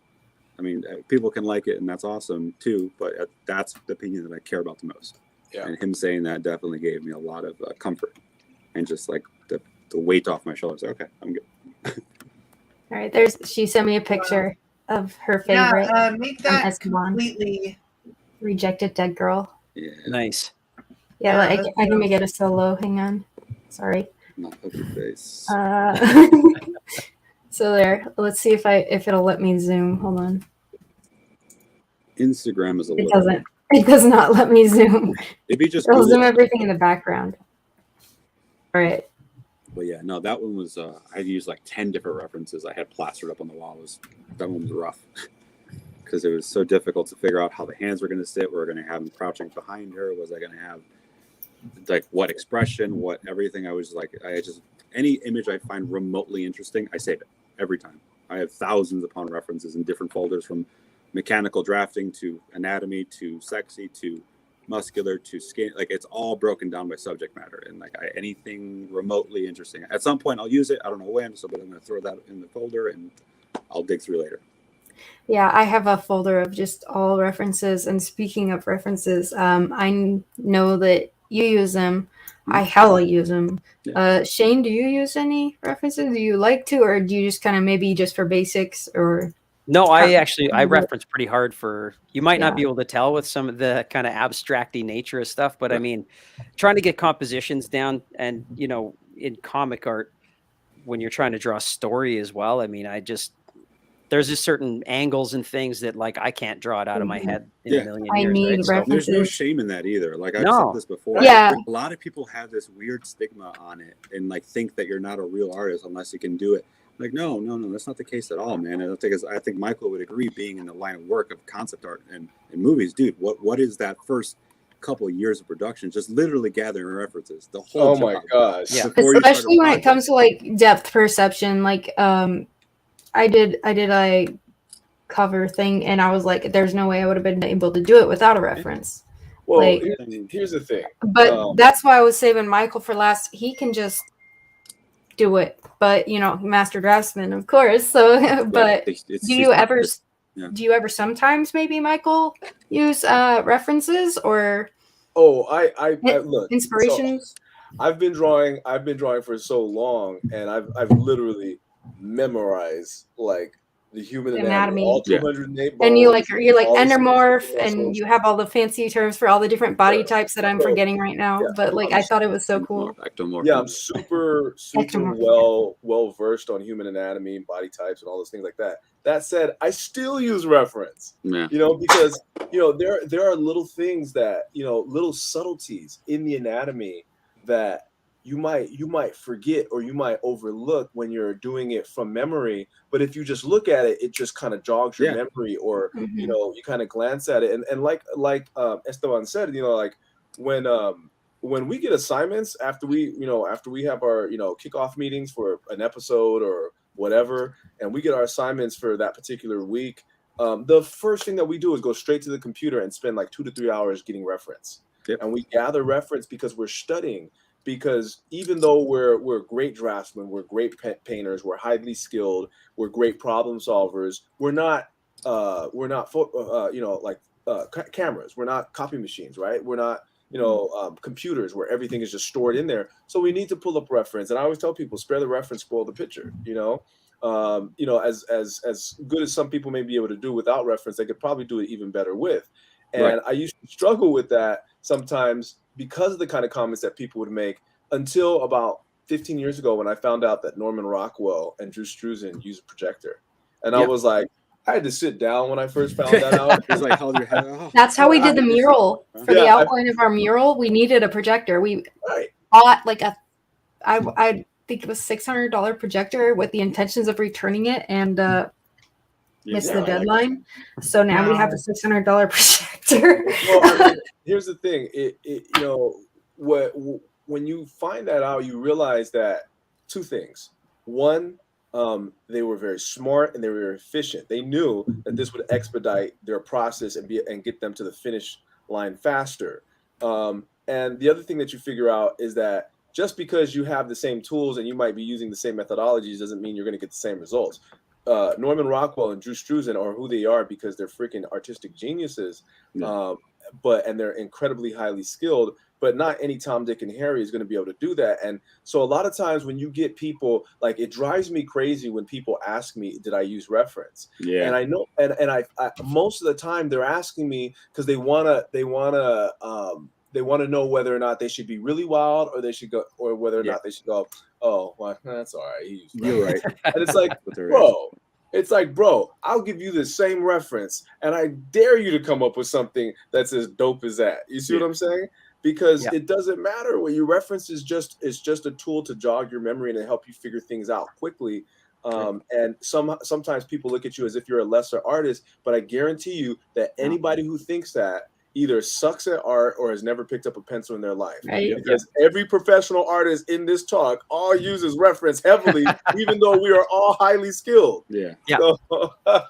I mean, people can like it, and that's awesome too. But that's the opinion that I care about the most. Yeah. And him saying that definitely gave me a lot of comfort, and just like the weight off my shoulders. Okay, I'm good. All right, she sent me a picture of her favorite. Make from that Esteban. completely Rejected Dead Girl. Yeah. Nice. Yeah, Yeah, I can make it a solo. Hang on. Sorry. Not poker face. So there. Let's see if it'll let me zoom. Hold on. Instagram is a It little. doesn't. It does not let me zoom. Maybe just It'll zoom Google. everything in the background. All right. But yeah, no, that one was. I used like 10 different references I had plastered up on the wall. That one was rough because it was so difficult to figure out how the hands were going to sit. We were going to have them crouching behind her. Was I going to have like what expression, what everything? I was like, any image I find remotely interesting, I save it every time. I have thousands upon references in different folders, from mechanical drafting to anatomy to sexy to muscular to skin. Like, it's all broken down by subject matter, and like anything remotely interesting. At some point I'll use it. I don't know when, but I'm going to throw that in the folder and I'll dig through later. Yeah, I have a folder of just all references. And speaking of references, I know that you use them. I hella use them. Yeah. Shane, do you use any references? Do you like to, or do you just kind of maybe just for basics, or? No, I reference pretty hard for, you might not Yeah. be able to tell with some of the kind of abstracty nature of stuff, but I mean, trying to get compositions down, and, you know, in comic art, when you're trying to draw a story as well, I mean, there's just certain angles and things that like I can't draw it out of my head in a million years. need right? So, references. There's no shame in that either. Like, I've No. said this before. Yeah. A lot of people have this weird stigma on it and like think that you're not a real artist unless you can do it. Like, no, that's not the case at all, man. And I think Michael would agree, being in the line of work of concept art and movies, dude. What is that first couple of years of production? Just literally gathering references. The whole Oh my job. gosh. Yeah. Before you start a Especially when it project. comes to like depth perception. Like, I did a cover thing, and I was like, there's no way I would have been able to do it without a reference. Well, Like- here's the thing. But that's why I was saving Michael for last. He can just do it, but you know, master draftsman, of course. So, but do you ever sometimes maybe, Michael, use references or I look, inspirations? so I've been drawing for so long, and I've literally memorized like the human anatomy, all 208 bones, and you're like all the endomorph, muscles. and you have all the fancy terms for all the different body Yeah. types that I'm So- forgetting right now. Yeah. But like, I thought it was so cool. Ectomorph. Yeah, I'm super Ectomorph. well versed on human anatomy and body types and all those things like that. That said, I still use reference. Yeah. You know, because you know there are little things that, you know, little subtleties in the anatomy that you might forget or you might overlook when you're doing it from memory. But if you just look at it, it just kind of jogs your memory, or you know, you kind of glance at it, and like Esteban said, you know, like when we get assignments after we have our, you know, kickoff meetings for an episode or whatever, and we get our assignments for that particular week, the first thing that we do is go straight to the computer and spend like 2 to 3 hours getting reference. And we gather reference because we're studying. Because even though we're great draftsmen, we're great painters, we're highly skilled, we're great problem solvers, we're not cameras, we're not copy machines, right? We're not, you know, computers where everything is just stored in there. So we need to pull up reference. And I always tell people, spare the reference, spoil the picture. You know, as good as some people may be able to do without reference, they could probably do it even better with. And I used to struggle with that sometimes because of the kind of comments that people would make, until about 15 years ago when I found out that Norman Rockwell and Drew Struzan use a projector. And I was like, I had to sit down when I first found that out. It was like, hold your head up. That's how we did the mural. For the outline of our mural, we needed a projector. We bought like I think it was $600 projector with the intentions of returning it, and missed the deadline. So now we have a $600 projector. Well, I mean, here's the thing. You know, when you find that out, you realize that two things. One, they were very smart and they were very efficient. They knew that this would expedite their process and get them to the finish line faster. And the other thing that you figure out is that just because you have the same tools and you might be using the same methodologies doesn't mean you're going to get the same results. Norman Rockwell and Drew Struzan are who they are because they're freaking artistic geniuses. Yeah. And they're incredibly highly skilled, but not any Tom, Dick, and Harry is going to be able to do that. And so a lot of times when you get people, like, it drives me crazy when people ask me, did I use reference? Yeah. And I know, and I most of the time they're asking me because they want to know whether or not they should be really wild or they should go, or whether or not they should go, oh, well, that's all right. You're right. And it's like, bro, I'll give you the same reference and I dare you to come up with something that's as dope as that. You see what I'm saying? Because it doesn't matter what you reference is just a tool to jog your memory and to help you figure things out quickly. And sometimes people look at you as if you're a lesser artist, but I guarantee you that anybody who thinks that either sucks at art or has never picked up a pencil in their life. Right. Because every professional artist in this talk all uses reference heavily, even though we are all highly skilled. Yeah. So,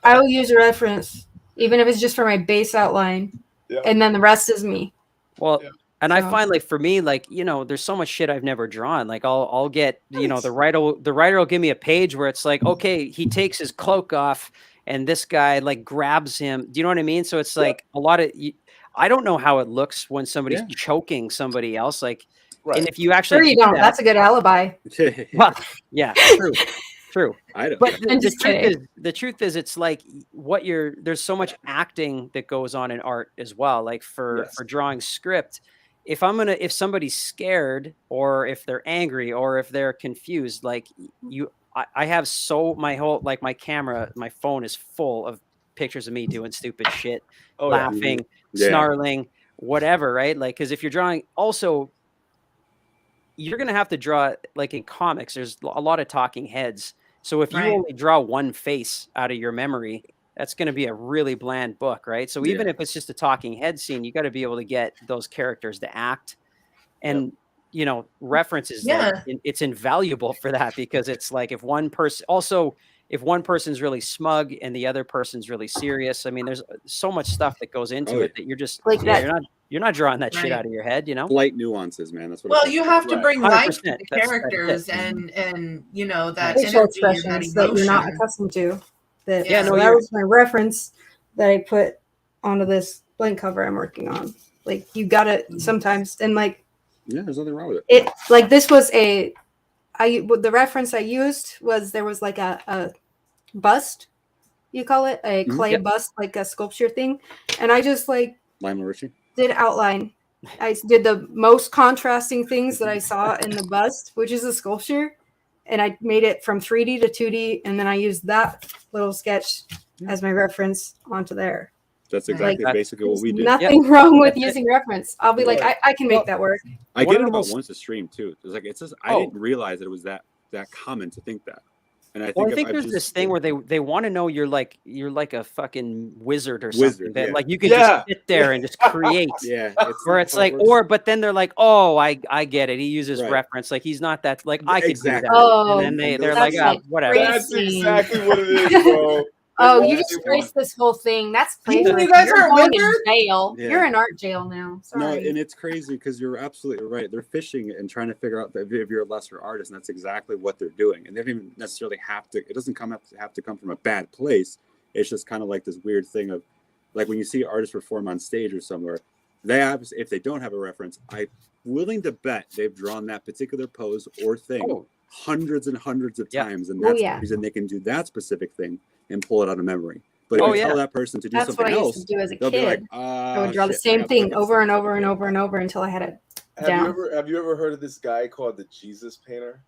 I will use a reference, even if it's just for my base outline, and then the rest is me. Well, and I find, like, for me, like, you know, there's so much shit I've never drawn. Like, I'll get, you know, the writer will give me a page where it's like, okay, he takes his cloak off and this guy like grabs him. Do you know what I mean? So it's like a lot of, I don't know how it looks when somebody's choking somebody else. Like, and if you actually, sure you don't, that's a good alibi. Well, yeah, true. I don't. But the truth is, it's like there's so much acting that goes on in art as well. Like for drawing script, if somebody's scared or if they're angry or if they're confused, like I have my camera, my phone is full of pictures of me doing stupid shit, laughing, snarling, whatever, right? Like, because if you're drawing, also, you're going to have to draw, like in comics, there's a lot of talking heads. So if you only draw one face out of your memory, that's going to be a really bland book, right? So even if it's just a talking head scene, you got to be able to get those characters to act. And, you know, references, like, it's invaluable for that, because it's like if one person's really smug and the other person's really serious, I mean, there's so much stuff that goes into it that you're just like you're not drawing that shit out of your head, you know? Slight nuances, man. That's what. Well, you have to bring life to 100%. the characters and you know that facial energy and expressions that that you're not emotion. accustomed to. That Yeah. that was my reference that I put onto this blank cover I'm working on. Like, you gotta sometimes, and like, there's nothing wrong with it. It like this was the reference I used was there was like a bust, you call it a clay bust, like a sculpture thing, and I just like Lionel Richie did outline. I did the most contrasting things that I saw in the bust, which is a sculpture, and I made it from 3D to 2D, and then I used that little sketch as my reference onto there. That's exactly basically what we do. Nothing wrong with using reference. I'll be like, I can make that work. I get it about once a stream too. It's like, it's just, I didn't realize that it was that common to think that. And I think there's this thing where they want to know you're like a fucking wizard or something. That like you can just sit there and just create. Where it's like, but then they're like, oh, I get it. He uses reference. Like, he's not that, like, I could do that. Oh, and then they're like, whatever. That's exactly what it is, bro. Oh, you just erased this whole thing. That's plagiarism. You guys You're are going in wizards? jail. Yeah. You're in art jail now. Sorry. No, and it's crazy because you're absolutely right. They're fishing and trying to figure out if you're a lesser artist, and that's exactly what they're doing. And they don't even necessarily have to. It doesn't have to come from a bad place. It's just kind of like this weird thing of, like, when you see artists perform on stage or somewhere, if they don't have a reference, I'm willing to bet they've drawn that particular pose or thing hundreds and hundreds of times, and that's the reason they can do that specific thing and pull it out of memory. But if you tell that person to do something else, used to do as a they'll kid. be like, I would draw the same thing over and over and over and over until I had it down. Have you ever heard of this guy called the Jesus Painter?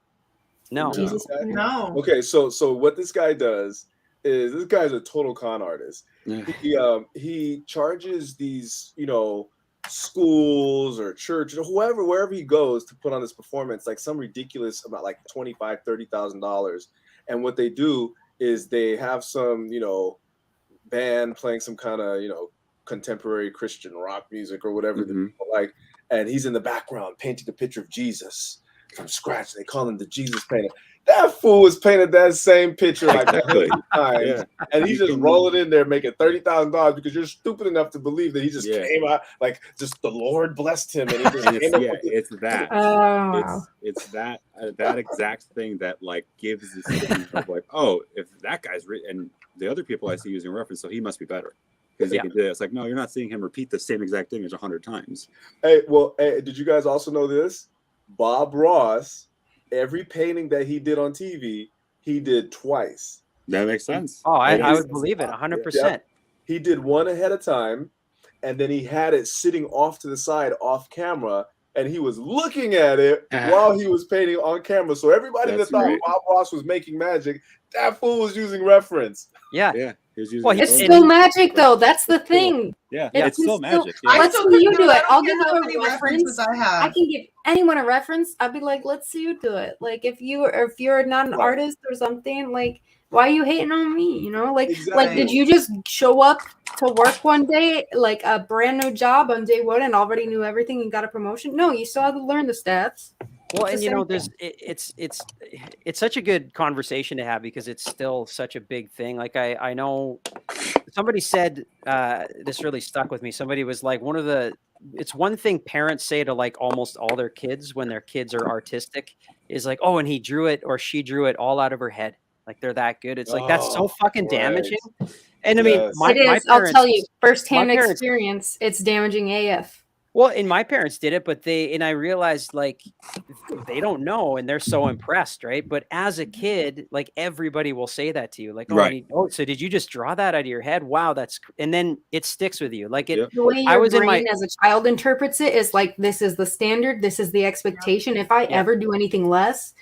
No. Jesus Painter? No. Okay, so what this guy does is, this guy's a total con artist. He charges these, you know, schools or church or wherever he goes to put on this performance, like some ridiculous amount, like $25,000-$30,000. And what they do is they have some, you know, band playing some kind of, you know, contemporary Christian rock music or whatever the people like, and he's in the background painting a picture of Jesus from scratch. They call him the Jesus Painter. That fool has painted that same picture like Exactly. 100 times, Yeah. and he's just rolling in there making $30,000 because you're stupid enough to believe that he just came out like just the Lord blessed him, and he just And came up it's with it's that. Oh, wow. It's that exact thing that like gives this thing of like, oh, if that guy's and the other people I see using reference, so he must be better because he can do it. It's like, no, you're not seeing him repeat the same exact thing as 100 times. Hey, did you guys also know this? Bob Ross, every painting that he did on TV, he did twice. That makes sense. Oh, I would believe it 100%. He did one ahead of time, and then he had it sitting off to the side, off camera, and he was looking at it while he was painting on camera. So everybody that thought Bob Ross was making magic, that fool was using reference. Yeah. Well, it's still magic, though. That's the thing. Yeah, it's still magic. Yeah. Let's see you do it. I'll give you many a reference. I I can give anyone a reference. I'll be like, let's see you do it. Like if you're not an artist or something, like why are you hating on me? You know, like did you just show up to work one day, like a brand new job on day one, and already knew everything and got a promotion? No, you still have to learn the stats. Well, and you know, it's such a good conversation to have because it's still such a big thing. Like I know somebody said this really stuck with me. Somebody was like, it's one thing parents say to like almost all their kids when their kids are artistic is like, oh, and he drew it or she drew it all out of her head. Like they're that good. It's like that's so fucking damaging. And I mean, my parents, I'll tell you, firsthand experience. It's damaging AF. Well, and my parents did it, but I realized like they don't know and they're so impressed, right? But as a kid, like everybody will say that to you, like, oh, so did you just draw that out of your head? Wow, and then it sticks with you. Like the way your brain as a child interprets it is like, this is the standard, this is the expectation. If I ever do anything less,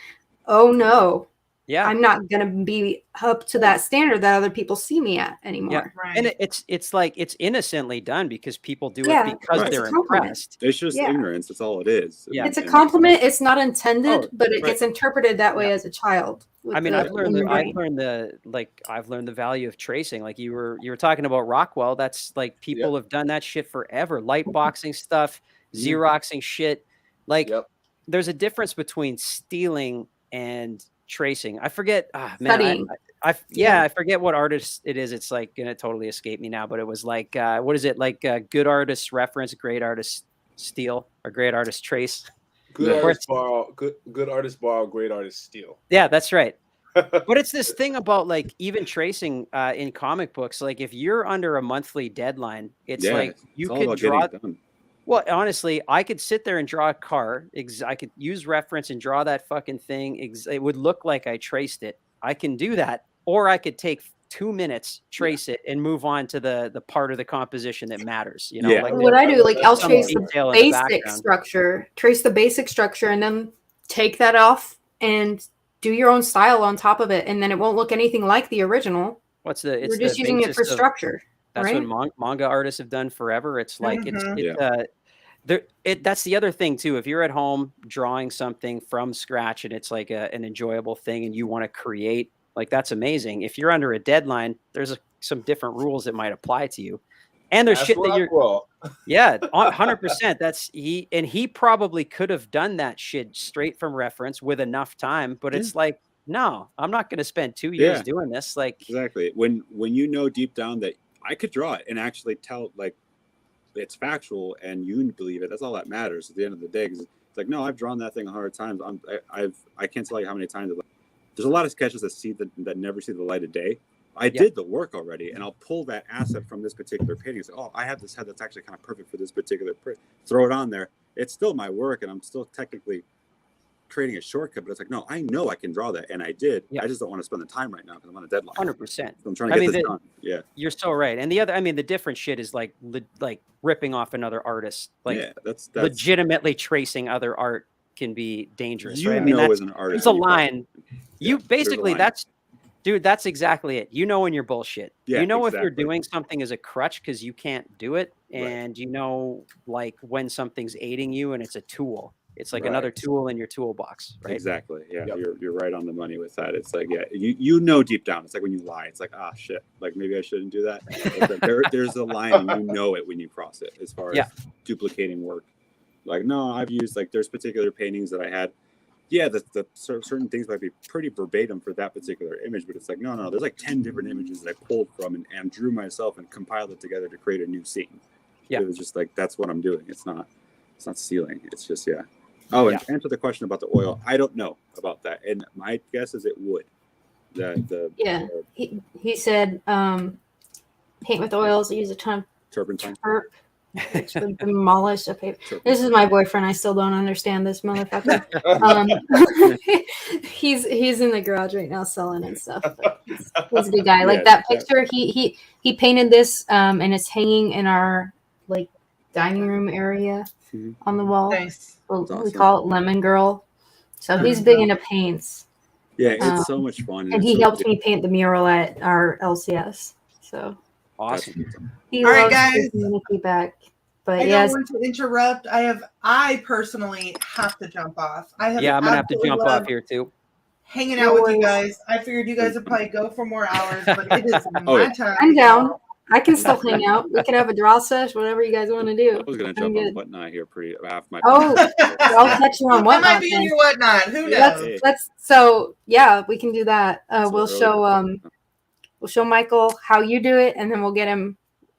oh no. Yeah, I'm not gonna be up to that standard that other people see me at anymore. Yeah. Right. And it's like it's innocently done because people do it because they're impressed. It's just ignorance. That's all it is. Yeah, it's a compliment. It's not intended, but it gets interpreted that way as a child. I mean, I've learned the value of tracing. Like you were talking about Rockwell. That's like people have done that shit forever. Light boxing stuff, Xeroxing shit. Like there's a difference between stealing and tracing. I forget. I forget what artist it is. It's like gonna totally escape me now. But it was like, what is it like? Good artist reference, great artist steal, or great artist trace. Good artist borrow. Good artist borrow. Great artist steal. Yeah, that's right. But it's this thing about like even tracing in comic books. Like if you're under a monthly deadline, it's like you could draw. Well, honestly, I could sit there and draw a car. I could use reference and draw that fucking thing. It would look like I traced it. I can do that. Or I could take 2 minutes, trace it, and move on to the part of the composition that matters. You know, like what I do, like I'll trace the basic structure, and then take that off and do your own style on top of it. And then it won't look anything like the original. We're just using it for structure. That's what manga artists have done forever. It's like that's the other thing too. If you're at home drawing something from scratch and it's like an enjoyable thing and you want to create, like that's amazing. If you're under a deadline, there's some different rules that might apply to you. And there's shit that you're 100%. He probably could have done that shit straight from reference with enough time, but it's like, no, I'm not going to spend 2 years doing this. Like exactly when you know deep down that I could draw it and actually tell like it's factual and you believe it. That's all that matters at the end of the day. Because it's like, no, I've drawn that thing 100 times. I can't tell you how many times. There's a lot of sketches that never see the light of day. I did the work already, and I'll pull that asset from this particular painting and say, oh, I have this head that's actually kind of perfect for this particular print. Throw it on there. It's still my work, and I'm still technically creating a shortcut, but it's like, no, I know I can draw that, and I did. I just don't want to spend the time right now because I'm on a deadline. 100%. So I'm trying to get this done. Yeah, you're so right. And the different shit is like ripping off another artist, like that's legitimately tracing other art can be dangerous. Right? I mean, as an artist, it's a line. That's exactly it. You know when you're bullshit. Yeah, you know if you're doing something as a crutch because you can't do it, and you know like when something's aiding you and it's a tool. It's like another tool in your toolbox, right? Exactly. Yeah, you're right on the money with that. It's like, you know deep down. It's like when you lie. It's like, shit. Like maybe I shouldn't do that. It's like there's a line, and you know it when you cross it. As far as duplicating work, like no, I've used like there's particular paintings that I had yeah, the certain things might be pretty verbatim for that particular image, but it's like, no, there's like 10 different images that I pulled from and drew myself and compiled it together to create a new scene. Yeah. It was just like, that's what I'm doing. It's not stealing. It's just, yeah. Oh, and to answer the question about the oil, I don't know about that. And my guess is it would. He said paint with oils, use a ton of Turpentine. turp, which would demolish a paper. This is my boyfriend. I still don't understand this motherfucker. He's in the garage right now selling and stuff. He's a good guy. Like that picture, he painted this, and it's hanging in our like dining room area on the wall. Nice. We call it Lemon Girl. So he's big into paints. Yeah, it's so much fun. And he helped me paint the mural at our LCS. So awesome. He All right, loves guys. his community back. But I yes, don't want to interrupt. I personally have to jump off. I'm gonna have to jump off here too. Hanging out with you guys. I figured you guys would probably go for more hours, but it is my time. I'm down. I can still hang out. We can have a draw sesh, whatever you guys want to do. I was gonna jump on Whatnot here pretty half my. Oh, I'll catch you on Whatnot. I might be in your Whatnot. Who knows? So yeah, we can do that. We'll show Michael how you do it, and then we'll get him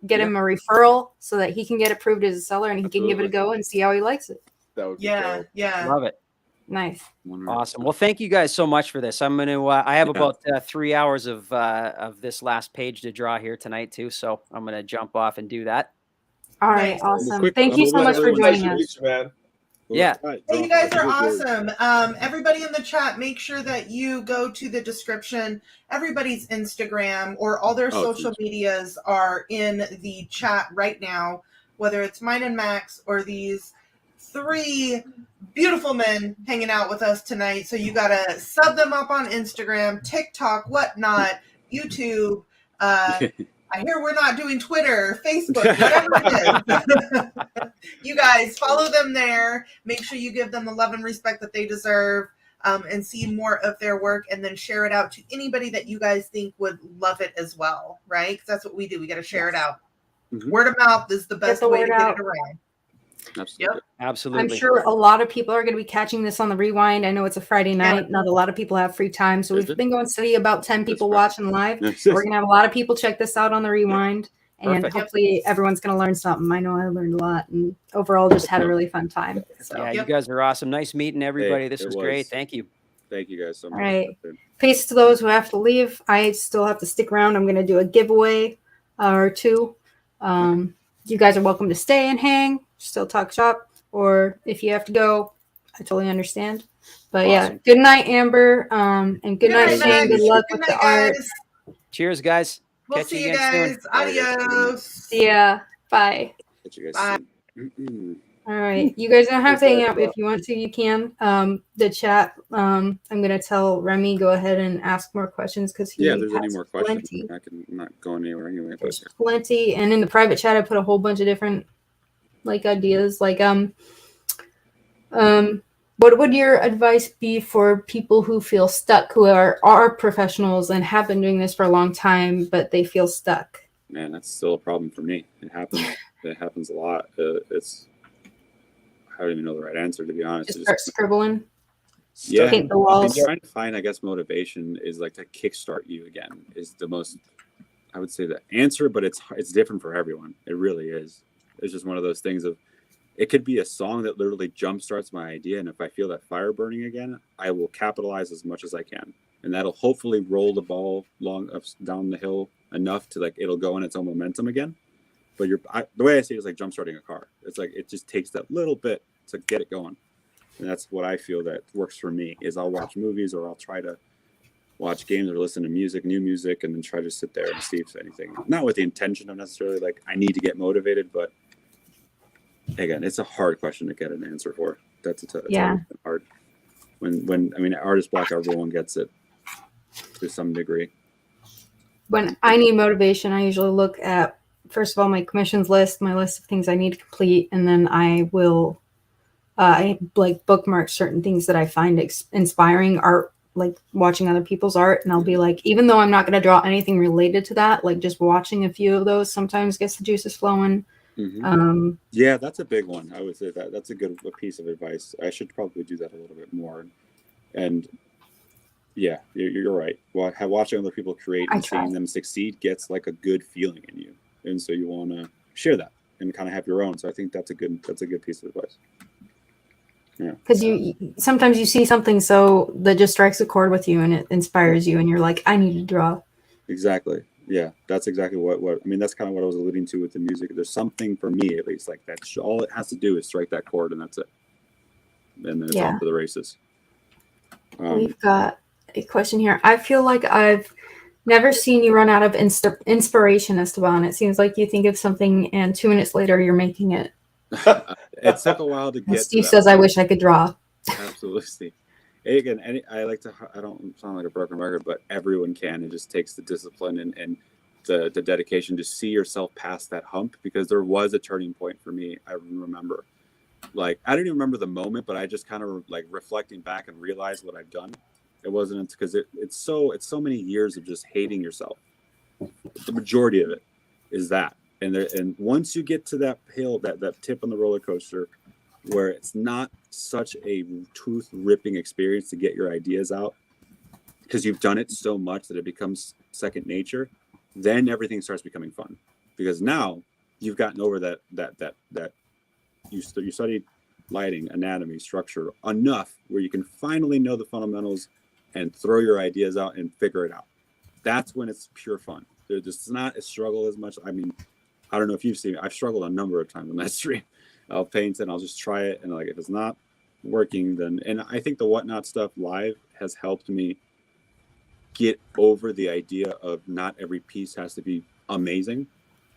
a referral so that he can get approved as a seller and he can give it a go and see how he likes it. That would be yeah. Love it. Nice. Awesome. Well, thank you guys so much for this. I'm going to, I have about 3 hours of this last page to draw here tonight too. So I'm going to jump off and do that. All right. Awesome. Thank you so much for joining us. Yeah. Hey, you guys are awesome. Everybody in the chat, make sure that you go to the description. Everybody's Instagram or all their social medias are in the chat right now, whether it's mine and Max or these 3 beautiful men hanging out with us tonight. So you got to sub them up on Instagram, TikTok, Whatnot, YouTube. I hear we're not doing Twitter, Facebook, whatever it is. You guys follow them there. Make sure you give them the love and respect that they deserve, and see more of their work, and then share it out to anybody that you guys think would love it as well, right? Because that's what we do. We got to share it out. Word of mouth is the best way to get it around. Absolutely. Yep. Absolutely. I'm sure a lot of people are going to be catching this on the rewind. I know it's a Friday night. Not a lot of people have free time. So we've been going steady, about 10 people watching live. We're going to have a lot of people check this out on the rewind. And hopefully everyone's going to learn something. I know I learned a lot and overall just had a really fun time. So. Yeah, you guys are awesome. Nice meeting everybody. This was great. Thank you. Thank you guys so much. All right. Peace to those who have to leave. I still have to stick around. I'm going to do a giveaway or 2. You guys are welcome to stay and hang, still talk shop. Or if you have to go, I totally understand. But yeah, good night, Amber. And good night, Shane. Good luck with the art. Cheers, guys. We'll see you guys. Adios. See ya. Bye. Catch you guys soon. All right. You guys don't have to hang out. If you want to, you can. The chat, I'm going to tell Remy, go ahead and ask more questions because he if there's any more questions, plenty. I can not go anywhere anyway. There's plenty. And in the private chat, I put a whole bunch of different ideas. What would your advice be for people who feel stuck, who are professionals and have been doing this for a long time, but they feel stuck? Man, that's still a problem for me. It happens. It happens a lot. I don't even know the right answer, to be honest. Just start scribbling. Yeah, paint the walls. Trying to find, I guess, motivation is like to kickstart you again is the most, I would say, the answer, but it's different for everyone. It really is. It's just one of those things of, it could be a song that literally jumpstarts my idea, and if I feel that fire burning again, I will capitalize as much as I can, and that'll hopefully roll the ball down the hill enough to it'll go in its own momentum again. But the way I see it is like jumpstarting a car. It's like it just takes that little bit to get it going, and that's what I feel that works for me. Is I'll watch movies or I'll try to watch games or listen to new music, and then try to sit there and see if anything. Not with the intention of necessarily I need to get motivated, but again, it's a hard question to get an answer for. It's hard. When artist block, everyone gets it to some degree. When I need motivation, I usually look at, first of all, my commissions list, my list of things I need to complete, and then I will bookmark certain things that I find inspiring, art, like watching other people's art, and I'll be like, even though I'm not going to draw anything related to that, just watching a few of those sometimes gets the juices flowing. Mm-hmm. Yeah, that's a big one. I would say that's a good piece of advice. I should probably do that a little bit more. And yeah, you're right. Watching other people create and seeing them succeed gets like a good feeling in you, and so you want to share that and kind of have your own. So I think that's a good piece of advice. Yeah, because you sometimes you see something so that just strikes a chord with you and it inspires you, and you're like, I need to draw. Exactly. Yeah, that's exactly what I mean. That's kind of what I was alluding to with the music. There's something for me, at least, like that's all it has to do is strike that chord, and that's it. And then it's off to the races. We've got a question here. I feel like I've never seen you run out of inspiration, Esteban. It seems like you think of something and 2 minutes later you're making it. It took a while to get. Steve says, "I wish I could draw." Absolutely. Again, I like to. I don't sound like a broken record, but everyone can. It just takes the discipline and the dedication to see yourself past that hump. Because there was a turning point for me. I remember, like, I don't even remember the moment, but I just kind of like reflecting back and realized what I've done. It wasn't because it's so many years of just hating yourself. The majority of it is that. And once you get to that hill, that tip on the roller coaster, where it's not such a tooth-ripping experience to get your ideas out, because you've done it so much that it becomes second nature, then everything starts becoming fun. Because now you've gotten over that you studied lighting, anatomy, structure enough where you can finally know the fundamentals and throw your ideas out and figure it out. That's when it's pure fun. It's not a struggle as much. I mean, I don't know if you've seen it. I've struggled a number of times on that stream. I'll paint and I'll just try it. And like, if it's not working, then, and I think the Whatnot stuff live has helped me get over the idea of not every piece has to be amazing.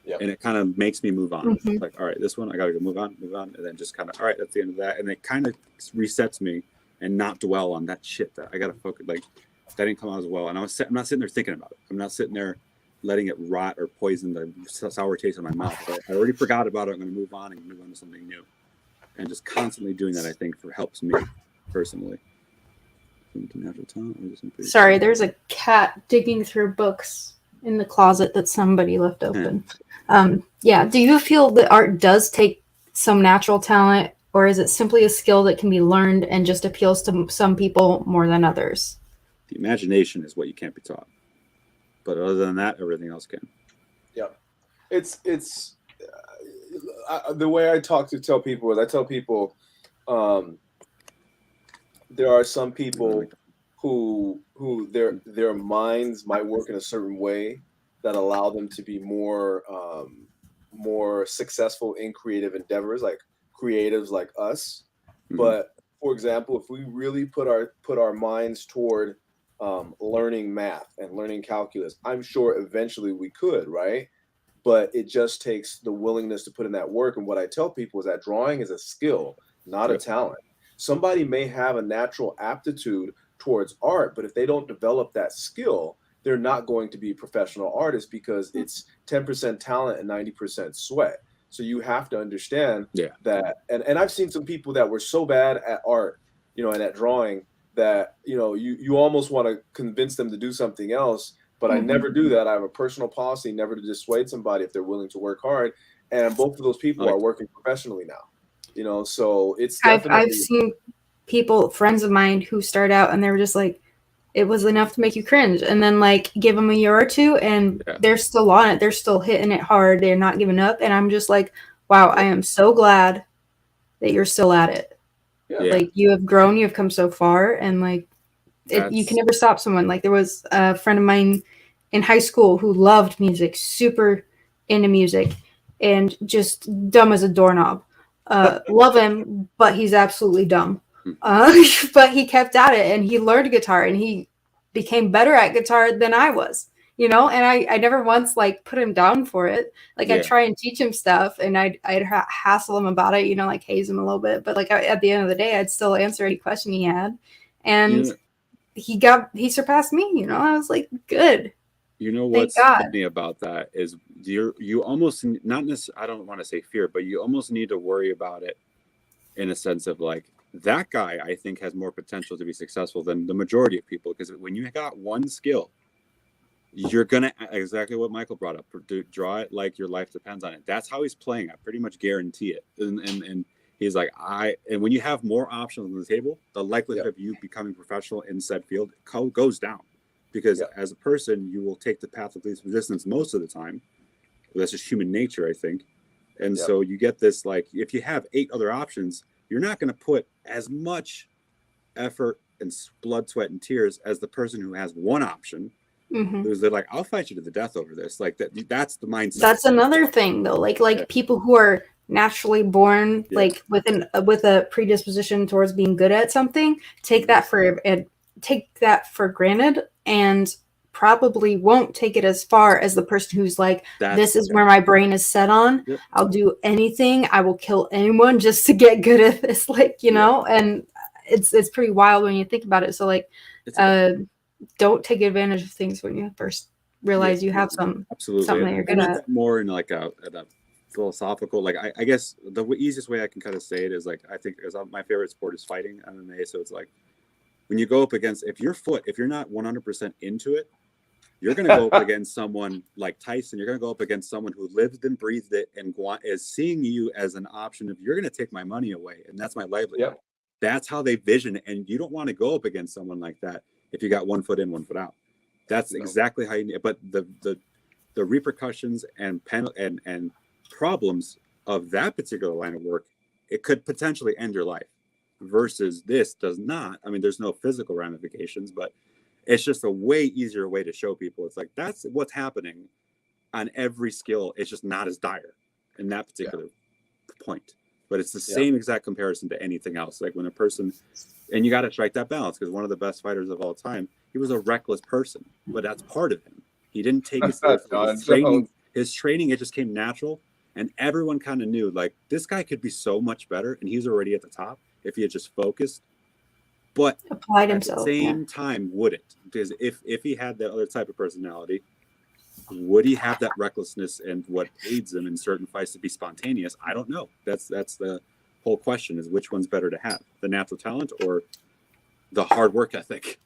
Yep. And it kind of makes me move on. Mm-hmm. Like, all right, this one, I got to go move on. And then just kind of, all right, that's the end of that. And it kind of resets me and not dwell on that shit that I got to focus. Like, that didn't come out as well. And I'm not sitting there thinking about it. I'm not sitting there letting it rot or poison the sour taste in my mouth. I already forgot about it. I'm going to move on and move on to something new. And just constantly doing that, I think, helps me personally. Sorry, there's a cat digging through books in the closet that somebody left open. Yeah. Do you feel that art does take some natural talent, or is it simply a skill that can be learned and just appeals to some people more than others? The imagination is what you can't be taught. But other than that, everything else can. Yeah, it's the way I tell people is I tell people there are some people who their minds might work in a certain way that allow them to be more successful in creative endeavors, like creatives like us. Mm-hmm. But for example, if we really put our minds toward learning math and learning calculus, I'm sure eventually we could, right? But it just takes the willingness to put in that work. And what I tell people is that drawing is a skill, not a talent. Somebody may have a natural aptitude towards art, but if they don't develop that skill, they're not going to be professional artists, because it's 10% talent and 90% sweat. So you have to understand that. And I've seen some people that were so bad at art, and at drawing, that you almost want to convince them to do something else, but I never do that. I have a personal policy never to dissuade somebody if they're willing to work hard, and both of those people are working professionally now. So it's definitely... I've seen people, friends of mine, who start out and they were just like, it was enough to make you cringe, and then like give them a year or two and they're still on it, they're still hitting it hard, they're not giving up, and I'm just like, wow, I am so glad that you're still at it. Like, you have grown, you have come so far, and like you can never stop someone. Like, there was a friend of mine in high school who loved music, super into music, and just dumb as a doorknob. Love him, but he's absolutely dumb. But he kept at it, and he learned guitar, and he became better at guitar than I was. And I never once like put him down for it. Like, I'd try and teach him stuff, and I'd hassle him about it, like haze him a little bit. But like at the end of the day, I'd still answer any question he had. And he surpassed me, I was like, good. What's funny about that is you almost not necessarily, I don't want to say fear, but you almost need to worry about it in a sense of like, that guy, I think, has more potential to be successful than the majority of people. Because when you got one skill, you're gonna, exactly what Michael brought up, draw it like your life depends on it. That's how he's playing. I pretty much guarantee it. And He's like, and when you have more options on the table, the likelihood of you becoming professional in said field goes down, because as a person, you will take the path of least resistance most of the time. That's just human nature, I think. And so you get this, like, if you have 8 other options, you're not going to put as much effort and blood, sweat, and tears as the person who has one option. Who's like, I'll fight you to the death over this. Like that's the mindset. That's another thing, though. Like people who are naturally born like with a predisposition towards being good at something, take that for granted, and probably won't take it as far as the person who's like, this is where my brain is set on. I'll do anything. I will kill anyone just to get good at this. Like, you know, and it's pretty wild when you think about it. So like, don't take advantage of things when you first realize you have something that you're good at. More in like a philosophical, like I guess the easiest way I can kind of say it is like, I think my favorite sport is fighting, MMA. So it's like when you go up against, if you're not 100% into it, you're going to go up against someone like Tyson. You're going to go up against someone who lived and breathed it and is seeing you as an option of, you're going to take my money away and that's my livelihood. That's how they vision it. And you don't want to go up against someone like that if you got 1 foot in, 1 foot out. That's exactly how you need. But the repercussions and problems of that particular line of work, it could potentially end your life. Versus this does not. I mean, there's no physical ramifications, but it's just a way easier way to show people. It's like, that's what's happening on every skill. It's just not as dire in that particular point. But it's the same exact comparison to anything else. Like when a person, and you got to strike that balance, because one of the best fighters of all time, he was a reckless person, but that's part of him. He didn't take his training. His training, it just came natural. And everyone kind of knew, like, this guy could be so much better, and he's already at the top if he had just focused. But applied at himself, the same time, wouldn't. Because if he had that other type of personality, would he have that recklessness and what aids him in certain fights to be spontaneous? I don't know. That's the whole question, is which one's better to have, the natural talent or the hard work ethic?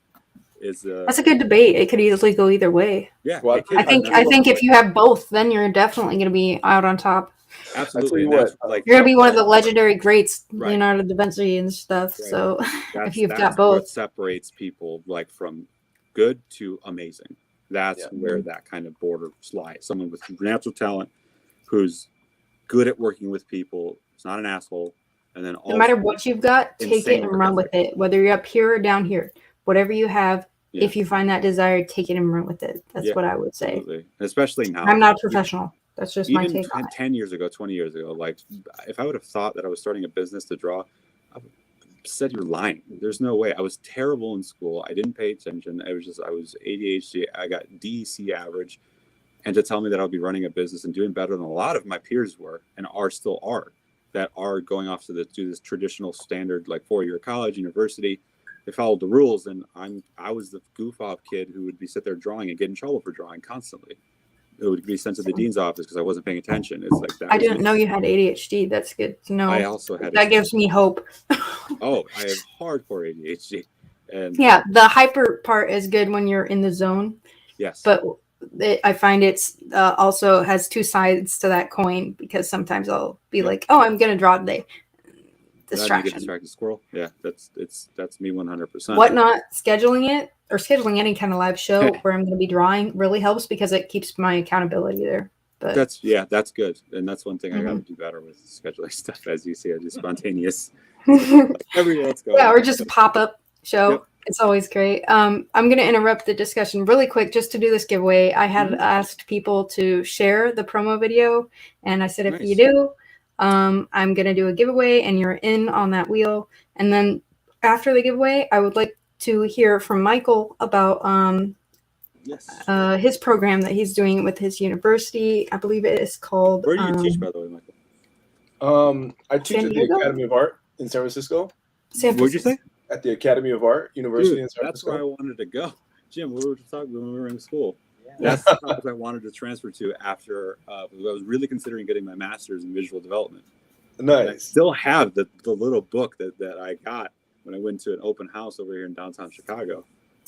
That's a good debate. It could easily go either way. Yeah, well, I think if you have both, then you're definitely going to be out on top. Absolutely, you're going to be one of the legendary greats, Leonardo da Vinci and stuff. Right. So if you've got both, what separates people like from good to amazing. That's where that kind of border lies. Someone with natural talent who's good at working with people, is not an asshole, and then no matter what you've got, take it and run with it. Whether you're up here or down here, whatever you have, if you find that desire, take it and run with it. That's what I would say. Absolutely. Especially now. I'm not a professional. That's just my take on it. 10 years ago, 20 years ago, like if I would have thought that I was starting a business to draw, I would have said you're lying. There's no way. I was terrible in school. I didn't pay attention. I was ADHD. I got DEC average. And to tell me that I'll be running a business and doing better than a lot of my peers were and still are, that are going off to do this traditional standard, like 4-year college, university. They followed the rules, and I was the goof off kid who would be sit there drawing and get in trouble for drawing constantly. It would be sent to the dean's office because I wasn't paying attention. It's like that. I didn't know you had ADHD. That's good to know. I also had that gives me hope. I have hardcore ADHD. And yeah, the hyper part is good when you're in the zone. Yes, but I find it's also has two sides to that coin, because sometimes I'll be like, oh, I'm gonna draw today. Distraction. You get distracted squirrel. Yeah, that's me 100%. Whatnot, scheduling any kind of live show where I'm going to be drawing really helps, because it keeps my accountability there. But that's good, and that's one thing I got to do better with scheduling stuff. As you see, I do spontaneous. Let's go. Yeah, or just a pop-up show. Yep. It's always great. I'm going to interrupt the discussion really quick just to do this giveaway. I had asked people to share the promo video, and I said, if you do, I'm going to do a giveaway and you're in on that wheel. And then after the giveaway, I would like to hear from Michael about his program that he's doing with his university. I believe it is called... Where do you teach, by the way, Michael? I teach at the Academy of Art in San Francisco. What'd you say? At the Academy of Art University in San Francisco. That's where I wanted to go. Jim, we were talking when we were in school. That's the topic I wanted to transfer to after I was really considering getting my master's in visual development. Nice. And I still have the little book that I got when I went to an open house over here in downtown Chicago.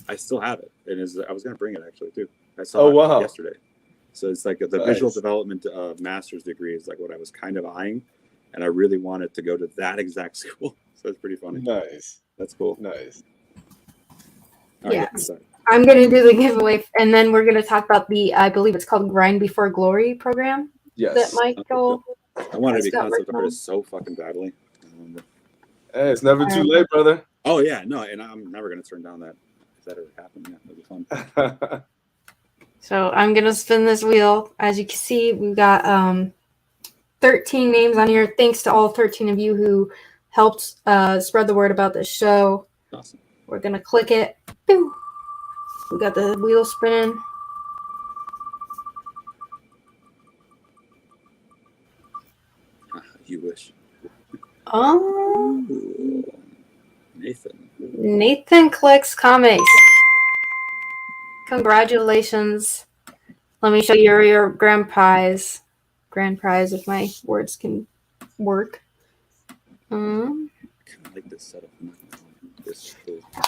I still have it. And I was going to bring it actually too. I saw it yesterday. So it's like the visual development master's degree is like what I was kind of eyeing. and I really wanted to go to that exact school. So it's pretty funny. Nice. That's cool. Nice. All right, Yes. go ahead. I'm going to do the giveaway, and then we're going to talk about the, I believe it's called Grind Before Glory program that Yes. Michael I wanted to has be got concept working on. artist so fucking badly. Hey, it's never too late, brother. Oh yeah, no, and I'm never gonna turn down that. If that ever happened, yeah, that'd be fun. So I'm going to spin this wheel. As you can see, we've got 13 names on here. Thanks to all 13 of you who helped spread the word about this show. Awesome. We're going to click it. Pew! We got the wheel spinning. You wish. Oh, Ooh, Nathan. Nathan clicks comics. Congratulations. Let me show you your grand prize. Grand prize, if my words can work. I kind of like this setup.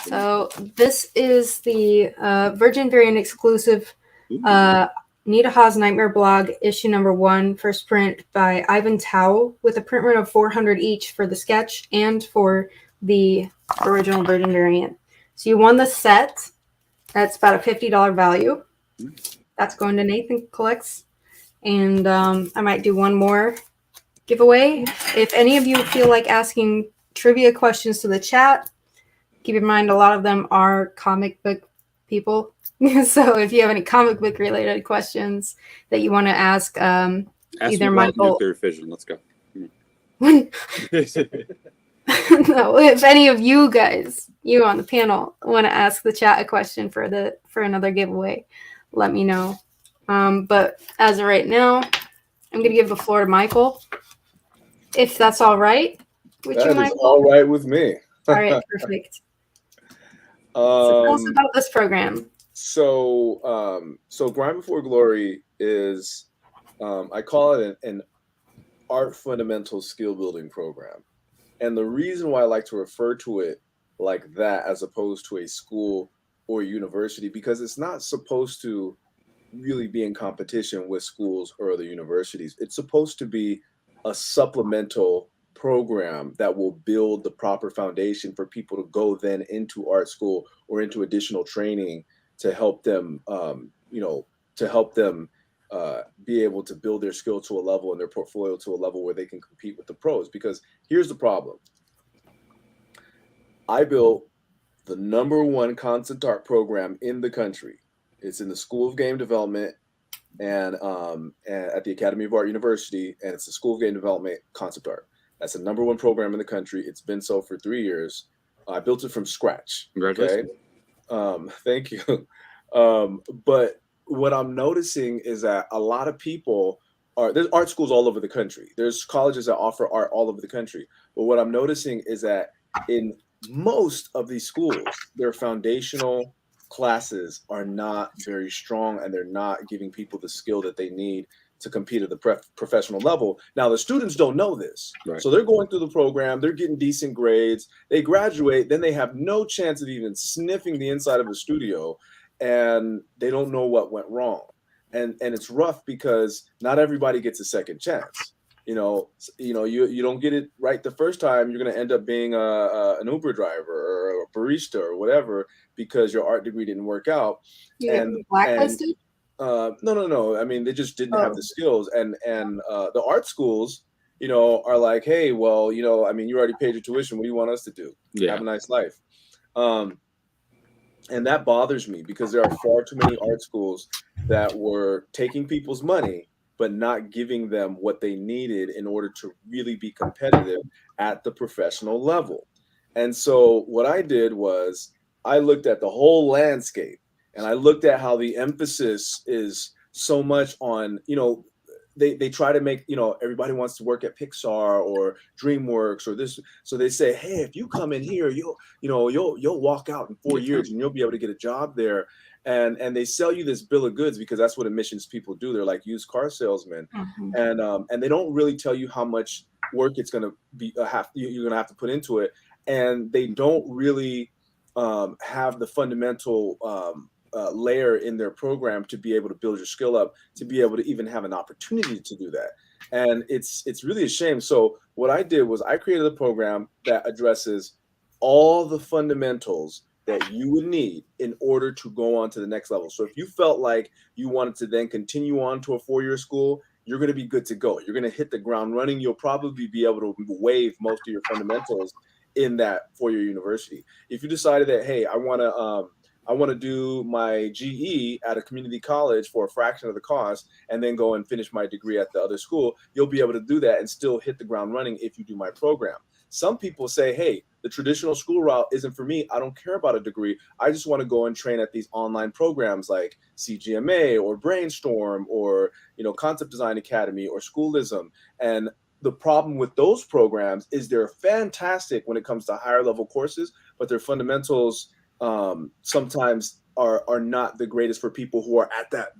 So this is the Virgin Variant exclusive Nita Ha's Nightmare blog, issue number 1, first print by Ivan Tao, with a print run of 400 each for the sketch and for the original Virgin Variant. So you won the set. That's about a $50 value. That's going to Nathan Collects. And I might do one more giveaway. If any of you feel like asking trivia questions to the chat, keep in mind a lot of them are comic book people. So if you have any comic book related questions that you want to ask, Ask either me about Michael. nuclear fission. Let's go. No, if any of you guys, you on the panel, want to ask the chat a question for another giveaway, let me know. But as of right now, I'm gonna give the floor to Michael, if that's all right with you, That is Michael. all right with me. All right, perfect. So tell us about this program. So Grind Before Glory is, I call it an art fundamental skill building program. And the reason why I like to refer to it like that, as opposed to a school or university, because it's not supposed to really be in competition with schools or other universities. It's supposed to be a supplemental program that will build the proper foundation for people to go then into art school or into additional training to help them, be able to build their skill to a level and their portfolio to a level where they can compete with the pros. Because here's the problem. I built the #1 concept art program in the country. It's in the School of Game Development and at the Academy of Art University, and it's the School of Game Development concept art. That's the #1 program in the country. It's been so for 3 years. I built it from scratch. Congratulations. Okay? Thank you. But what I'm noticing is that a lot of people there's art schools all over the country. There's colleges that offer art all over the country. But what I'm noticing is that in most of these schools, their foundational classes are not very strong, and they're not giving people the skill that they need to compete at the professional level. Now, the students don't know this. Right. So they're going through the program, they're getting decent grades, they graduate, then they have no chance of even sniffing the inside of a studio, and they don't know what went wrong. And it's rough because not everybody gets a second chance. You don't get it right the first time, you're going to end up being an Uber driver or a barista or whatever because your art degree didn't work out. You get blacklisted? No. I mean, they just didn't have the skills. And the art schools, are like, hey, well, I mean, you already paid your tuition. What do you want us to do? Yeah. Have a nice life. And that bothers me because there are far too many art schools that were taking people's money but not giving them what they needed in order to really be competitive at the professional level. And so what I did was I looked at the whole landscape, and I looked at how the emphasis is so much on, they try to make, everybody wants to work at Pixar or DreamWorks or this. So they say, hey, if you come in here, you'll walk out in 4 years and you'll be able to get a job there. And they sell you this bill of goods because that's what admissions people do. They're like used car salesmen. Mm-hmm. And they don't really tell you how much work it's going to be, you're going to have to put into it. And they don't really have the fundamental layer in their program to be able to build your skill up, to be able to even have an opportunity to do that. And it's really a shame. So what I did was I created a program that addresses all the fundamentals that you would need in order to go on to the next level. So if you felt like you wanted to then continue on to a 4-year school, you're going to be good to go. You're going to hit the ground running. You'll probably be able to waive most of your fundamentals in that 4-year university. If you decided that, hey, I want to do my GE at a community college for a fraction of the cost and then go and finish my degree at the other school, you'll be able to do that and still hit the ground running if you do my program. Some people say, hey, the traditional school route isn't for me. I don't care about a degree. I just want to go and train at these online programs like CGMA or Brainstorm or, Concept Design Academy or Schoolism. And the problem with those programs is they're fantastic when it comes to higher level courses, but their fundamentals sometimes are not the greatest for people who are at that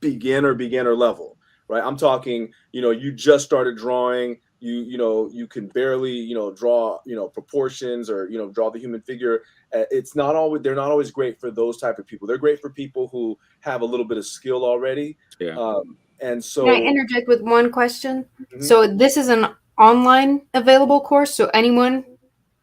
beginner level, right? I'm talking, you just started drawing, you can barely, draw, proportions or, draw the human figure. They're not always great for those type of people. They're great for people who have a little bit of skill already. Yeah. And so, can I interject with one question? Mhm. So this is an online available course, so anyone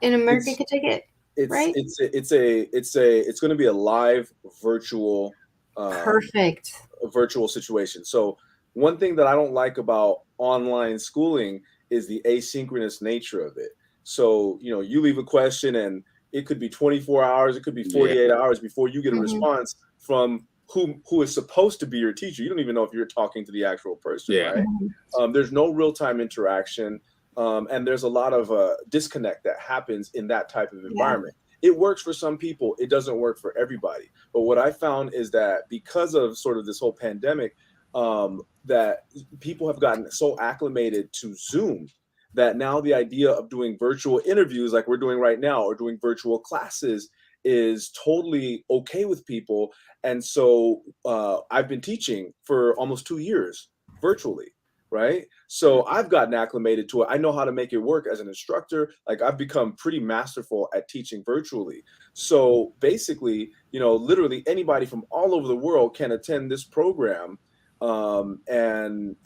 in America could take it, right? It's going to be a live virtual Perfect. virtual situation. So one thing that I don't like about online schooling is the asynchronous nature of it. So, you leave a question and it could be 24 hours, it could be 48 hours before you get a response from who is supposed to be your teacher. You don't even know if you're talking to the actual person, right? There's no real-time interaction. And there's a lot of disconnect that happens in that type of environment. It works for some people. It doesn't work for everybody. But what I found is that because of sort of this whole pandemic, that people have gotten so acclimated to Zoom that now the idea of doing virtual interviews like we're doing right now or doing virtual classes is totally okay with people. And so I've been teaching for almost 2 years virtually. Right. So I've gotten acclimated to it. I know how to make it work as an instructor. Like I've become pretty masterful at teaching virtually. So basically, literally anybody from all over the world can attend this program and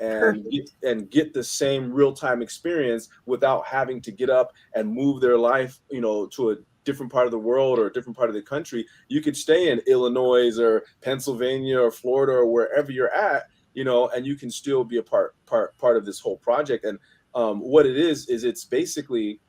get the same real-time experience without having to get up and move their life, to a different part of the world or a different part of the country. You could stay in Illinois or Pennsylvania or Florida or wherever you're at, and you can still be a part of this whole project. And what it is it's basically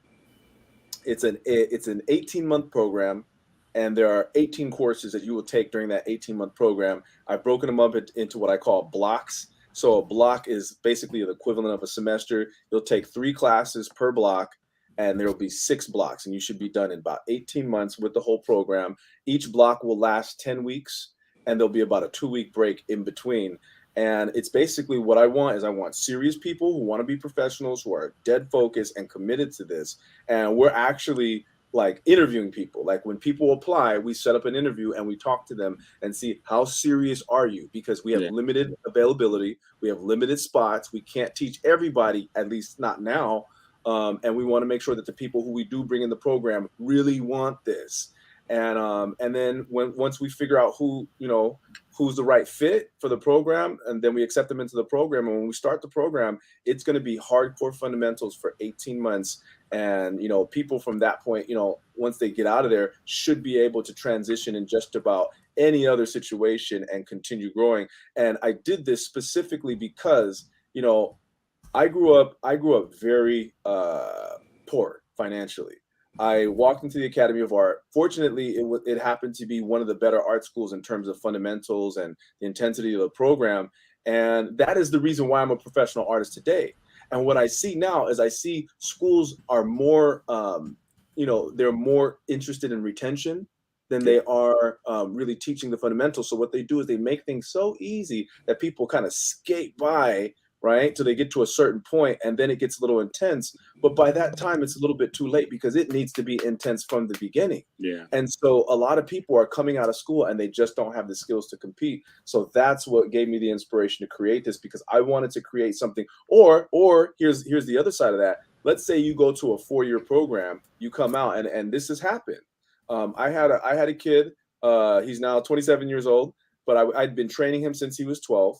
it's an 18-month program, and there are 18 courses that you will take during that 18-month program. I've broken them up into what I call blocks. So a block is basically the equivalent of a semester. You'll take 3 classes per block, and there will be 6 blocks, and you should be done in about 18 months with the whole program. Each block will last 10 weeks, and there'll be about a 2-week break in between. And it's basically what I want serious people who want to be professionals, who are dead focused and committed to this. And we're actually like interviewing people. Like when people apply, we set up an interview and we talk to them and see how serious are you, because we have limited availability. We have limited spots. We can't teach everybody, at least not now. And we want to make sure that the people who we do bring in the program really want this. And then once we figure out who's the right fit for the program, and then we accept them into the program. And when we start the program, it's going to be hardcore fundamentals for 18 months. And, people from that point, once they get out of there, should be able to transition in just about any other situation and continue growing. And I did this specifically because, I grew up very poor financially. I walked into the Academy of Art. Fortunately, it happened to be one of the better art schools in terms of fundamentals and the intensity of the program. And that is the reason why I'm a professional artist today. And what I see now is I see schools are more, they're more interested in retention than they are really teaching the fundamentals. So what they do is they make things so easy that people kind of skate by, right? So they get to a certain point and then it gets a little intense. But by that time, it's a little bit too late because it needs to be intense from the beginning. Yeah. And so a lot of people are coming out of school and they just don't have the skills to compete. So that's what gave me the inspiration to create this, because I wanted to create something. Or here's the other side of that. Let's say you go to a 4-year program, you come out, and this has happened. I had a kid. He's now 27 years old, but I'd been training him since he was 12.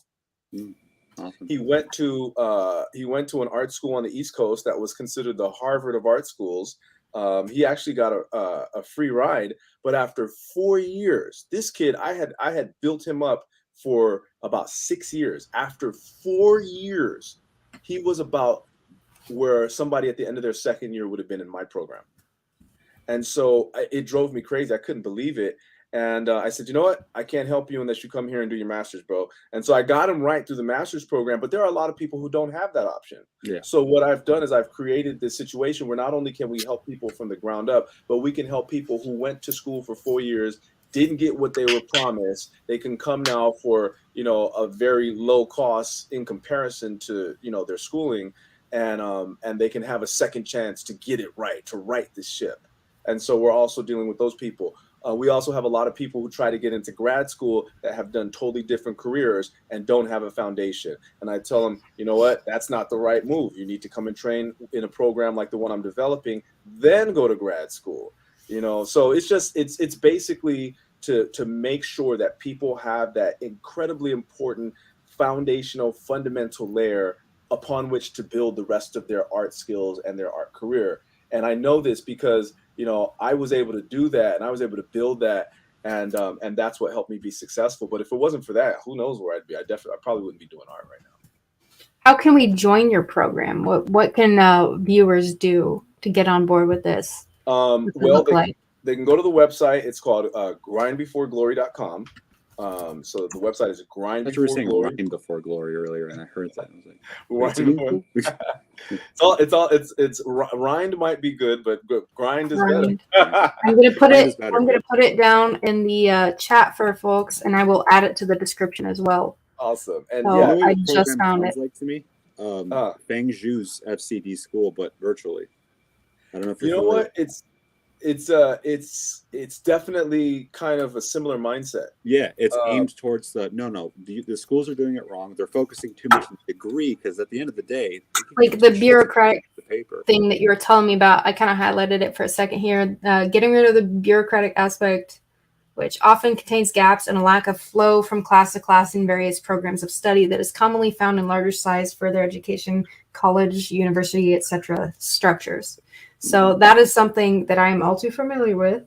Awesome. He went to an art school on the East Coast that was considered the Harvard of art schools. He actually got a free ride, but after 4 years, this kid, I had built him up for about 6 years. After 4 years, he was about where somebody at the end of their second year would have been in my program. And so it drove me crazy. I couldn't believe it. And I said, you know what? I can't help you unless you come here and do your master's, bro. And so I got him right through the master's program, but there are a lot of people who don't have that option. Yeah. So what I've done is I've created this situation where not only can we help people from the ground up, but we can help people who went to school for 4 years, didn't get what they were promised. They can come now for, a very low cost in comparison to, their schooling, and they can have a second chance to get it right, to right this ship. And so we're also dealing with those people. We also have a lot of people who try to get into grad school that have done totally different careers and don't have a foundation. And I tell them, you know what, that's not the right move. You need to come and train in a program like the one I'm developing, then go to grad school. So it's basically to make sure that people have that incredibly important foundational, fundamental layer upon which to build the rest of their art skills and their art career. And I know this because I was able to do that, and I was able to build that, and that's what helped me be successful. But if it wasn't for that, who knows where I'd be? I probably wouldn't be doing art right now. How can we join your program? What can viewers do to get on board with this? Well, they can go to the website. It's called grindbeforeglory.com. So the website is Grind Before Glory. Grind Before Glory earlier, and I heard that. I like, was it's rind might be good, but grind is better. I'm gonna put it down in the chat for folks, and I will add it to the description as well. Awesome. And so I just found it. Like to me, Fangzhou's FCD school, but virtually. I don't know if you know what it's definitely kind of a similar mindset. Yeah, it's aimed towards the schools are doing it wrong. They're focusing too much on the degree, because at the end of the day, like the bureaucratic thing that you were telling me about, I kind of highlighted it for a second here. Getting rid of the bureaucratic aspect, which often contains gaps and a lack of flow from class to class in various programs of study that is commonly found in larger size further education, college, university, etc. structures. So that is something that I am all too familiar with.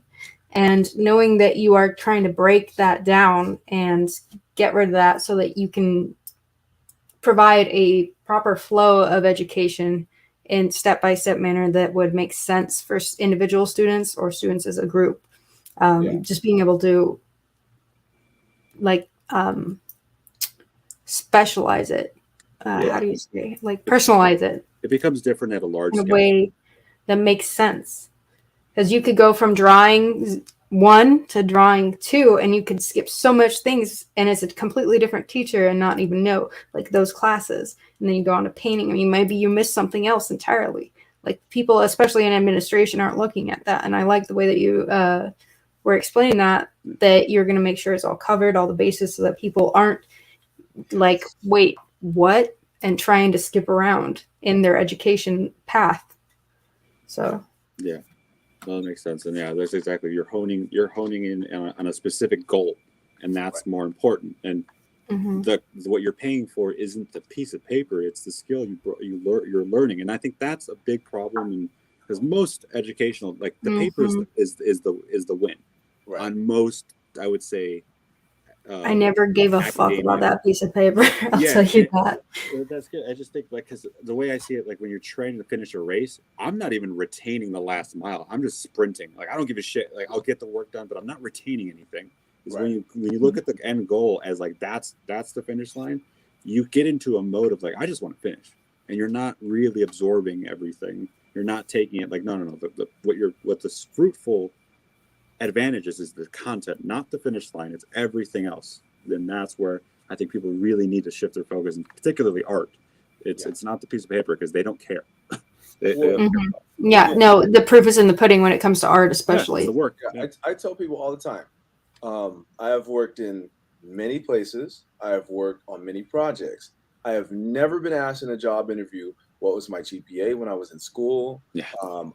And knowing that you are trying to break that down and get rid of that so that you can provide a proper flow of education in step-by-step manner that would make sense for individual students or students as a group. Just being able to specialize it. How do you say? Personalize it. It becomes different at a large in a scale. way that makes sense, because you could go from drawing 1 to drawing 2, and you could skip so much things, and it's a completely different teacher and not even know those classes. And then you go on to painting. I mean, maybe you missed something else entirely. People, especially in administration, aren't looking at that. And I like the way that you were explaining that you're going to make sure it's all covered, all the bases, so that people aren't wait, what? And trying to skip around in their education path. So yeah, well, that makes sense. And that's exactly, you're honing in on a specific goal, and that's more important. And what you're paying for isn't the piece of paper; it's the skill you're learning. And I think that's a big problem, because most educational, the paper is the win on most. I would say. I never gave a fuck about that piece of paper. I'll tell you that. That's good. I just think because the way I see it, when you're trying to finish a race, I'm not even retaining the last mile. I'm just sprinting. I don't give a shit. I'll get the work done, but I'm not retaining anything. Because when you look at the end goal as that's the finish line, you get into a mode of I just want to finish, and you're not really absorbing everything. You're not taking it no. What the fruitful advantages is the content, not the finish line. It's everything else. Then that's where I think people really need to shift their focus, and particularly art. It's not the piece of paper, because they don't care. No, the proof is in the pudding when it comes to art, especially. It's the work. I tell people all the time. I have worked in many places. I have worked on many projects. I have never been asked in a job interview what was my GPA when I was in school.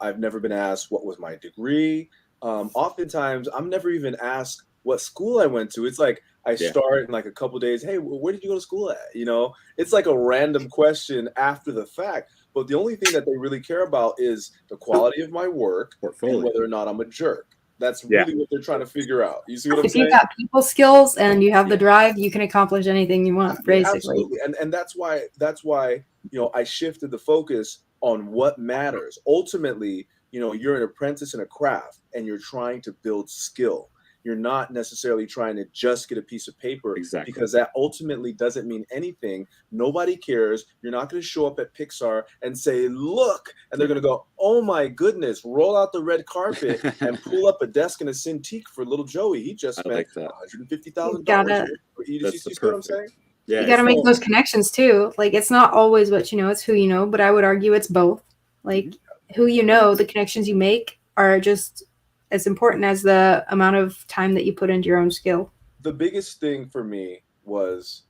I've never been asked what was my degree. Oftentimes, I'm never even asked what school I went to. It's like I Yeah. start in like a couple days. Hey, where did you go to school at? You know, it's like a random question after the fact. But the only thing that they really care about is the quality of my work and Portfolio. whether or not I'm a jerk. That's Yeah. really what they're trying to figure out. You see what I'm If you've saying? got people skills and you have the Yeah. drive, you can accomplish anything you want, basically. Absolutely. And that's why I shifted the focus on what matters. Ultimately, you're an apprentice in a craft and you're trying to build skill. You're not necessarily trying to just get a piece of paper, Exactly. because that ultimately doesn't mean anything. Nobody cares. You're not going to show up at Pixar and say, look, and they're going to go, oh my goodness, roll out the red carpet and pull up a desk and a Cintiq for little Joey. He just I spent like that. $150,000. You That's see the what I'm perfect. saying? Yeah. You got to make so- those connections too. Like, it's not always what you know, it's who you know, but I would argue it's both. Like, who you know, the connections you make are just as important as the amount of time that you put into your own skill. The biggest thing for me was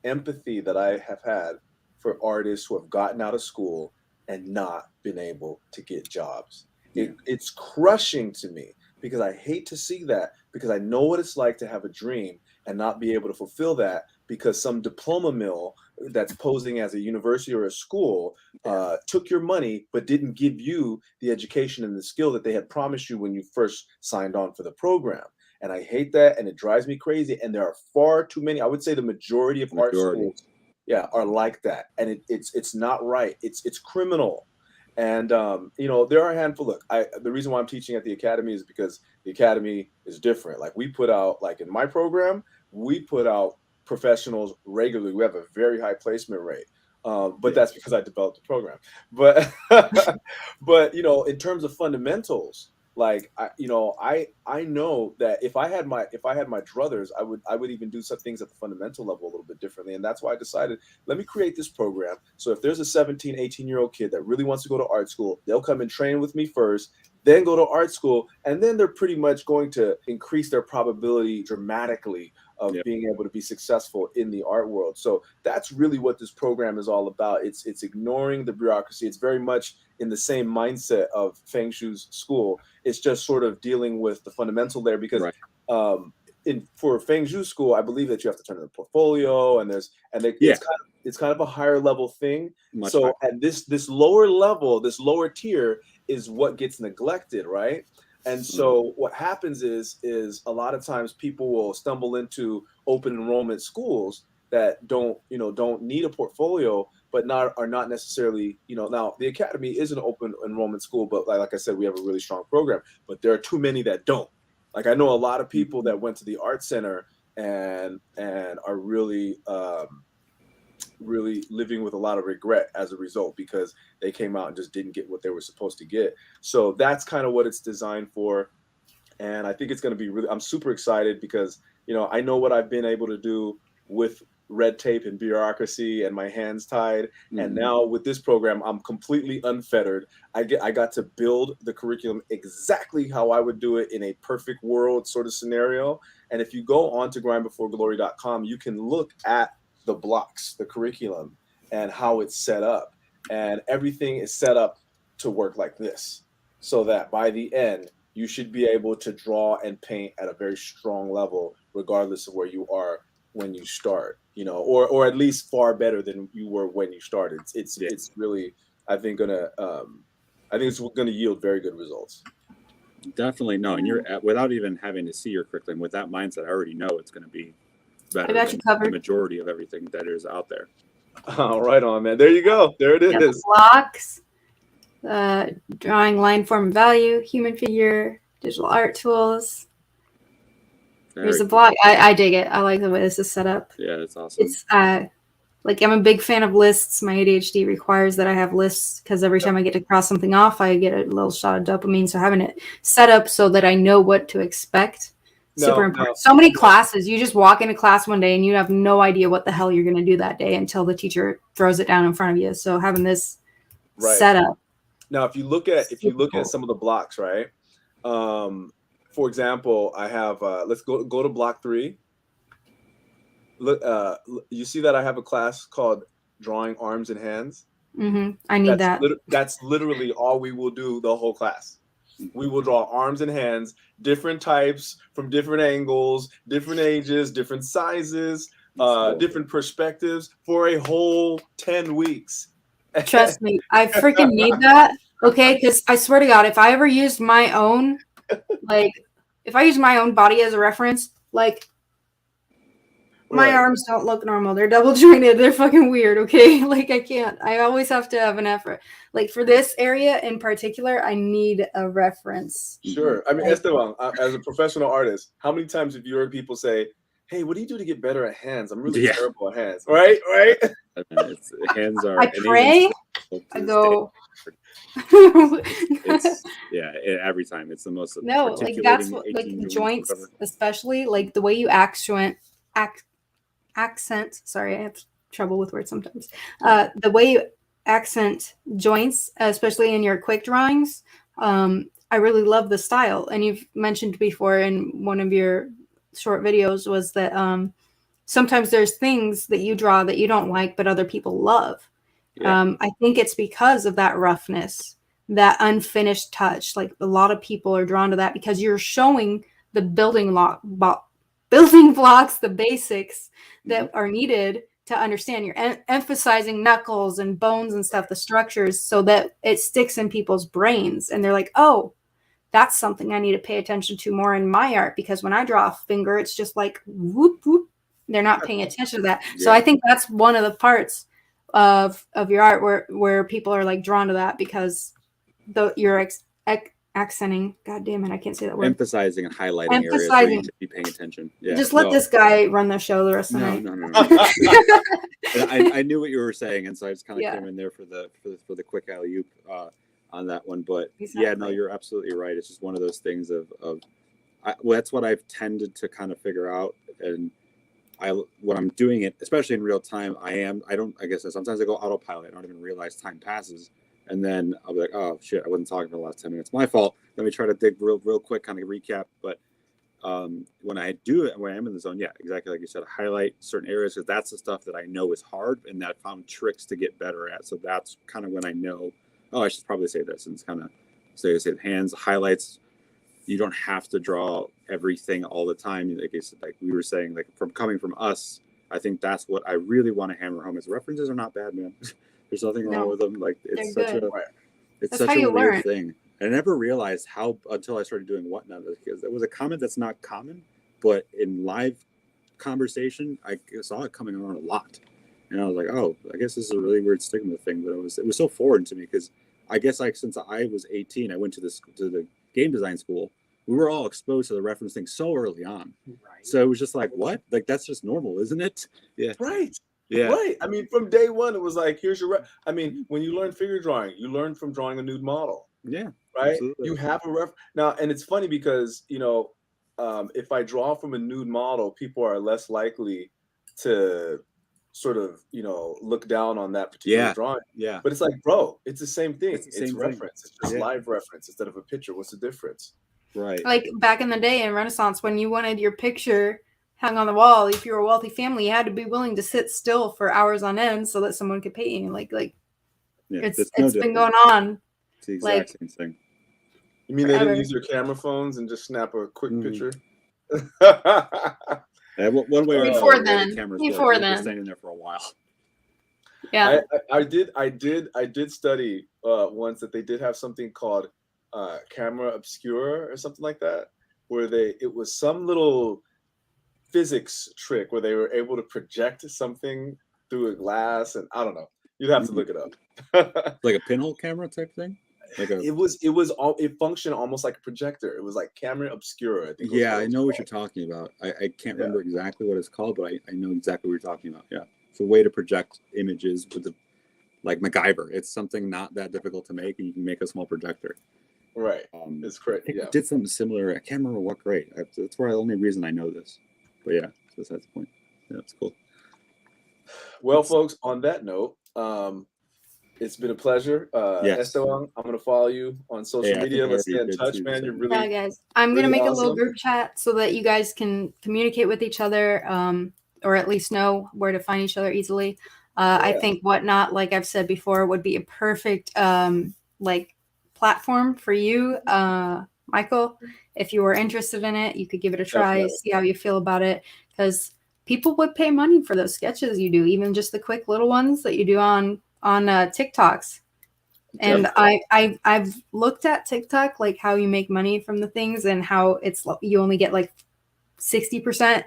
empathy that I have had for artists who have gotten out of school and not been able to get jobs. Yeah. It's crushing to me, because I hate to see that, because I know what it's like to have a dream and not be able to fulfill that because some diploma mill that's posing as a university or a school took your money but didn't give you the education and the skill that they had promised you when you first signed on for the program. And I hate that, and it drives me crazy. And there are far too many. I would say the majority of art schools, are like that, and it's not right. It's criminal. And there are a handful. Look, the reason why I'm teaching at the academy is because the academy is different. Like, we put out, like in my program, we put out professionals regularly. We have a very high placement rate. But that's because I developed the program. But but in terms of fundamentals, like I know that if I had my druthers, I would even do some things at the fundamental level a little bit differently. And that's why I decided, let me create this program. So if there's a 17, 18-year-old kid that really wants to go to art school, they'll come and train with me first, then go to art school, and then they're pretty much going to increase their probability dramatically of being able to be successful in the art world. So that's really what this program is all about. It's ignoring the bureaucracy. It's very much in the same mindset of Feng Shu's school. It's just sort of dealing with the fundamental there, because for Feng Shu school, I believe that you have to turn in a portfolio, and it's kind of a higher level thing. Much so higher. at this lower level, this lower tier is what gets neglected, right? And so what happens is a lot of times people will stumble into open enrollment schools that don't need a portfolio, but are not necessarily, now the academy is an open enrollment school, but like I said, we have a really strong program, but there are too many that don't. Like, I know a lot of people that went to the art center and are really really living with a lot of regret as a result, because they came out and just didn't get what they were supposed to get. So that's kind of what it's designed for. And I think it's going to be I'm super excited, because, I know what I've been able to do with red tape and bureaucracy and my hands tied. And now with this program, I'm completely unfettered. I got to build the curriculum exactly how I would do it in a perfect world sort of scenario. And if you go on to grindbeforeglory.com, you can look at the blocks, the curriculum, and how it's set up. And everything is set up to work like this, so that by the end, you should be able to draw and paint at a very strong level, regardless of where you are when you start, or at least far better than you were when you started. It's really, I think it's gonna yield very good results. Definitely. No, and you're without even having to see your curriculum, with that mindset, I already know it's going to be better than the majority of everything that is out there. Oh, right on, man. There you go. There it is. Blocks, drawing line form value, human figure, digital art tools. There's a block. I dig it. I like the way this is set up. Yeah, it's awesome. It's like, I'm a big fan of lists. My ADHD requires that I have lists, because every time I get to cross something off, I get a little shot of dopamine. So having it set up so that I know what to expect, super important. So many classes, you just walk into class one day and you have no idea what the hell you're going to do that day until the teacher throws it down in front of you. So having this set up. Now, if you look at some of the blocks, right? For example, I have let's go to block 3. Look, you see that I have a class called Drawing Arms and Hands. I need that. That's literally all we will do the whole class. We will draw arms and hands, different types from different angles, different ages, different sizes, different perspectives for a whole 10 weeks. Trust me, I freaking need that. Okay, because I swear to God, if I ever used my own, like, if I use my own body as a reference, like, my arms don't look normal. They're double jointed. They're fucking weird. Okay, like I can't. I always have to have an effort. Like for this area in particular, I need a reference. Sure. I mean, Esteban, as a professional artist, how many times have you heard people say, "Hey, what do you do to get better at hands? I'm really terrible at hands." Right. I mean, hands are. I pray. I go. Every time it's the most. No, like that's what, like joints, especially like the way you accent. Sorry, I have trouble with words sometimes. The way you accent joints, especially in your quick drawings, I really love the style. And you've mentioned before in one of your short videos was that sometimes there's things that you draw that you don't like, but other people love. Yeah. I think it's because of that roughness, that unfinished touch. Like a lot of people are drawn to that because you're showing the building blocks, the basics that are needed to understand. You're emphasizing knuckles and bones and stuff, the structures, so that it sticks in people's brains. And they're like, oh, that's something I need to pay attention to more in my art, because when I draw a finger, it's just like whoop, whoop. They're not paying attention to that. Yeah. So I think that's one of the parts of your art where people are like drawn to that, because you're accenting, god damn it, I can't say that word. Emphasizing and highlighting areas where you should be paying attention. Yeah. Just let this guy run the show the rest of the night. No. I knew what you were saying, and so I just kind of came in there for the quick alley-oop on that one. But yeah, no, you're absolutely right. It's just one of those things well, that's what I've tended to kind of figure out, and when I'm doing it, especially in real time, I guess sometimes I go autopilot. I don't even realize time passes. And then I'll be like, oh, shit, I wasn't talking for the last 10 minutes. My fault. Let me try to dig real quick, kind of recap. But when I do it, when I'm in the zone, yeah, exactly like you said, highlight certain areas, because that's the stuff that I know is hard and that I found tricks to get better at. So that's kind of when I know, oh, I should probably say this. And it's kind of, say hands, highlights. You don't have to draw everything all the time. Like we were saying, like coming from us, I think that's what I really want to hammer home is references are not bad, man. There's nothing wrong with them. Like it's such a weird thing. I never realized how until I started doing Whatnot, because there was a comment that's not common, but in live conversation, I saw it coming around a lot, and I was like, oh, I guess this is a really weird stigma thing. But it was so foreign to me, because I guess since I was 18, I went to the game design school. We were all exposed to the reference thing so early on, so it was just like, what? Like that's just normal, isn't it? Yeah. Right. Yeah. Right. I mean, from day one, it was like, here's your. I mean, when you learn figure drawing, you learn from drawing a nude model. Yeah. Right. Absolutely. You have a now, and it's funny because if I draw from a nude model, people are less likely to sort of look down on that particular drawing. Yeah. But it's like, bro, it's the same thing. It's same reference. It's just live reference instead of a picture. What's the difference? Right. Like back in the day in Renaissance, when you wanted your picture hung on the wall, if you were a wealthy family, you had to be willing to sit still for hours on end so that someone could pay you. Like it's been going on. It's the exact same thing. You mean they didn't use their camera phones and just snap a quick picture? One way before then, standing there for a while. Yeah, I did study once that they did have something called camera obscura or something like that, where it was some little physics trick where they were able to project something through a glass, and I don't know. You'd have to look it up. Like a pinhole camera type thing. It functioned almost like a projector. It was like camera obscura, I think. Yeah, I know what you're talking about. I can't remember exactly what it's called, but I know exactly what you're talking about. Yeah, it's a way to project images with like MacGyver. It's something not that difficult to make, and you can make a small projector. Right. It's great. I did something similar. I can't remember what grade. That's the only reason I know this. But yeah, so that's the point. Yeah, that's cool. Well, folks, on that note, it's been a pleasure. Esteban, I'm going to follow you on social media. Let's stay in touch, man. You're really guys. I'm going to make a little group chat so that you guys can communicate with each other, or at least know where to find each other easily. I think Whatnot, like I've said before, would be a perfect platform for you, Michael. If you were interested in it, you could give it a try, Definitely. see how you feel about it, because people would pay money for those sketches you do, even just the quick little ones that you do on TikToks. And I've looked at TikTok, like how you make money from the things and how it's you only get like 60%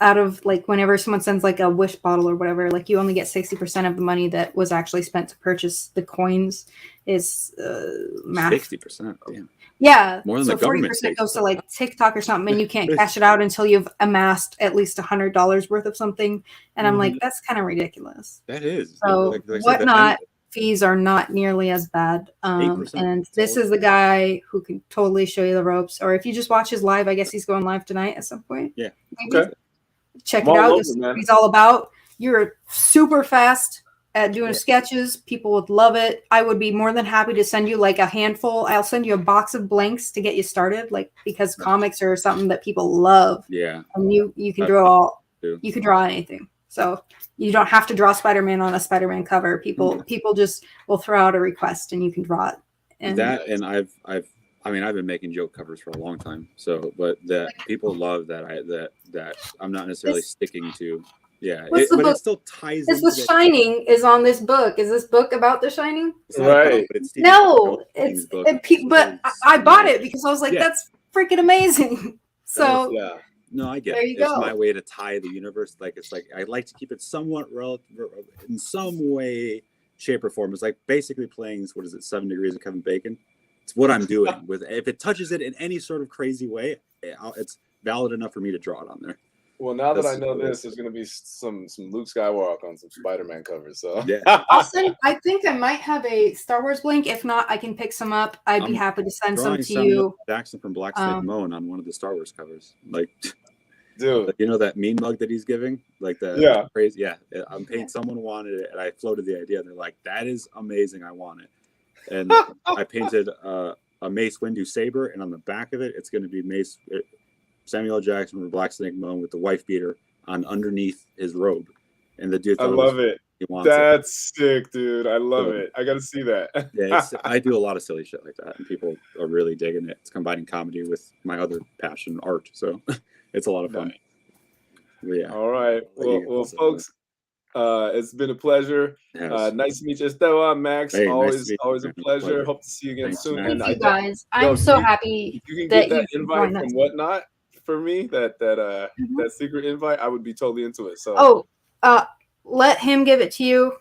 out of, like, whenever someone sends like a wish bottle or whatever, like you only get 60% of the money that was actually spent to purchase the coins. Is math. 60%. Damn. Yeah, More than so the government 40% takes. goes to like TikTok or something, and you can't cash it out until you've amassed at least $100 worth of something. And I'm like, that's kind of ridiculous. That is. So Like I said, Whatnot fees are not nearly as bad. 8%. And this is the guy who can totally show you the ropes. Or if you just watch his live, I guess he's going live tonight at some point. Yeah. Maybe. Okay. Check I'm it all out. over, This is man. what he's all about. You're super fast at doing sketches. People would love it. I would be more than happy to send you like a handful. I'll send you a box of blanks to get you started, like, because comics are something that people love. Yeah. And you can you can draw anything. So you don't have to draw Spider-Man on a Spider-Man cover. People just will throw out a request and you can draw it. And I've been making joke covers for a long time. So, but that people love that I'm not necessarily sticking to. Yeah, What's the but book? it still ties. Is The Shining is on this book? Is this book about The Shining? It's not Right. about, but it's No, Stephen it's King's book. but I bought it because I was like, Yeah. that's freaking amazing. So Yeah. No, I get There it. you It's go. my way to tie the universe. Like, it's like I like to keep it somewhat in some way, shape, or form. It's like basically playing 7 Degrees of Kevin Bacon. It's what I'm doing with. If it touches it in any sort of crazy way, it's valid enough for me to draw it on there. Well, now that That's I know cool. this, there's going to be some Luke Skywalker on some Spider-Man covers. So Yeah. I think I might have a Star Wars blank. If not, I can pick some up. I'd be I'm happy to send some Drawing to Samuel you. Jackson from Black Snake Moan on one of the Star Wars covers. Like, dude, you know that mean mug that he's giving? Like the Yeah. crazy. Yeah. I'm paid. Someone wanted it, and I floated the idea. And they're like, "That is amazing. I want it." And I painted a Mace Windu saber, and on the back of it, it's going to be Samuel L. Jackson from Black Snake Moan with the wife beater on underneath his robe. And the dude I thought love it. he wants it. That's sick, dude. I love So- it. I got to see that. Yeah, I do a lot of silly shit like that, and people are really digging it. It's combining comedy with my other passion, art. So it's a lot of fun. Nice. But yeah. All right. You Well, guys, folks, it's been a pleasure. Yes. Nice to meet you, Esteban, Max. Hey, nice always to meet you, always a man. pleasure. Pleasure. Hope to see you again Thanks, soon. man. And Thank you I guys. Yo, I'm so you- happy if you can that get that you invite joined from us. Whatnot for me, that secret invite, I would be totally into it. So Let him give it to you.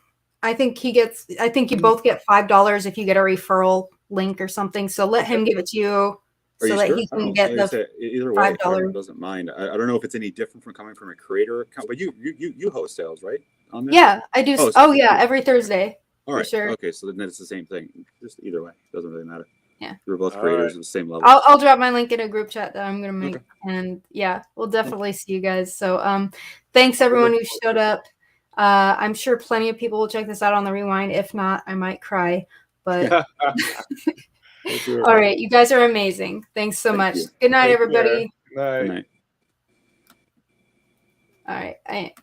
I think you both get $5 if you get a referral link or something. So let him give it to you Are so you that sure? he I can don't get know. Like I the said, either way, $5. whatever, doesn't mind. I don't know if it's any different from coming from a creator account, but you host sales, right? On there? Yeah, I do. Oh, Oh, yeah, every Thursday. All right. for sure. Okay, so then it's the same thing. Just either way, doesn't really matter. Yeah. We're both All creators right. at the same level. I'll drop my link in a group chat that I'm gonna make, Okay. and yeah, we'll definitely see you guys. So thanks everyone who showed up. I'm sure plenty of people will check this out on the rewind. If not, I might cry. But For sure. all right, you guys are amazing. Thanks so Thank much. you. Good night, Take everybody. care. Good night. Good night. All right.